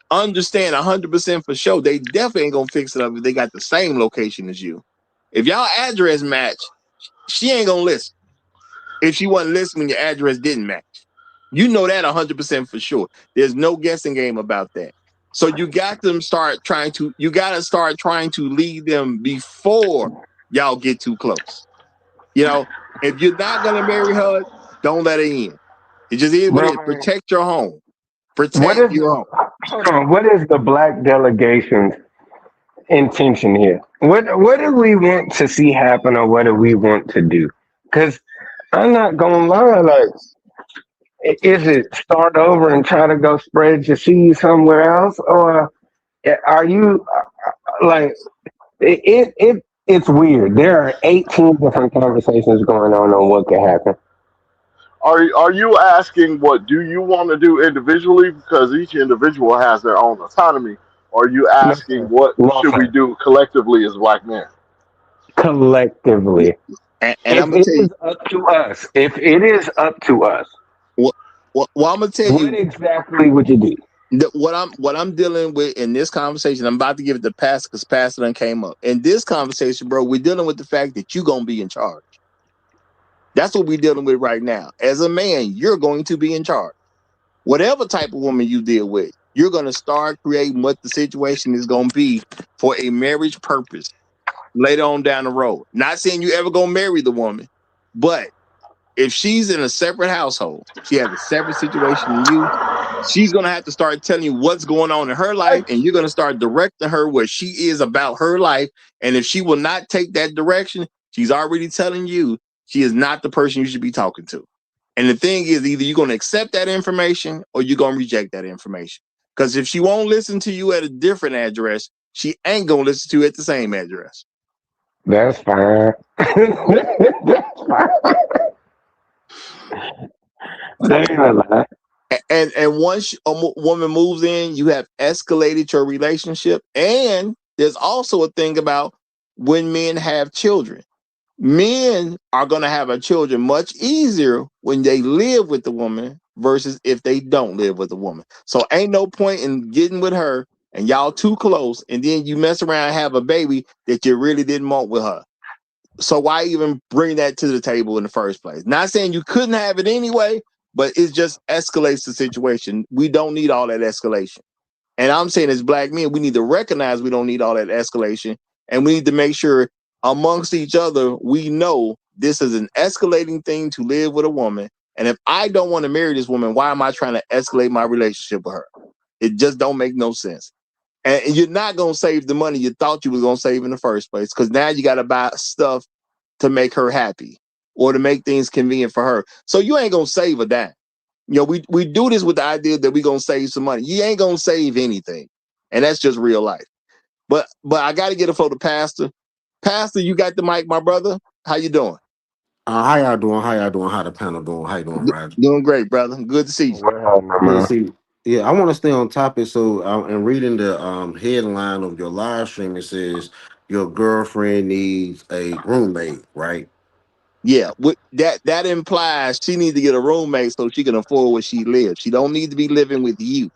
understand 100% for sure they definitely ain't gonna fix it up if they got the same location as you. If y'all address match, she ain't gonna listen. If she wasn't listening when your address didn't match, you know that 100% for sure. There's no guessing game about that. So you gotta start trying to lead them before y'all get too close. If you're not gonna marry her, don't let her in. It just is what it is. Bro, Protect your home. what Protect is your the home. hold on? What is the black delegation's intention here? What do we want to see happen, or what do we want to do? Because I'm not gonna lie, like, is it start over and try to go spread your seed somewhere else, or are you like it's weird. There are 18 different conversations going on what could happen. Are you asking what do you want to do individually because each individual has their own autonomy? Or are you No asking sir, what no should we sir. do collectively as black men? Yeah. Collectively, And I'm if gonna it tell you is up to us, if it is up to us, what, I'm gonna tell what you exactly would you do? what I'm dealing with in this conversation. I'm about to give it to Pastor because Pastor done came up. In this conversation, bro, we're dealing with the fact that you're gonna be in charge. That's what we're dealing with right now. As a man, you're going to be in charge. Whatever type of woman you deal with, you're gonna start creating what the situation is gonna be for a marriage purpose later on down the road. Not saying you ever gonna marry the woman, but if she's in a separate household, she has a separate situation than you, she's gonna have to start telling you what's going on in her life, and you're gonna start directing her where she is about her life. And if she will not take that direction, she's already telling you she is not the person you should be talking to. And the thing is, either you're gonna accept that information or you're gonna reject that information. Because if she won't listen to you at a different address, she ain't gonna listen to you at the same address. That's fine. That's fine. That ain't a lie. And once a woman moves in, you have escalated your relationship. And there's also a thing about when men have children. Men are going to have a children much easier when they live with the woman versus if they don't live with the woman. So ain't no point in getting with her and y'all too close, and then you mess around and have a baby that you really didn't want with her. So why even bring that to the table in the first place? Not saying you couldn't have it anyway, but it just escalates the situation. We don't need all that escalation. And I'm saying as black men, we need to recognize we don't need all that escalation. And we need to make sure amongst each other, we know this is an escalating thing to live with a woman. And if I don't want to marry this woman, why am I trying to escalate my relationship with her? It just don't make no sense. And you're not going to save the money you thought you was going to save in the first place, because now you got to buy stuff to make her happy or to make things convenient for her. So you ain't going to save a dime. We do this with the idea that we're going to save some money. You ain't going to save anything. And that's just real life. But I got to get it for the pastor. Pastor, you got the mic, my brother. How you doing? How y'all doing? How y'all doing? How the panel doing? How you doing, Roger? Doing great, brother. Good to see you. Well, no, Good to man. see you. Yeah, I want to stay on topic. So, in reading the headline of your live stream, it says your girlfriend needs a roommate, right? Yeah, that implies she needs to get a roommate so she can afford where she lives. She don't need to be living with you.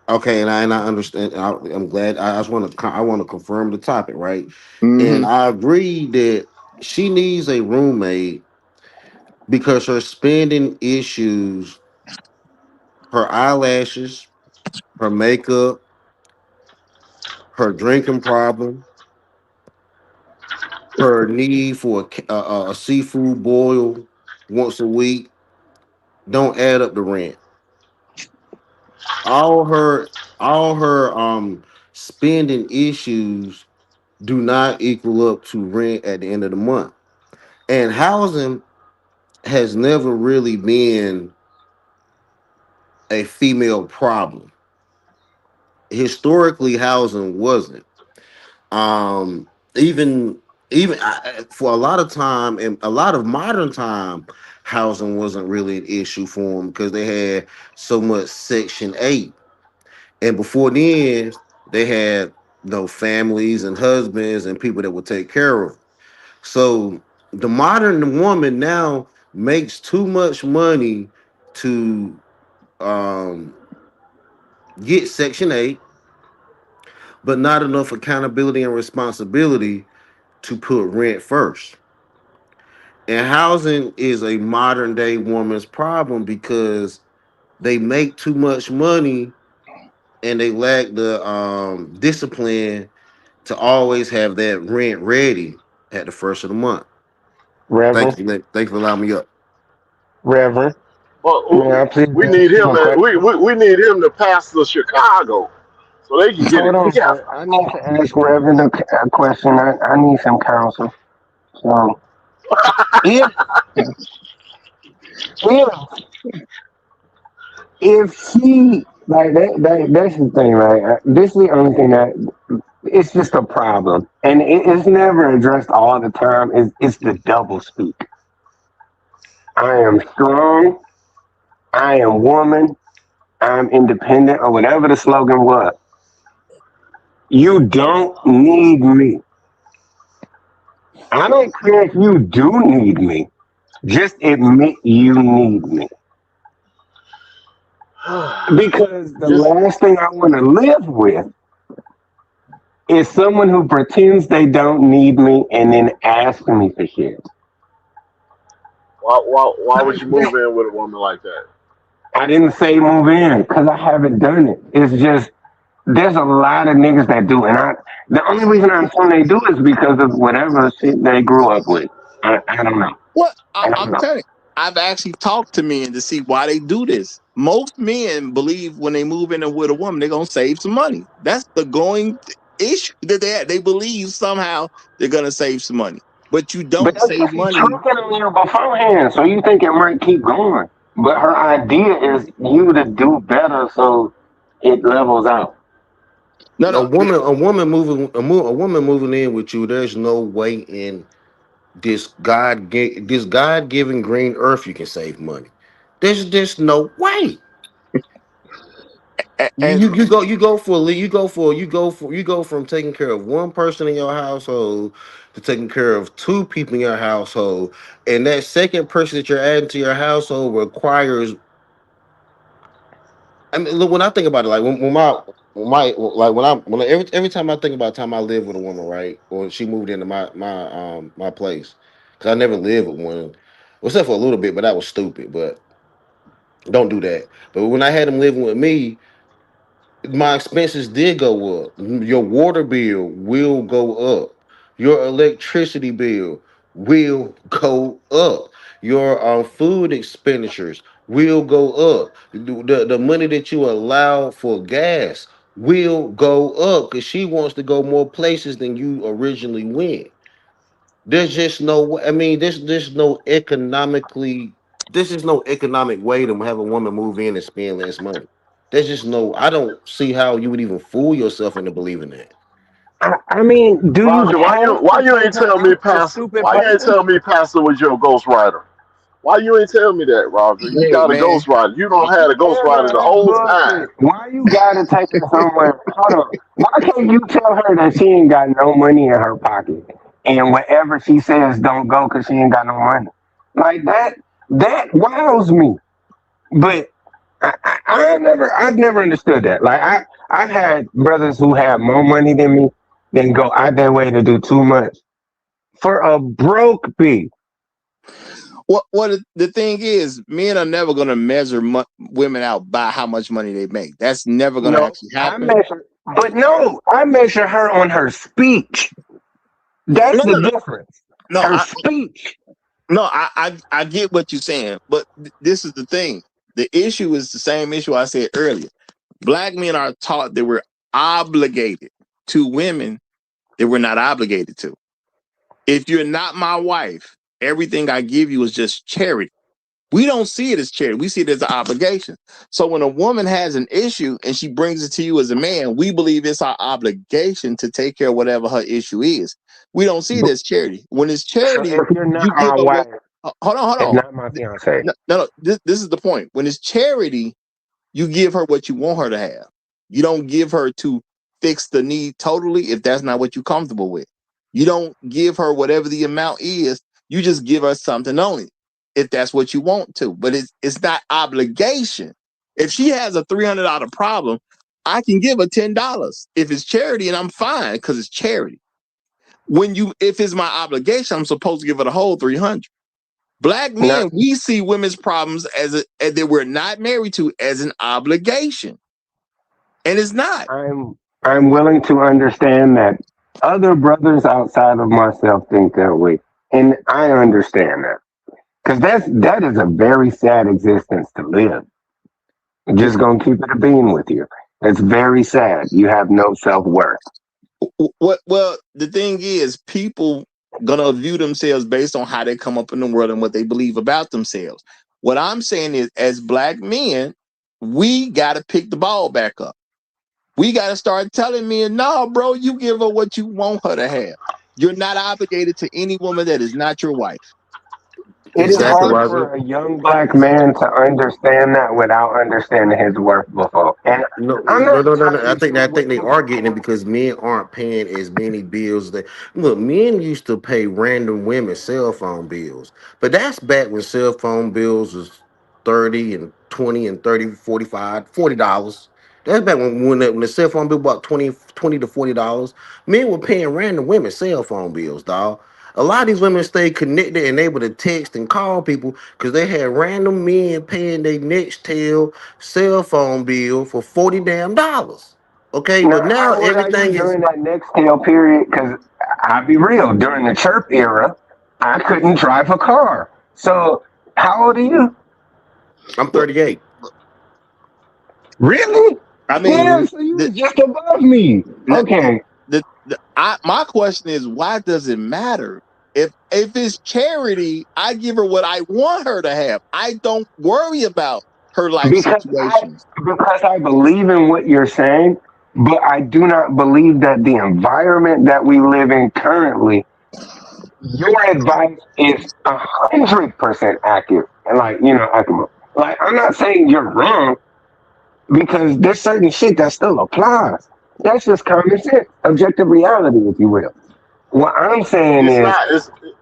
Okay, and I understand. I'm glad. I just want to. I want to confirm the topic, right? Hmm. And I agree that she needs a roommate because her spending issues, her eyelashes, her makeup, her drinking problem, her need for a seafood boil once a week don't add up to rent. All her all her spending issues do not equal up to rent at the end of the month. And housing has never really been a female problem. Historically, housing wasn't. Um, even for a lot of time and a lot of modern time, housing wasn't really an issue for them because they had so much Section 8. And before then, they had families and husbands and people that would take care of them. So the modern woman now makes too much money to um, get Section 8, but not enough accountability and responsibility to put rent first. And housing is a modern day woman's problem because they make too much money and they lack the discipline to always have that rent ready at the first of the month. Reverend, Thank you. Thank you for allowing me up. Reverend, may Well, I please we ask need you him a to question? we need him to pass the Chicago so they can get Hold it on, together. sir. I need to ask Reverend a question. I need some counsel. So, if if if he like that's the thing, right? This is the only thing that it's just a problem, and it's never addressed all the time. It's the double speak. I am strong. I am woman. I'm independent, or whatever the slogan was. You don't need me. I don't care if you do need me. Just admit you need me. Because the Just last thing I want to live with is someone who pretends they don't need me and then asks me for shit. why would Like you that. move in with a woman like that? I didn't say move in because I haven't done it. It's just there's a lot of niggas that do, and the only reason I'm saying they do is because of whatever shit they grew up with. I don't know. What I don't I'm know. telling you, I've actually talked to men to see why they do this. Most men believe when they move in with a woman, they're gonna save some money. That's the going issue that they have. They believe somehow they're gonna save some money, but you But don't that's save because she's money. tricking a little beforehand, so you think it might keep going. But her idea is you to do better, so it levels out. No, no. A woman moving in with you. There's no way in this God given green earth you can save money. There's just no way. And You go from taking care of one person in your household to taking care of two people in your household, and that second person that you're adding to your household requires. I mean, look, when I think about it, like when my like when I, every time I think about the time I lived with a woman, right, or she moved into my place, because I never lived with one, well, except for a little bit, but that was stupid. But don't do that. But when I had them living with me, my expenses did go up. Your water bill will go up. Your electricity bill will go up. Your food expenditures will go up. The money that you allow for gas will go up because she wants to go more places than you originally went. There's just no. I mean, there's no economically. This is no economic way to have a woman move in and spend less money. There's just no. I don't see how you would even fool yourself into believing that. I mean, do you Roger, have why to you take ain't her tell me out to Pastor? stupid Why you ain't places? tell me Pastor was your ghostwriter? Why you ain't tell me that, Roger? You Hey got a man, ghostwriter. You don't have a Yeah, ghostwriter man, the that's whole time. bullshit. Why you gotta take her somewhere? Hold on. Why can't you tell her that she ain't got no money in her pocket, and whatever she says don't go because she ain't got no money? Like that. That wows me. But I've never understood that. Like I've had brothers who have more money than me, then go out their way to do too much for a broke bitch. what the thing is, men are never gonna measure women out by how much money they make. That's never gonna No, actually I happen. measure, but no, I measure her on her speech. That's No, the no, no, difference. no. Her speech. I get what you're saying, but this is the thing. The issue is the same issue I said earlier. Black men are taught that we're obligated to women that we're not obligated to. If you're not my wife, everything I give you is just charity. We don't see it as charity. We see it as an obligation. So when a woman has an issue and she brings it to you as a man, we believe it's our obligation to take care of whatever her issue is. We don't see it as charity. When it's So charity, if you're not you my give up what. wife Hold and on. not my fiance, No. This is the point. When it's charity, you give her what you want her to have. You don't give her to fix the need totally if that's not what you're comfortable with. You don't give her whatever the amount is. You just give her something only if that's what you want to. But it's not obligation. If she has a $300 problem, I can give her $10 if it's charity, and I'm fine because it's charity. If it's my obligation, I'm supposed to give her the whole 300. Black not men, we see women's problems as that we're not married to as an obligation, and it's not. I'm willing to understand that other brothers outside of myself think that way, and I understand that because that is a very sad existence to live. I'm just gonna keep it a bean with you. It's very sad. You have no self worth. What? Well, the thing is, people gonna view themselves based on how they come up in the world and what they believe about themselves. What I'm saying is, as black men, we got to pick the ball back up. We got to start telling men, no, bro, you give her what you want her to have. You're not obligated to any woman that is not your wife. It is Exactly, hard Roger. for a young black man to understand that without understanding his worth before. And No, I'm no, not no, no, no. entirely sure I what think they you are getting it because men aren't paying as many bills. That look, men used to pay random women cell phone bills, but that's back when cell phone bills was 30 and 20 and 30, 45, $40. That's back when the cell phone bill about 20 to $40. Men were paying random women cell phone bills, dog. A lot of these women stayed connected and able to text and call people because they had random men paying their next tail cell phone bill for 40 damn dollars. Okay, now. but now How old are you everything is. during that next tail period? Because I'll be real, during the chirp era, I couldn't drive a car. So how old are you? I'm Well, 38. Really? I Yeah, mean, so you was just above me. Okay. my question is, why does it matter? If it's charity, I give her what I want her to have. I don't worry about her life Because situations. I believe in what you're saying, but I do not believe that the environment that we live in currently, your advice is 100% accurate. And like, accurate. Like, I'm not saying you're wrong because there's certain shit that still applies. That's just common sense, objective reality, if you will. What I'm saying It's is not.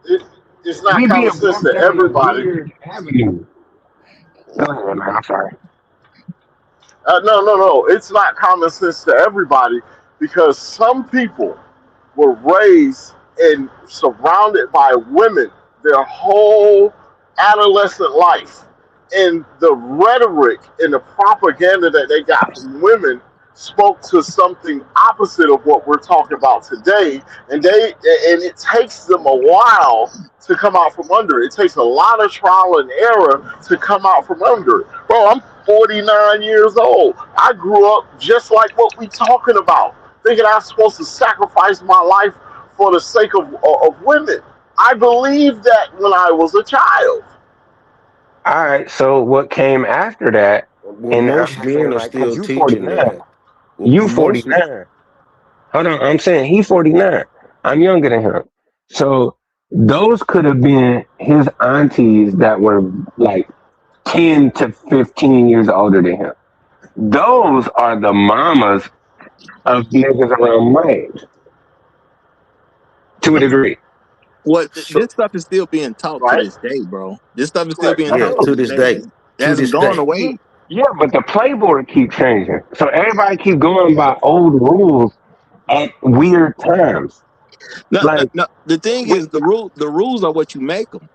It, it's not we common being sense walked to down a everybody. weird avenue. Go ahead, man. I'm sorry. No, no, no. It's not common sense to everybody because some people were raised and surrounded by women their whole adolescent life. And the rhetoric and the propaganda that they got from women spoke to something opposite of what we're talking about today. And it takes them a while to come out from under it. It takes a lot of trial and error to come out from under it. Bro, I'm 49 years old. I grew up just like what we talking about, thinking I'm supposed to sacrifice my life for the sake of women. I believed that when I was a child. All right. So what came after that? Well, And I'm most just saying, men are like, cause still you teaching 49, that. Well, you most 49. Hold on. I'm saying he's 49. I'm younger than him. So Those could have been his aunties that were like 10 to 15 years older than him. Those are the mamas of niggas around my age, to a degree. What So this stuff is still being taught to right? this day, bro. This stuff is still Right. being I yeah, taught to to know. this this day. day, It to hasn't this gone day. Yeah, away. yeah, but the playboard keeps changing. So everybody keep going by old rules at weird times. No, no, Like, no. The thing we, is, the rules are what you make them.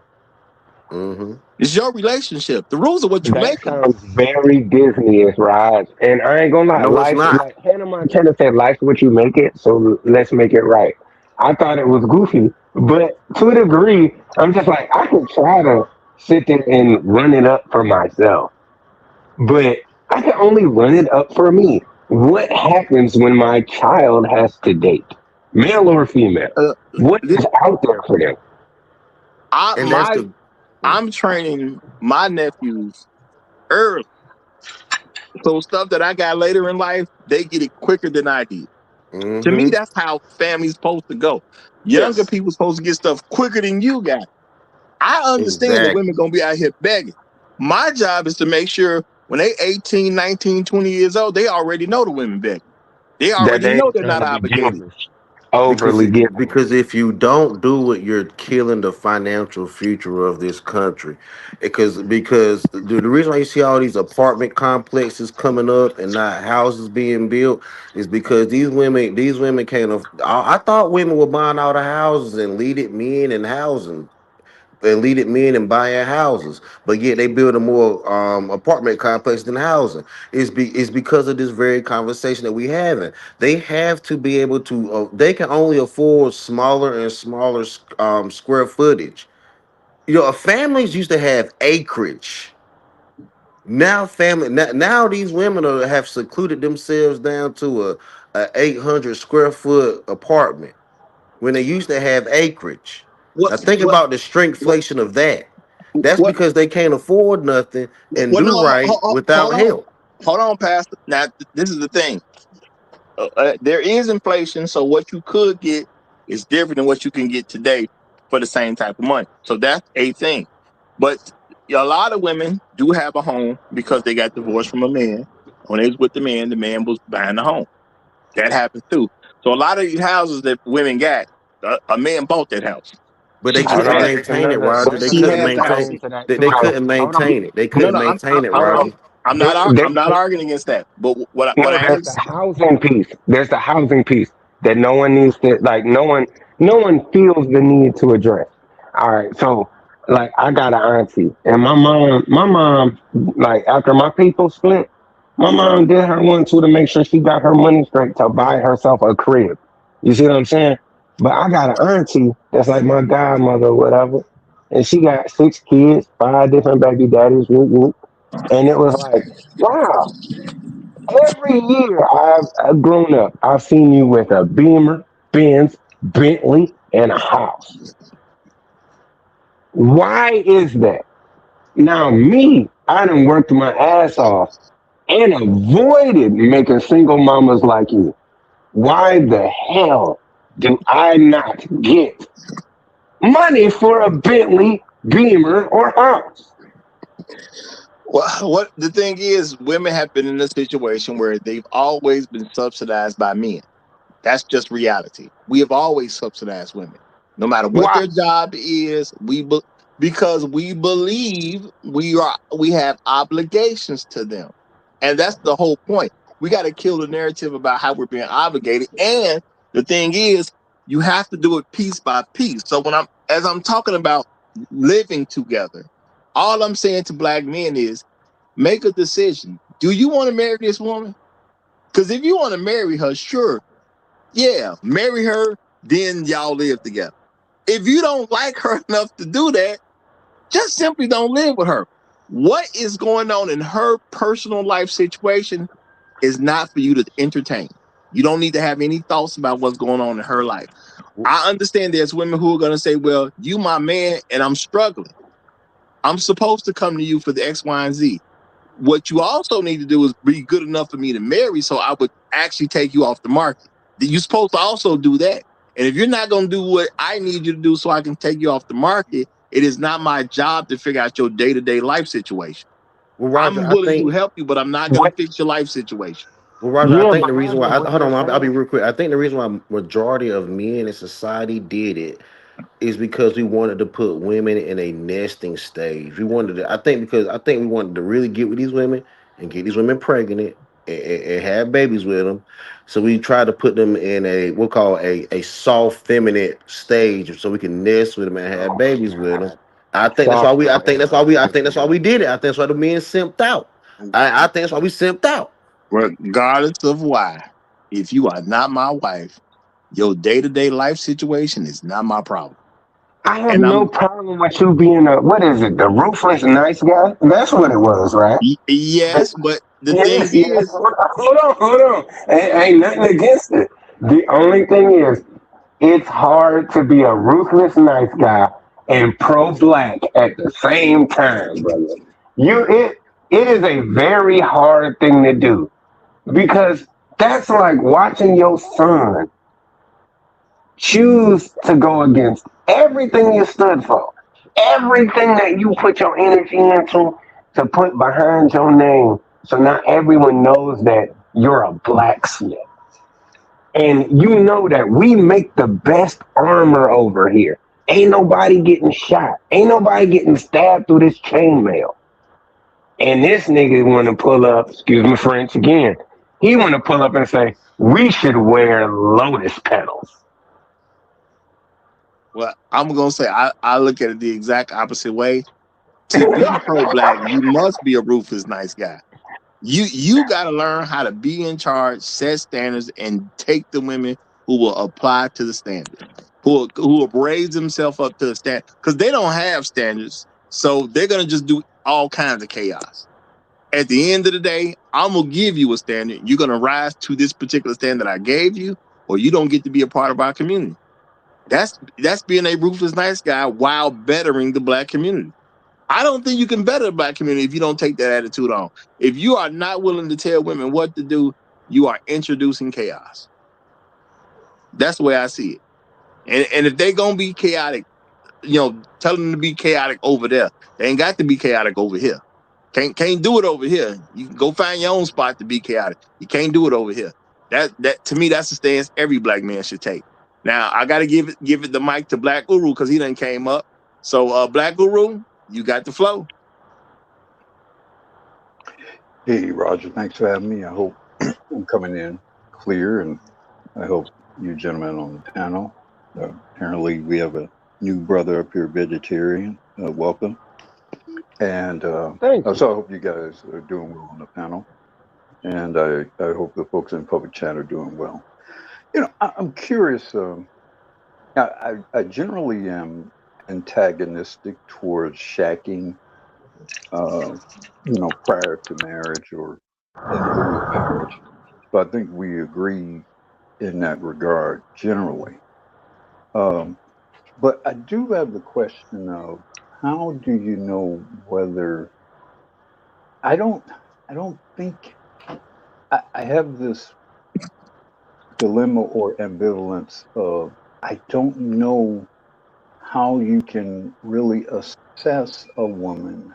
Hmm. It's your relationship. The rules are what you that make them. sounds very Disney-ish, Raj. And I ain't gonna lie, No, it's life, not. like Hannah Montana said, life's what you make it, so let's make it right. I thought it was goofy, but to a degree, I'm just like, I can try to sit there and run it up for myself, but I can only run it up for me. What happens when my child has to date, male or female? Uh, What this, is out there for them? I And that's my the. I'm training my nephews early. So stuff that I got later in life, they get it quicker than I did. To me, Mm-hmm. that's how family's supposed to go. Younger Yes. people supposed to get stuff quicker than you got it. I understand that women Exactly. gonna be out here begging. My job is to make sure when they 18, 19, 20 years old, they already know the women begging. They That already they know ain't they're trying not to be obligated. givers, Because overly giving. because if you don't do it, you're killing the financial future of this country. Because the reason why you see all these apartment complexes coming up and not houses being built is because these women can't. I thought women were buying all the houses and leading men in housing and leading men and buying houses, but yet they build a more apartment complex than housing. It's because of this very conversation that we having. They have to be able to. They can only afford smaller and smaller square footage. Families used to have acreage. Now these women have secluded themselves down to a 800 square foot apartment when they used to have acreage. What Now think what about the what shrinkflation of that. That's what because they can't afford nothing and what do no right without hold on. help. Hold on, Pastor. Now this is the thing. There is inflation, so what you could get is different than what you can get today for the same type of money. So that's a thing. But a lot of women do have a home because they got divorced from a man. When they was with the man was buying the home. That happens too. So a lot of these houses that women got, a man bought that house. But they Hold couldn't on, maintain it, Roger. They there's She couldn't another has the side house. maintain. into that They too, though. couldn't Hold on. maintain it. They No, couldn't no, maintain it, Hold on. Roger. I'm not There's arguing against that. But what no, I am there's the housing piece. There's the housing piece that no one needs to like. No one feels the need to address. All right, so like I got an auntie, and my mom, like after my people split, my mom did her one too to make sure she got her money straight to buy herself a crib. You see what I'm saying? But I got an auntie that's like my godmother or whatever, and she got 6 kids, 5 different baby daddies, whoop, whoop. And it was like, wow, every year I've grown up, I've seen you with a Beamer, Benz, Bentley, and a house. Why is that? Now, me, I done worked my ass off and avoided making single mamas like you. Why the hell do I not get money for a Bentley, Beamer, or house? Well, what the thing is, women have been in a situation where they've always been subsidized by men. That's just reality. We have always subsidized women, no matter what Why? their job is. Because we believe we have obligations to them, and that's the whole point. We got to kill the narrative about how we're being obligated. And the thing is, you have to do it piece by piece. So as I'm talking about living together, all I'm saying to black men is make a decision. Do you want to marry this woman? Because if you want to marry her, sure, yeah, marry her, then y'all live together. If you don't like her enough to do that, just simply don't live with her. What is going on in her personal life situation is not for you to entertain. You don't need to have any thoughts about what's going on in her life. I understand there's women who are going to say, well, you my man and I'm struggling. I'm supposed to come to you for the X, Y, and Z. What you also need to do is be good enough for me to marry, so I would actually take you off the market. You're supposed to also do that. And if you're not going to do what I need you to do so I can take you off the market, it is not my job to figure out your day-to-day life situation. Well, Roger, I'm I willing to think. help you, but I'm not going to What? fix your life situation. Well, Roger, I Yeah, think the but reason why Roger, what hold you're on, I'll be saying. real quick. I think the reason why majority of men in society did it is because we wanted to put women in a nesting stage. We wanted to, I think we wanted to really get with these women and get these women pregnant and have babies with them. So we tried to put them in a we'll call a soft feminine stage so we can nest with them and have babies with them. I think that's why Soft we I think feminine. that's why we I I think that's why see. we did it. I think that's why the men simped out. I think that's why we simped out. Regardless of why, if you are not my wife, your day-to-day life situation is not my problem. I have And no problem with you being a what is it? The ruthless nice guy. That's what it was, right? yes, but the thing Yes, yes. is, Hold on. Ain't nothing against it. The only thing is, it's hard to be a ruthless nice guy and pro-black at the same time, brother. It is a very hard thing to do because that's like watching your son choose to go against everything you stood for, everything that you put your energy into to put behind your name. So now everyone knows that you're a blacksmith. And you know that we make the best armor over here. Ain't nobody getting shot. Ain't nobody getting stabbed through this chainmail. And this nigga want to pull up, excuse me French again. He want to pull up and say, we should wear lotus petals. well, I'm gonna say I look at it the exact opposite way. To be pro-black, you must be a ruthless nice guy. You got to learn how to be in charge, set standards, and take the women who will apply to the standard, who will raise themselves up to the standard, because they don't have standards, so they're gonna just do all kinds of chaos. At the end of the day, I'm gonna give you a standard. You're gonna rise to this particular standard I gave you, or you don't get to be a part of our community. That's being a ruthless nice guy while bettering the black community. I don't think you can better the black community if you don't take that attitude on. If you are not willing to tell women what to do, you are introducing chaos. That's the way I see it. And if they're gonna be chaotic, tell them to be chaotic over there. They ain't got to be chaotic over here. Can't do it over here. You can go find your own spot to be chaotic. You can't do it over here. That to me, that's the stance every black man should take. Now I gotta give it the mic to Black Guru because he done came up. So Black Guru, you got the flow. Hey, Roger, thanks for having me. I hope I'm coming in clear, and I hope you gentlemen on the panel. Apparently, we have a new brother up here, vegetarian. Welcome. And Thank you. so I hope you guys are doing well on the panel. And I hope the folks in public chat are doing well. I'm curious. I generally am antagonistic towards shacking, uh, prior to marriage or in lieu of marriage. So I think we agree in that regard generally. Um, but I do have the question of how do you know whether I don't I don't think I have this dilemma or ambivalence of I don't know how you can really assess a woman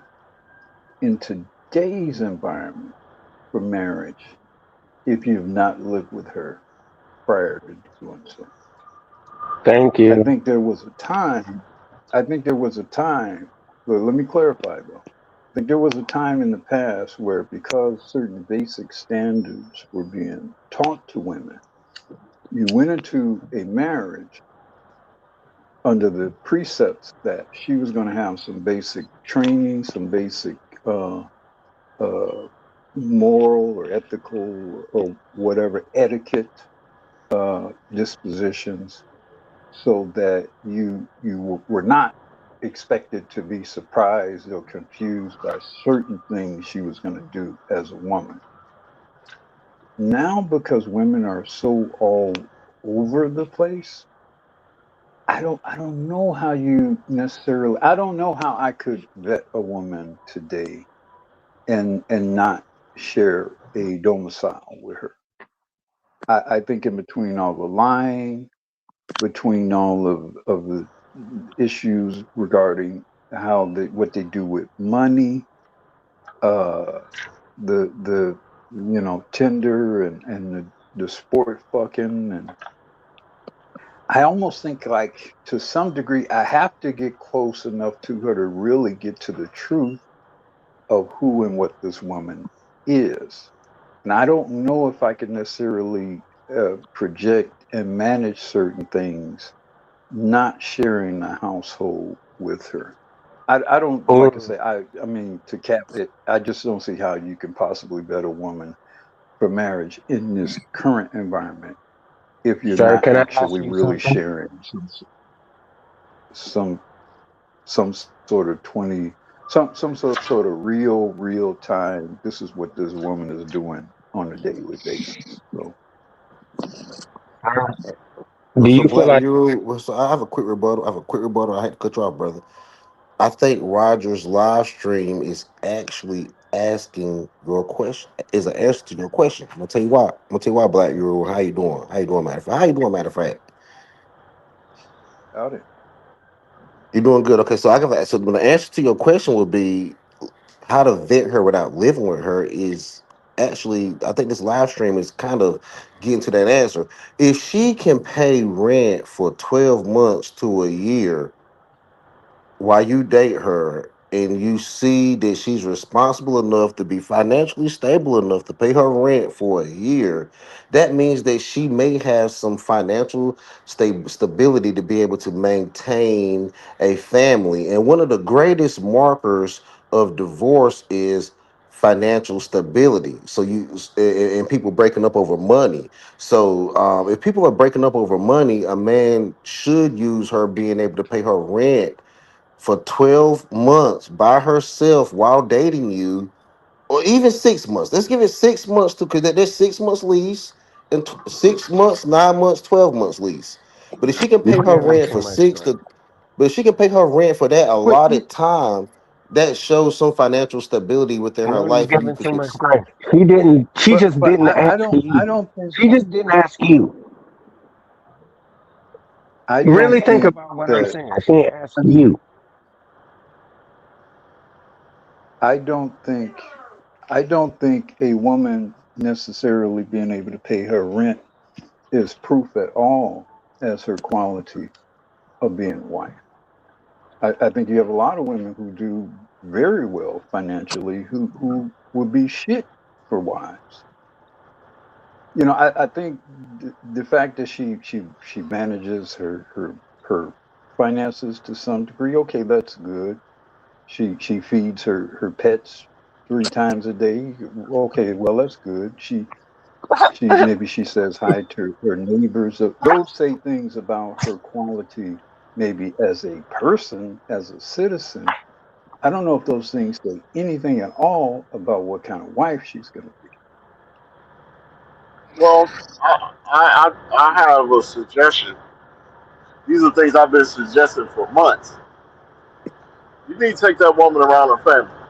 in today's environment for marriage if you've not lived with her prior to doing so. Thank I you. think there was a time, I think there was a time, but let me clarify though. I think there was a time in the past where because certain basic standards were being taught to women, you went into a marriage under the precepts that she was going to have some basic training, some basic uh, uh, moral or ethical or whatever etiquette dispositions, so that you were not expected to be surprised or confused by certain things she was going to do as a woman. Now, because women are so all over the place, I don't know how you necessarily I don't know how I could vet a woman today and not share a domicile with her. I think in between all the lying, between all of the issues regarding what they do with money, uh, the Tinder and the sport fucking, and I almost think like to some degree I have to get close enough to her to really get to the truth of who and what this woman is. And I don't know if I can necessarily project and manage certain things, not sharing the household with her. I don't like I Mm, say. I mean to cap it. I just don't see how you can possibly bet a woman for marriage in this current environment if you're sir, not can I ask actually you really something? sharing some some sort of 20 some sort of real time. This is what this woman is doing on a daily basis. So Uh, Well, Do so you feel Black like Euro. Well, so I have a quick rebuttal. I have a quick rebuttal. I had to cut you off, brother. I think Roger's live stream is actually asking your question, is an answer to your question. I'm gonna tell you why. I'm gonna tell you why, Black Euro. How you doing? How you doing, matter of fact? How you doing, matter of fact? out it. You doing good? Okay, so I can. So the answer to your question would be how to vet her without living with her is actually. I think this live stream is kind of getting to that answer. If she can pay rent for 12 months to a year while you date her and you see that she's responsible enough to be financially stable enough to pay her rent for a year, that means that she may have some financial stability to be able to maintain a family. And one of the greatest markers of divorce is financial stability. So and people breaking up over money. So if people are breaking up over money, a man should use her being able to pay her rent for 12 months by herself while dating you, or even 6 months. Let's give it 6 months to, because there's 6 months lease, and 6 months, 9 months, 12 months lease. But if she can pay you're her giving rent too for much six grace? to, but if she can pay her rent for that But allotted time, that shows some financial stability within her No, you're life. And you giving can, too much grace. He didn't. She just but didn't ask I you. don't think She just didn't ask you. I Really don't think think about what I'm that saying. She ain't asking you. I don't think I don't think a woman necessarily being able to pay her rent is proof at all as her quality of being a wife. I think you have a lot of women who do very well financially who would be shit for wives. I think the fact that she manages her finances to some degree, okay, that's good. She feeds her pets 3 times a day. Okay, well that's good. She says hi to her neighbors. Those say things about her quality, maybe as a person, as a citizen. I don't know if those things say anything at all about what kind of wife she's going to be. Well, I have a suggestion. These are things I've been suggesting for months. You need to take that woman around her family,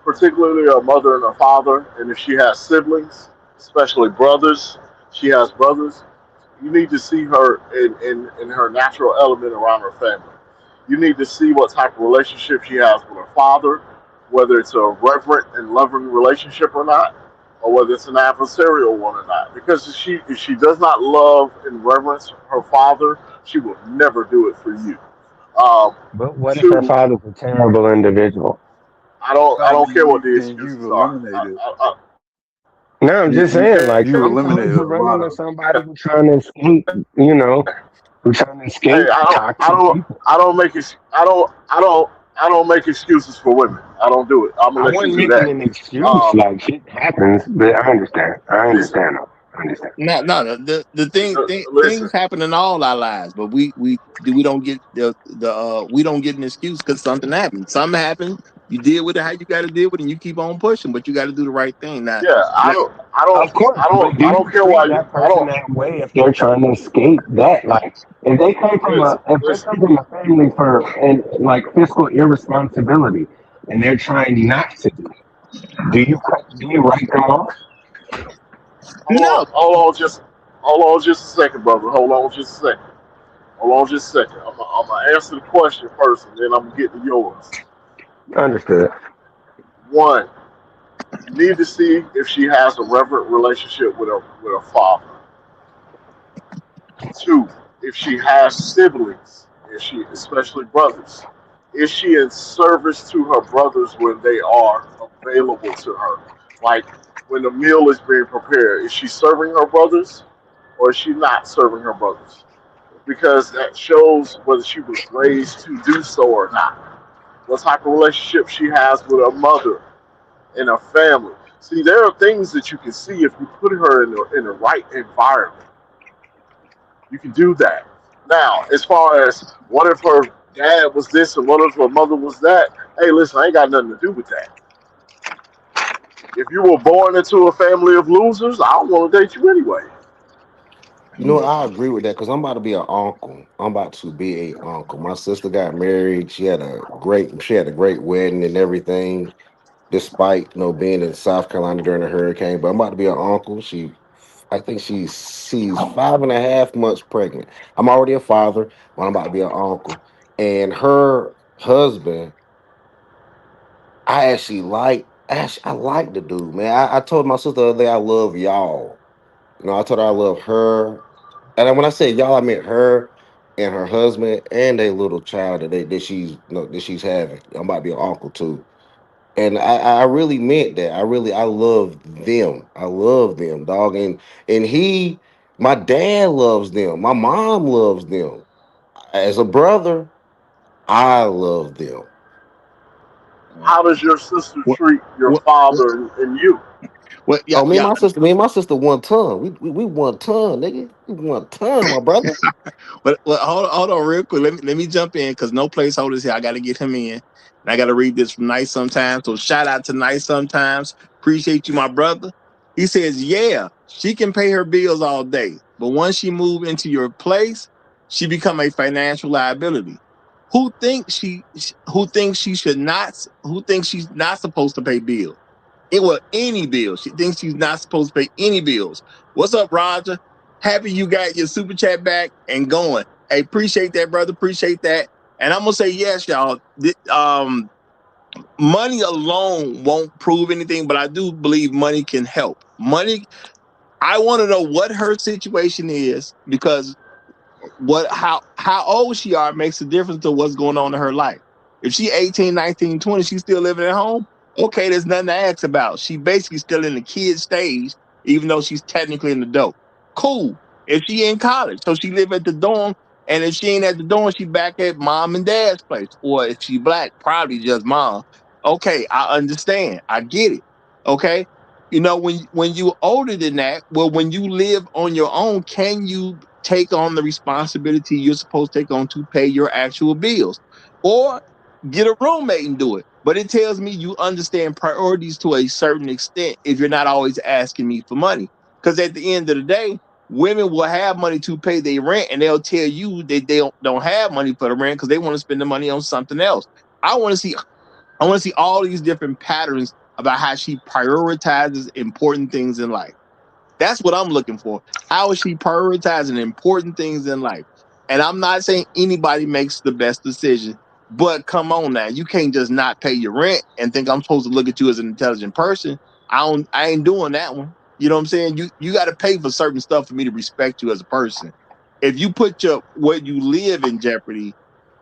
particularly her mother and her father, and if she has siblings, especially brothers, she has brothers. You need to see her in her natural element around her family. You need to see what type of relationship she has with her father, whether it's a reverent and loving relationship or not, or whether it's an adversarial one or not. Because if she does not love and reverence her father, she will never do it for you. Um, But what if her two, father's a terrible individual? I Well, don't care what then the you've excuses are. eliminated No, I'm just saying, like you sometimes eliminated you a run lot into of. somebody who's trying to escape, who's trying to Hey, escape toxic people. I don't make it. I don't make excuses for women. I don't do it. I'm gonna I let you wasn't do making that. an excuse, Um, like shit happens, but I understand. I listen, understand though. I understand. No. listen. Things happen in all our lives, but we don't get we don't get an excuse because something happened. Something happened. You deal with it how you got to deal with it, and you keep on pushing. But you got to do the right thing. Yeah, Now, Of course, but do I you don't care treat why you. that I person don't. that way if they're trying to escape that? Like, Listen, if they listen. come from a family for and like fiscal irresponsibility, and they're trying not to do you write them off? no, Hold on, just a second, brother. Hold on, just a second. Hold on just a second. I'm gonna answer the question first, and then I'm gonna get to yours. Understood. One, you need to see if she has a reverent relationship with her father. Two, if she has siblings, if she, especially brothers, is she in service to her brothers when they are available to her? Like when the meal is being prepared, is she serving her brothers or is she not serving her brothers? Because that shows whether she was raised to do so or not. What type of relationship she has with her mother and her family. See, there are things that you can see if you put her in the right environment. You can do that. Now, as far as what if her dad was this and what if her mother was that? Hey, listen, I ain't got nothing to do with that. If you were born into a family of losers, I don't want to date you anyway. You know, I agree with that because I'm about to be an uncle. I'm about to be a uncle. My sister got married. She had a great wedding and everything, despite being in South Carolina during the hurricane. But I'm about to be an uncle. I think she's 5.5 months pregnant. I'm already a father, but I'm about to be an uncle. And her husband, I like the dude, man. I told my sister the other day I love y'all. I told her I love her. And then when I said y'all, I meant her and her husband and a little child that she's having. I'm about to be an uncle too. And I really meant that. I love them. I love them, dog. And my dad loves them. My mom loves them. As a brother, I love them. How does your sister What, treat your what, father and you? yeah, Oh, yeah. me and my sister one ton. We one ton, nigga. We one ton, my brother. But hold on real quick. Let me jump in because no placeholders here. I got to get him in. And I got to read this from Nice Sometimes. So shout out to Nice Sometimes. Appreciate you, my brother. He says, yeah, she can pay her bills all day. But once she move into your place, she become a financial liability. Who thinks she's not supposed to pay bills? Any bills. She thinks she's not supposed to pay any bills. What's up, Roger? Happy you got your super chat back and going. Hey, appreciate that, brother. Appreciate that. And I'm gonna say yes, y'all. Money alone won't prove anything, but I do believe money can help. Money. I want to know what her situation is because how old she are makes a difference to what's going on in her life. If she 18, 19, 20, she's still living at home, okay, there's nothing to ask about. She basically still in the kid stage, even though she's technically an adult. Cool. If she in college, so she live at the dorm, and if she ain't at the dorm, she back at mom and dad's place. Or if she black, probably just mom. Okay, I understand. I get it. Okay. When you older than that, well, when you live on your own, can you take on the responsibility you're supposed to take on to pay your actual bills, or get a roommate and do it? But it tells me you understand priorities to a certain extent if you're not always asking me for money. Because at the end of the day, women will have money to pay their rent, and they'll tell you that they don't have money for the rent because they want to spend the money on something else. I want to see I want to see all these different patterns about how she prioritizes important things in life. That's what I'm looking for. How is she prioritizing important things in life? And I'm not saying anybody makes the best decision, but come on now. You can't just not pay your rent and think I'm supposed to look at you as an intelligent person. I ain't doing that one. You know what I'm saying? You got to pay for certain stuff for me to respect you as a person. If you put your where you live in jeopardy,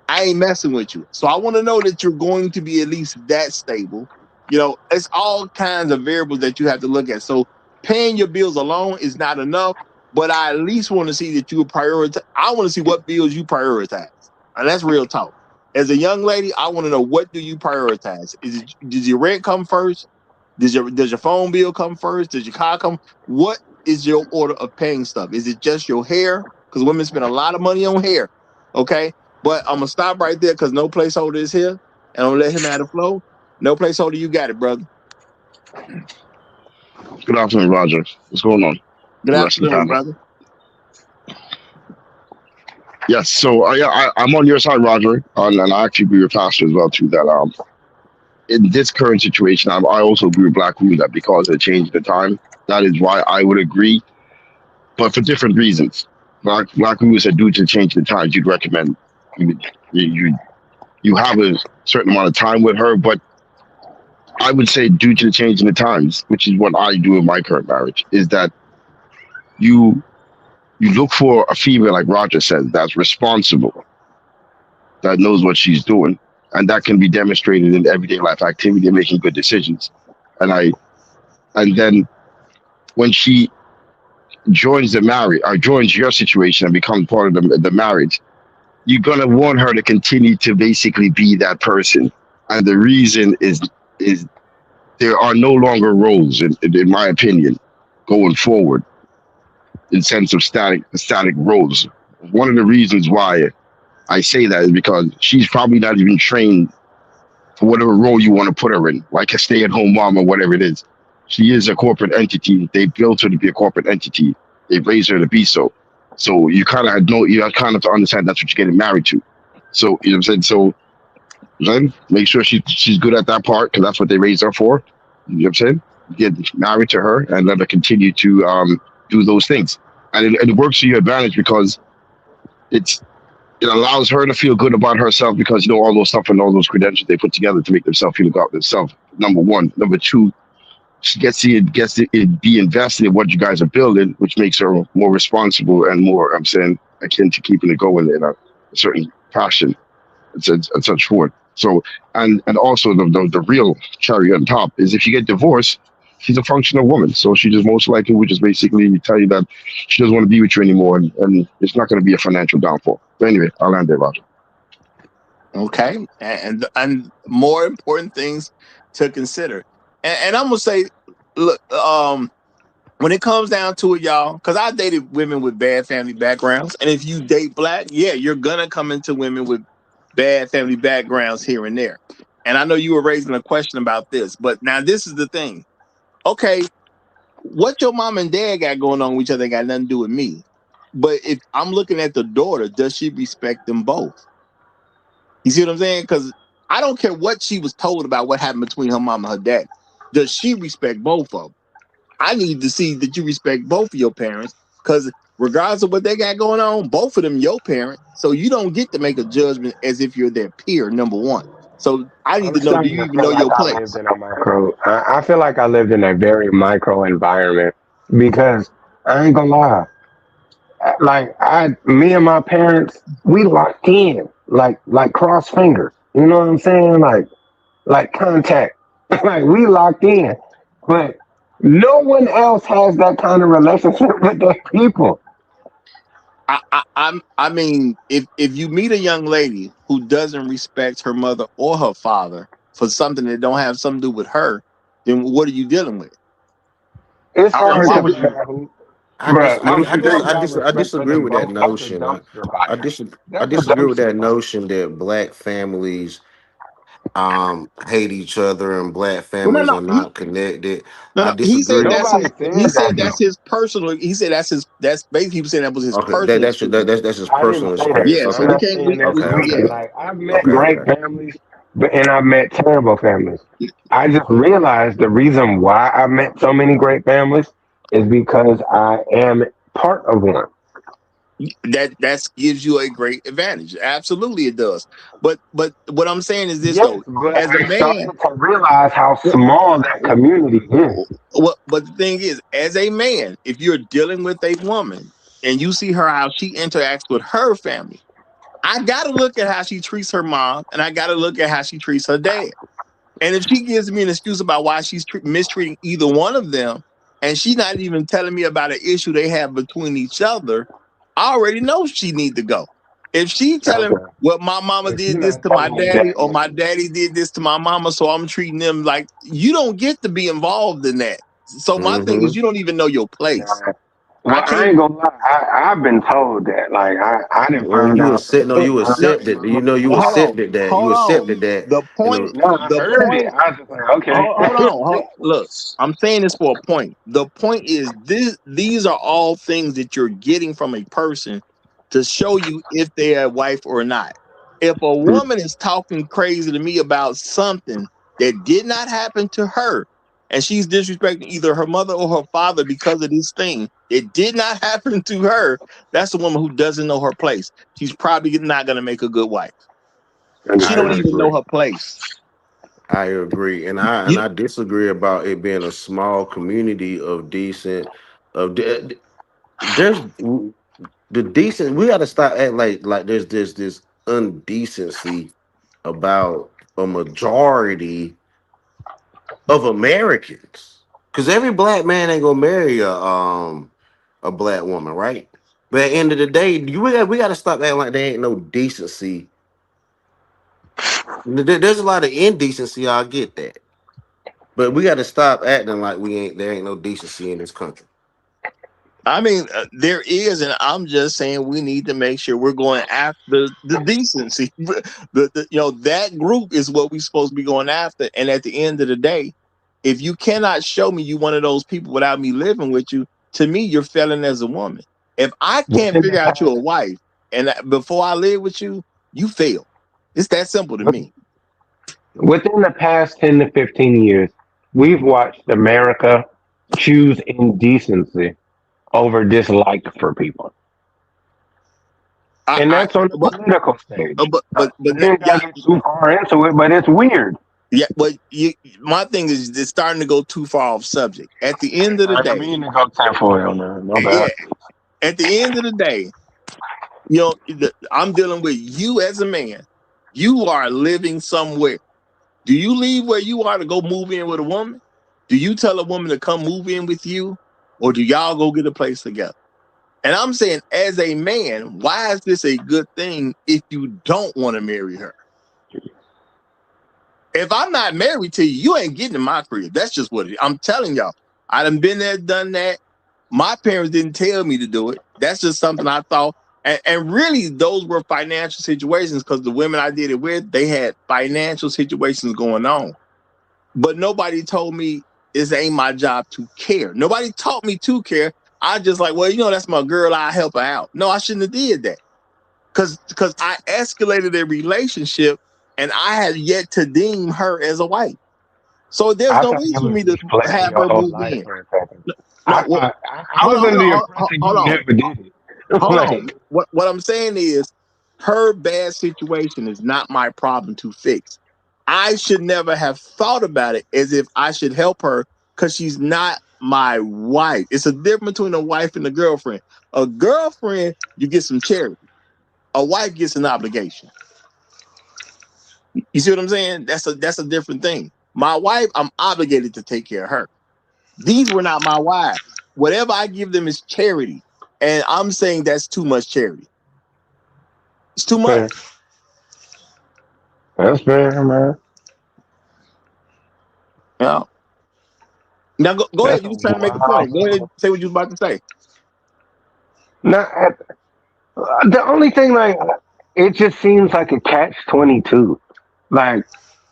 I ain't messing with you. So I want to know that you're going to be at least that stable. It's all kinds of variables that you have to look at. So paying your bills alone is not enough, but I at least want to see that you prioritize. I want to see what bills you prioritize. And that's real talk. As a young lady, I want to know, what do you prioritize? Does your rent come first? Does your phone bill come first? Does your car come? What is your order of paying stuff? Is it just your hair? Because women spend a lot of money on hair. Okay. But I'm gonna stop right there because no placeholder is here, and I'm gonna let him have the flow. No placeholder, you got it, brother. Good afternoon, Roger. What's going on? Good The rest of the afternoon, panel. brother. Yes, so I'm on your side, Roger, and I actually agree with Pastor as well too. That in this current situation, I also agree with Black Room that because of the change in the time, that is why I would agree, but for different reasons. Black Rule said, due to the change in the times, you'd recommend you you have a certain amount of time with her, but I would say due to the change in the times, which is what I do in my current marriage, is that you you look for a female like Roger says that's responsible, that knows what she's doing, and that can be demonstrated in everyday life activity and making good decisions. And I and then when she joins the marriage or joins your situation and becomes part of the marriage, you're gonna want her to continue to basically be that person. And the reason is there are no longer roles, in my opinion, going forward in sense of static roles. One of the reasons why I say that is because she's probably not even trained for whatever role you want to put her in, like a stay-at-home mom or whatever it is. She is a corporate entity. They built her to be a corporate entity. They raised her to be so. So you kind of know, you kind of to understand that's what you're getting married to. So you know what I'm saying. So then make sure she's good at that part because that's what they raised her for. You know what I'm saying? Get married to her and let her continue to do those things, and it works to your advantage because it's it allows her to feel good about herself because you know all those stuff and all those credentials they put together to make themselves feel good about themselves. Number one, number two, she gets to be invested in what you guys are building, which makes her more responsible and more, I'm saying, akin to keeping it going in a certain passion and such forth. So, and also the real cherry on top is if you get divorced, she's a functional woman. So she just most likely would just basically tell you that she doesn't want to be with you anymore, and it's not going to be a financial downfall. But anyway, I'll land there, Roger. Okay, and more important things to consider. And I'm gonna say, look, when it comes down to it, y'all, because I dated women with bad family backgrounds, and if you date black, yeah, you're gonna come into women with bad family backgrounds here and there. And I know you were raising a question about this, but now this is the thing. Okay, what your mom and dad got going on with each other ain't got nothing to do with me. But if I'm looking at the daughter, does she respect them both? You see what I'm saying? Because I don't care what she was told about what happened between her mom and her dad. Does she respect both of them? I need to see that you respect both of your parents because regardless of what they got going on, both of them your parent. So you don't get to make a judgment as if you're their peer, number one. So I need I'm to know, do starting you to even feel know like your I lived place? in a micro. I feel like I lived in a very micro environment because I ain't gonna lie. Me and my parents, we locked in like cross fingers. You know what I'm saying? Like contact. Like we locked in, but no one else has that kind of relationship with their people. I mean, if you meet a young lady who doesn't respect her mother or her father for something that don't have something to do with her, then what are you dealing with? It's hard Why to would figure you? out who, bruh. I, When dis- you don't got I respect for disagree them with that both, that's a notion. dumpster I fire. dis I That's a disagree with dumpster that fire. notion that black families hate each other and black Well, no, families no, are not connected. no, I no. He said disagree. that's Nobody his. He said said that that's though. his personal. He said that's his. That's basically he was saying that was his Okay, personal experience. that's just I didn't personal say that. experience. Yeah. So I'm Okay, we not can't. saying We okay, everybody. okay, yeah. Like I've met okay, great okay. families, and I've met terrible families. I just realized the reason why I met so many great families is because I am part of one. That gives you a great advantage. Absolutely, it does. But what I'm saying is this Yes, though. but As a I man, started to realize how what, small that community is. but the thing is, as a man, if you're dealing with a woman and you see her how she interacts with her family, I got to look at how she treats her mom, and I got to look at how she treats her dad. And if she gives me an excuse about why she's mistreating either one of them, and she's not even telling me about an issue they have between each other, I already know she need to go. If she telling Okay. what my mama But you're did this not to my telling me daddy, that. or my daddy did this to my mama, so I'm treating them like you don't get to be involved in that. So my thing is, Mm-hmm. you don't even know your place. Nah. I Well, I can't. ain't gonna lie. I've been told that. Like I didn't Well, find you out from accept, no, you my No, accepted. mama You hold on, accepted that. You hold on. accepted that. The And point, No, I the heard it. point I was just like, okay. hold on. Look, I'm saying this for a point. The point is this: these are all things that you're getting from a person to show you if they're a wife or not. If a woman is talking crazy to me about something that did not happen to her, and she's disrespecting either her mother or her father because of this thing. It did not happen to her. That's a woman who doesn't know her place. She's probably not going to make a good wife. And She I don't even know agree. her place. I agree, and I disagree about it being a small community of decent. There's the decent. We got to stop acting like there's this undecency about a majority of Americans. Because every black man ain't gonna marry a black woman, right? But at the end of the day, we got to stop acting like there ain't no decency. There's a lot of indecency. I get that, but we got to stop acting like there ain't no decency in this country. I mean, there is, and I'm just saying we need to make sure we're going after the decency. That group is what we're supposed to be going after. And at the end of the day, if you cannot show me you one of those people without me living with you, to me, you're failing as a woman. If I can't Within the figure out you past, a wife, and before I live with you, you fail. It's that simple to me. within the past 10 to 15 years, we've watched America choose indecency over dislike for people. And I that's on the but political stage. but We ain't yeah, gotta get too far into it, but it's weird. yeah. But my thing is, it's starting to go too far off subject. At the end of the I didn't day, mean to go tinfoil, man. No yeah. bad. At the end of the day, I'm dealing with you as a man. You are living somewhere. Do you leave where you are to go move in with a woman? Do you tell a woman to come move in with you, or do y'all go get a place together? And I'm saying, as a man, why is this a good thing if you don't want to marry her? If I'm not married to you, you ain't getting in my crib. That's just what it is. I'm telling y'all. I done been there, done that. My parents didn't tell me to do it. That's just something I thought. And really, those were financial situations because the women I did it with, they had financial situations going on. But nobody told me it ain't my job to care. Nobody taught me to care. I just like, well, that's my girl. I help her out. No, I shouldn't have did that because I escalated a relationship and I had yet to deem her as a wife. So there's I no thought reason you for was me to explaining have your her whole move life in. for a second. No, I hold was on, under the hold impression hold you on, never did it. hold on. Like, What I'm saying is, her bad situation is not my problem to fix. I should never have thought about it as if I should help her because she's not my wife. It's a difference between a wife and a girlfriend. A girlfriend, you get some charity. A wife gets an obligation. You see what I'm saying? That's a different thing. My wife, I'm obligated to take care of her. These were not my wives. Whatever I give them is charity. And I'm saying that's too much charity. It's too much. fair. That's fair, man. Yeah. Now go ahead. That's You a was trying to make a point. Go ahead. wild. Say what you was about to say. Not the only thing, like, it just seems like a catch-22. Like,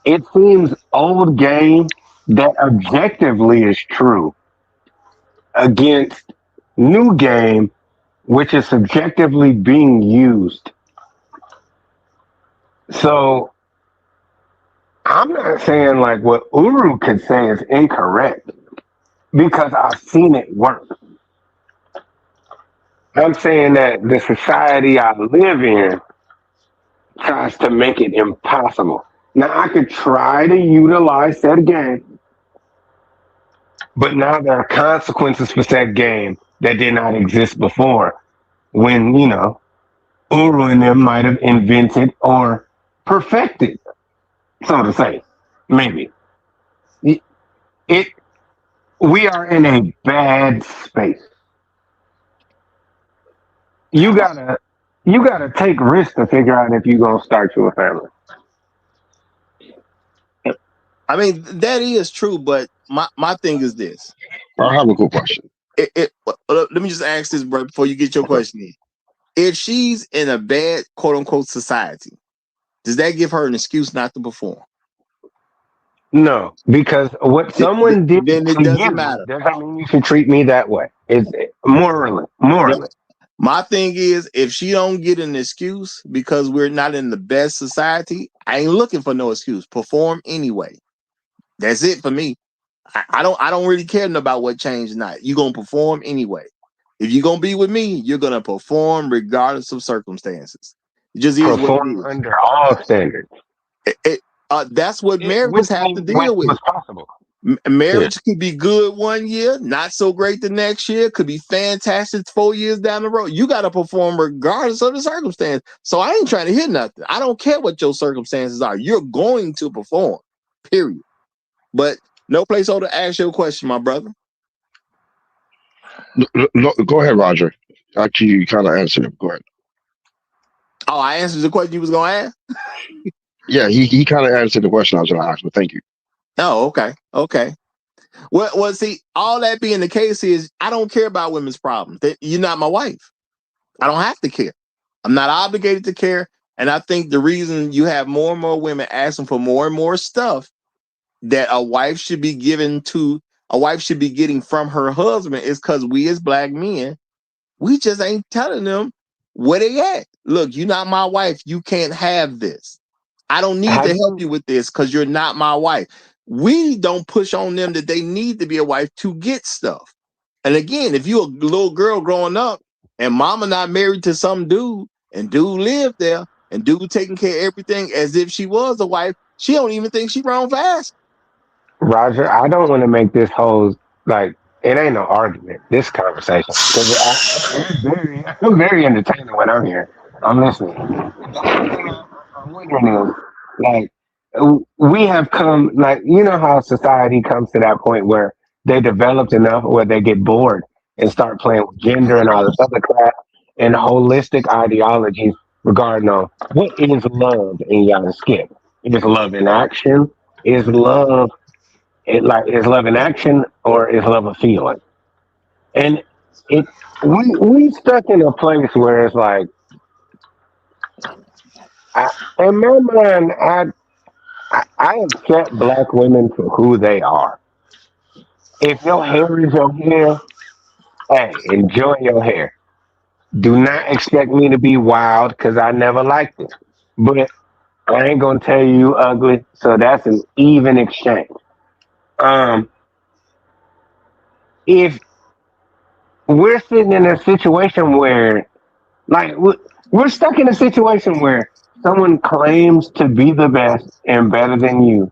it seems old game that objectively is true against new game, which is subjectively being used. So I'm not saying like what Uru could say is incorrect because I've seen it work. I'm saying that the society I live in tries to make it impossible. Now I could try to utilize that game, but now there are consequences for that game that did not exist before. When Uru and them might have invented or perfected, so to say, maybe it. We are in a bad space. You gotta you gotta take risks to figure out if you're gonna start you a family. I mean, that is true, but my thing is this. I have a quick question. Let me just ask this, bro, before you get your Okay. question in. If she's in a bad quote unquote society, does that give her an excuse not to perform? No, because what someone did Then it to doesn't you matter. doesn't mean you should treat me that way. It's morally, Yeah. morally. My thing is, if she don't get an excuse because we're not in the best society, I ain't looking for no excuse. Perform anyway. That's it for me. I don't really care about what changed or not. You're gonna perform anyway. If you're gonna be with me, you're gonna perform regardless of circumstances. It just is what it Perform is. under all standards, That's what which marriages have to means deal with. what's possible. Yeah. Marriage could be good one year, not so great the next year, could be fantastic 4 years down the road. You got to perform regardless of the circumstance. So I ain't trying to hear nothing. I don't care what your circumstances are. You're going to perform, period. But no place over to ask your question, my brother. Go ahead, Roger. Actually, you kind of answered it. Go ahead. Oh, I answered the question you was going to ask? Yeah, he kind of answered the question I was going to ask, but thank you. Oh, okay. Okay. Well, see, all that being the case is I don't care about women's problems. You're not my wife. I don't have to care. I'm not obligated to care. And I think the reason you have more and more women asking for more and more stuff that a wife should be getting from her husband is because we as black men, we just ain't telling them where they at. Look, you're not my wife. You can't have this. I don't need Have to help you you with this because you're not my wife. We don't push on them that they need to be a wife to get stuff. And again, if you're a little girl growing up and mama not married to some dude and dude lived there and dude taking care of everything as if she was a wife, she don't even think she wrong fast. Roger, I don't want to make this whole like it ain't no argument. This conversation because I'm very entertaining when I'm here. I'm listening. The only thing I'm wondering is like we have come like you know how society comes to that point where they developed enough where they get bored and start playing with gender and all this other crap and holistic ideologies regarding what is love and y'all skip. Is love in action? Is love is love in action or is love a feeling? And it we stuck in a place where it's like I, in my mind I accept black women for who they are. If your hair is your hair, hey, enjoy your hair. Do not expect me to be wild because I never liked it. But I ain't gonna tell you ugly, so that's an even exchange. Um, if we're sitting in a situation where like we're stuck in a situation where someone claims to be the best and better than you,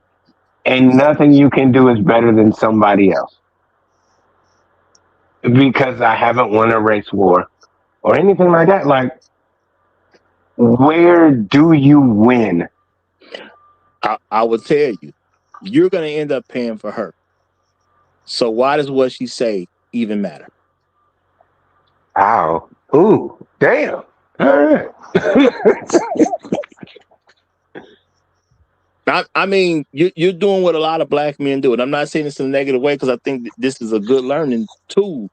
and nothing you can do is better than somebody else. Because I haven't won a race war or anything like that. Like, where do you win? I would tell you, you're going to end up paying for her. So why does what she say even matter? Ow. Ooh. Damn. All right. I mean, you're doing what a lot of black men do. And I'm not saying this in a negative way because I think this is a good learning tool.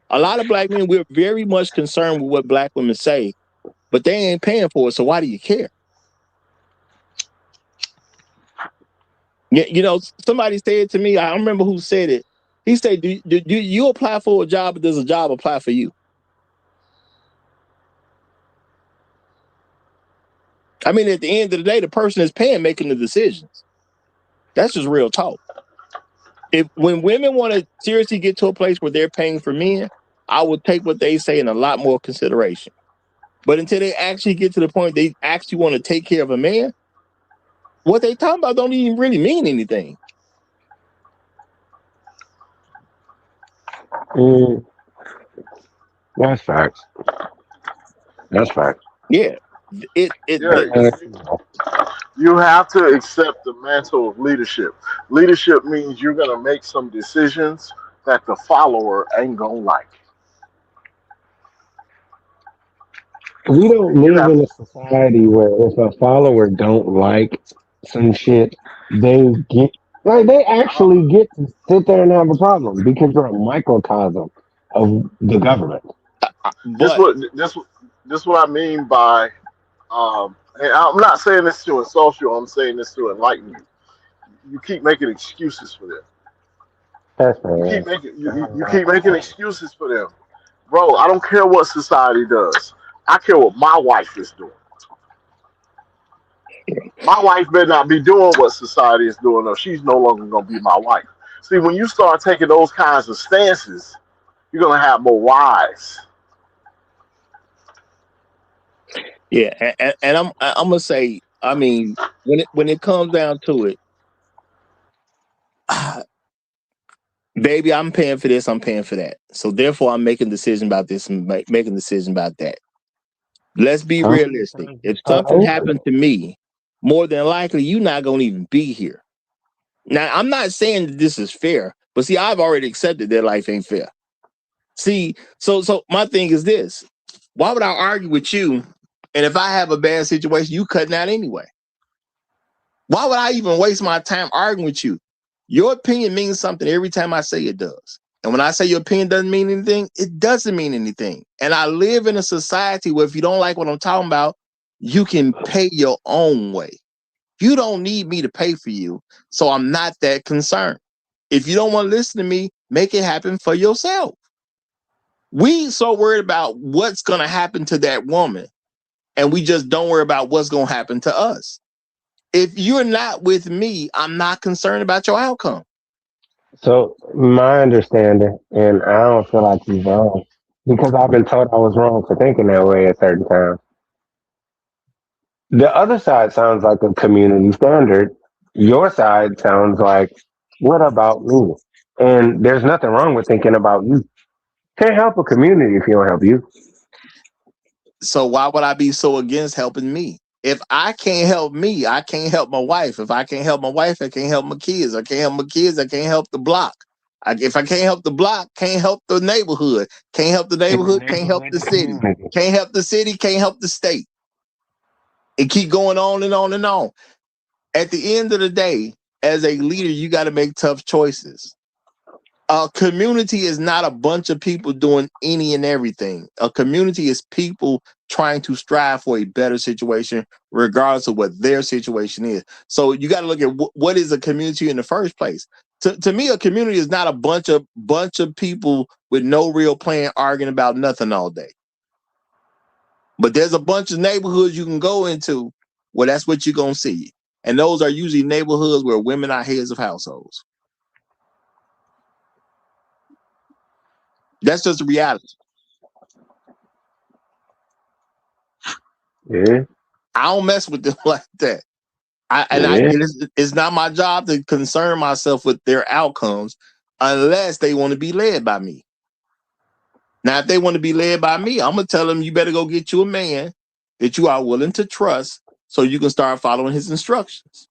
A lot of black men, we're very much concerned with what black women say, but they ain't paying for it. So why do you care? You know, somebody said to me, I don't remember who said it. He said, do you apply for a job, or does a job apply for you? I mean, at the end of the day, the person is paying, making the decisions. That's just real talk. When women want to seriously get to a place where they're paying for men, I would take what they say in a lot more consideration. But until they actually get to the point they actually want to take care of a man, what they talking about don't even really mean anything. Mm, that's facts. That's facts. Yeah, Yeah, you have to accept the mantle of leadership. Leadership means you're going to make some decisions that the follower ain't going to like. We don't You live have in a society where if a follower don't like some shit, they get like they actually get to sit there and have a problem because they're a microcosm of the government. this but what this what I mean by and I'm not saying this to insult you. I'm saying this to enlighten you. You keep making excuses for them. That's You fair. keep making you keep making excuses for them, bro. I don't care what society does. I care what my wife is doing. My wife better not be doing what society is doing, or she's no longer gonna be my wife. See, when you start taking those kinds of stances, you're gonna have more whys. Yeah, and I'm gonna say, I mean, when it comes down to it, baby, I'm paying for this, I'm paying for that. So therefore, I'm making a decision about this and making a decision about that. Let's be Some realistic. things If are something open. happened to me, more than likely, you're not gonna even be here. Now, I'm not saying that this is fair, but see, I've already accepted that life ain't fair. See, so my thing is this: why would I argue with you? And if I have a bad situation, you cutting out anyway. Why would I even waste my time arguing with you? Your opinion means something every time I say it does. And when I say your opinion doesn't mean anything, it doesn't mean anything. And I live in a society where if you don't like what I'm talking about, you can pay your own way. You don't need me to pay for you. So I'm not that concerned. If you don't want to listen to me, make it happen for yourself. We so worried about what's going to happen to that woman, and we just don't worry about what's going to happen to us. If you're not with me, I'm not concerned about your outcome. So my understanding, and I don't feel like you're wrong because I've been told I was wrong for thinking that way at certain times. The other side sounds like a community standard. Your side sounds like, what about me? And there's nothing wrong with thinking about you. Can't help a community if you don't help you. So why would I be so against helping me? If I can't help me, I can't help my wife. If I can't help my wife, I can't help my kids. I can't help my kids, I can't help the block. If I can't help the block, can't help the neighborhood. Can't help the In the neighborhood, can't help neighborhood, the the city. community. Can't help the city, can't help the state. And keep going on and on and on. At the end of the day, as a leader, you got to make tough choices. A community is not a bunch of people doing any and everything. A community is people trying to strive for a better situation, regardless of what their situation is. So you got to look at what is a community in the first place. To me, a community is not a bunch of people with no real plan arguing about nothing all day. But there's a bunch of neighborhoods you can go into where that's what you're gonna see. And those are usually neighborhoods where women are heads of households. That's just the reality. Yeah, I don't mess with them like that. yeah. It's not my job to concern myself with their outcomes unless they want to be led by me. Now, if they want to be led by me, I'm gonna tell them you better go get you a man that you are willing to trust so you can start following his instructions.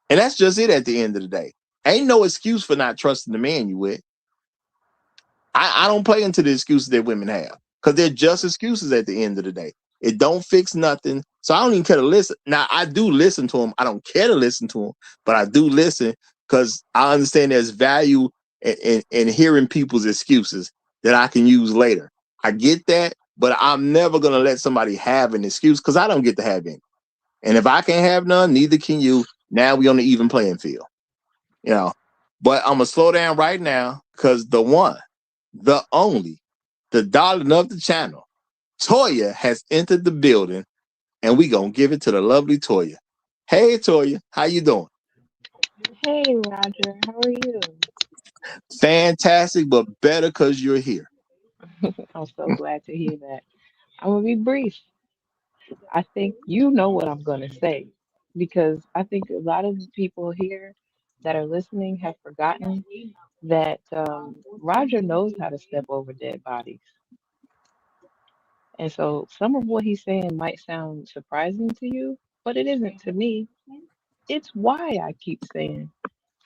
And that's just it at the end of the day. Ain't no excuse for not trusting the man you with. I don't play into the excuses that women have because they're just excuses at the end of the day. It don't fix nothing. So I don't even care to listen. Now, I do listen to them. I don't care to listen to them, but I do listen because I understand there's value in hearing people's excuses that I can use later. I get that, but I'm never going to let somebody have an excuse because I don't get to have any. And if I can't have none, neither can you. Now we on the even playing field, you know. But I'm going to slow down right now because the one, the only, the darling of the channel, Toya has entered the building, and we gonna give it to the lovely Toya. Hey Toya, how you doing? Hey Roger, how are you? Fantastic, but better because you're here. I'm so glad to hear that. I'm gonna be brief. I think you know what I'm gonna say because I think a lot of the people here that are listening have forgotten that Roger knows how to step over dead bodies. And so some of what he's saying might sound surprising to you, but it isn't to me. It's why I keep saying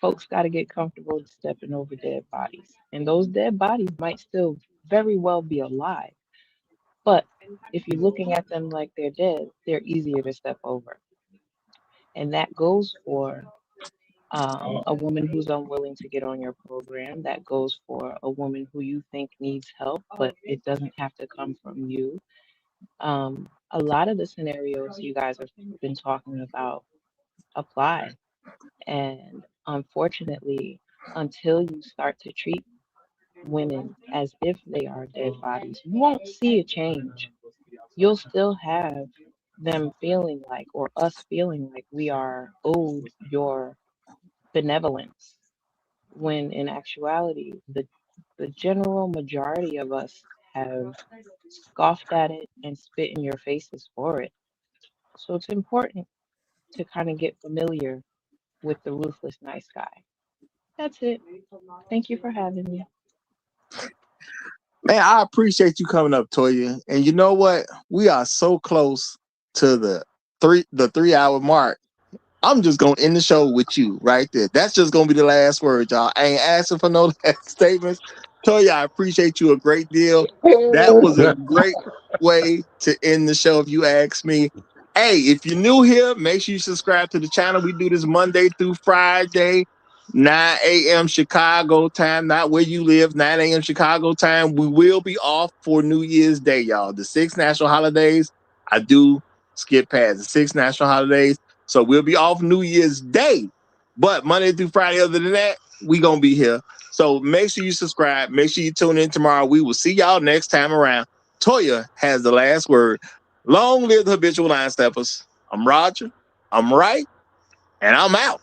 folks got to get comfortable stepping over dead bodies. And those dead bodies might still very well be alive. But if you're looking at them like they're dead, they're easier to step over. And that goes for a woman who's unwilling to get on your program. That goes for a woman who you think needs help, but it doesn't have to come from you. A lot of the scenarios you guys have been talking about apply. And unfortunately, until you start to treat women as if they are dead bodies, you won't see a change. You'll still have them feeling like, or us feeling like, we are owed your benevolence. when in actuality, the general majority of us have scoffed at it and spit in your faces for it. So it's important to kind of get familiar with the ruthless nice guy. That's it. Thank you for having me. Man, I appreciate you coming up, Toya. And you know what? We are so close to the 3 hour mark. I'm just gonna end the show with you right there. That's just gonna be the last word, y'all. I ain't asking for no last statements. Toya, I appreciate you a great deal. That was a great way to end the show, if you ask me. Hey, if you're new here, make sure you subscribe to the channel. We do this Monday through Friday, 9 a.m. Chicago time, not where you live, 9 a.m. Chicago time. We will be off for New Year's Day, y'all. The 6 national holidays, I do skip past the 6 national holidays. So we'll be off New Year's Day. But Monday through Friday, other than that, we going to be here. So make sure you subscribe. Make sure you tune in tomorrow. We will see y'all next time around. Toya has the last word. Long live the habitual line steppers. I'm Roger. I'm right. And I'm out.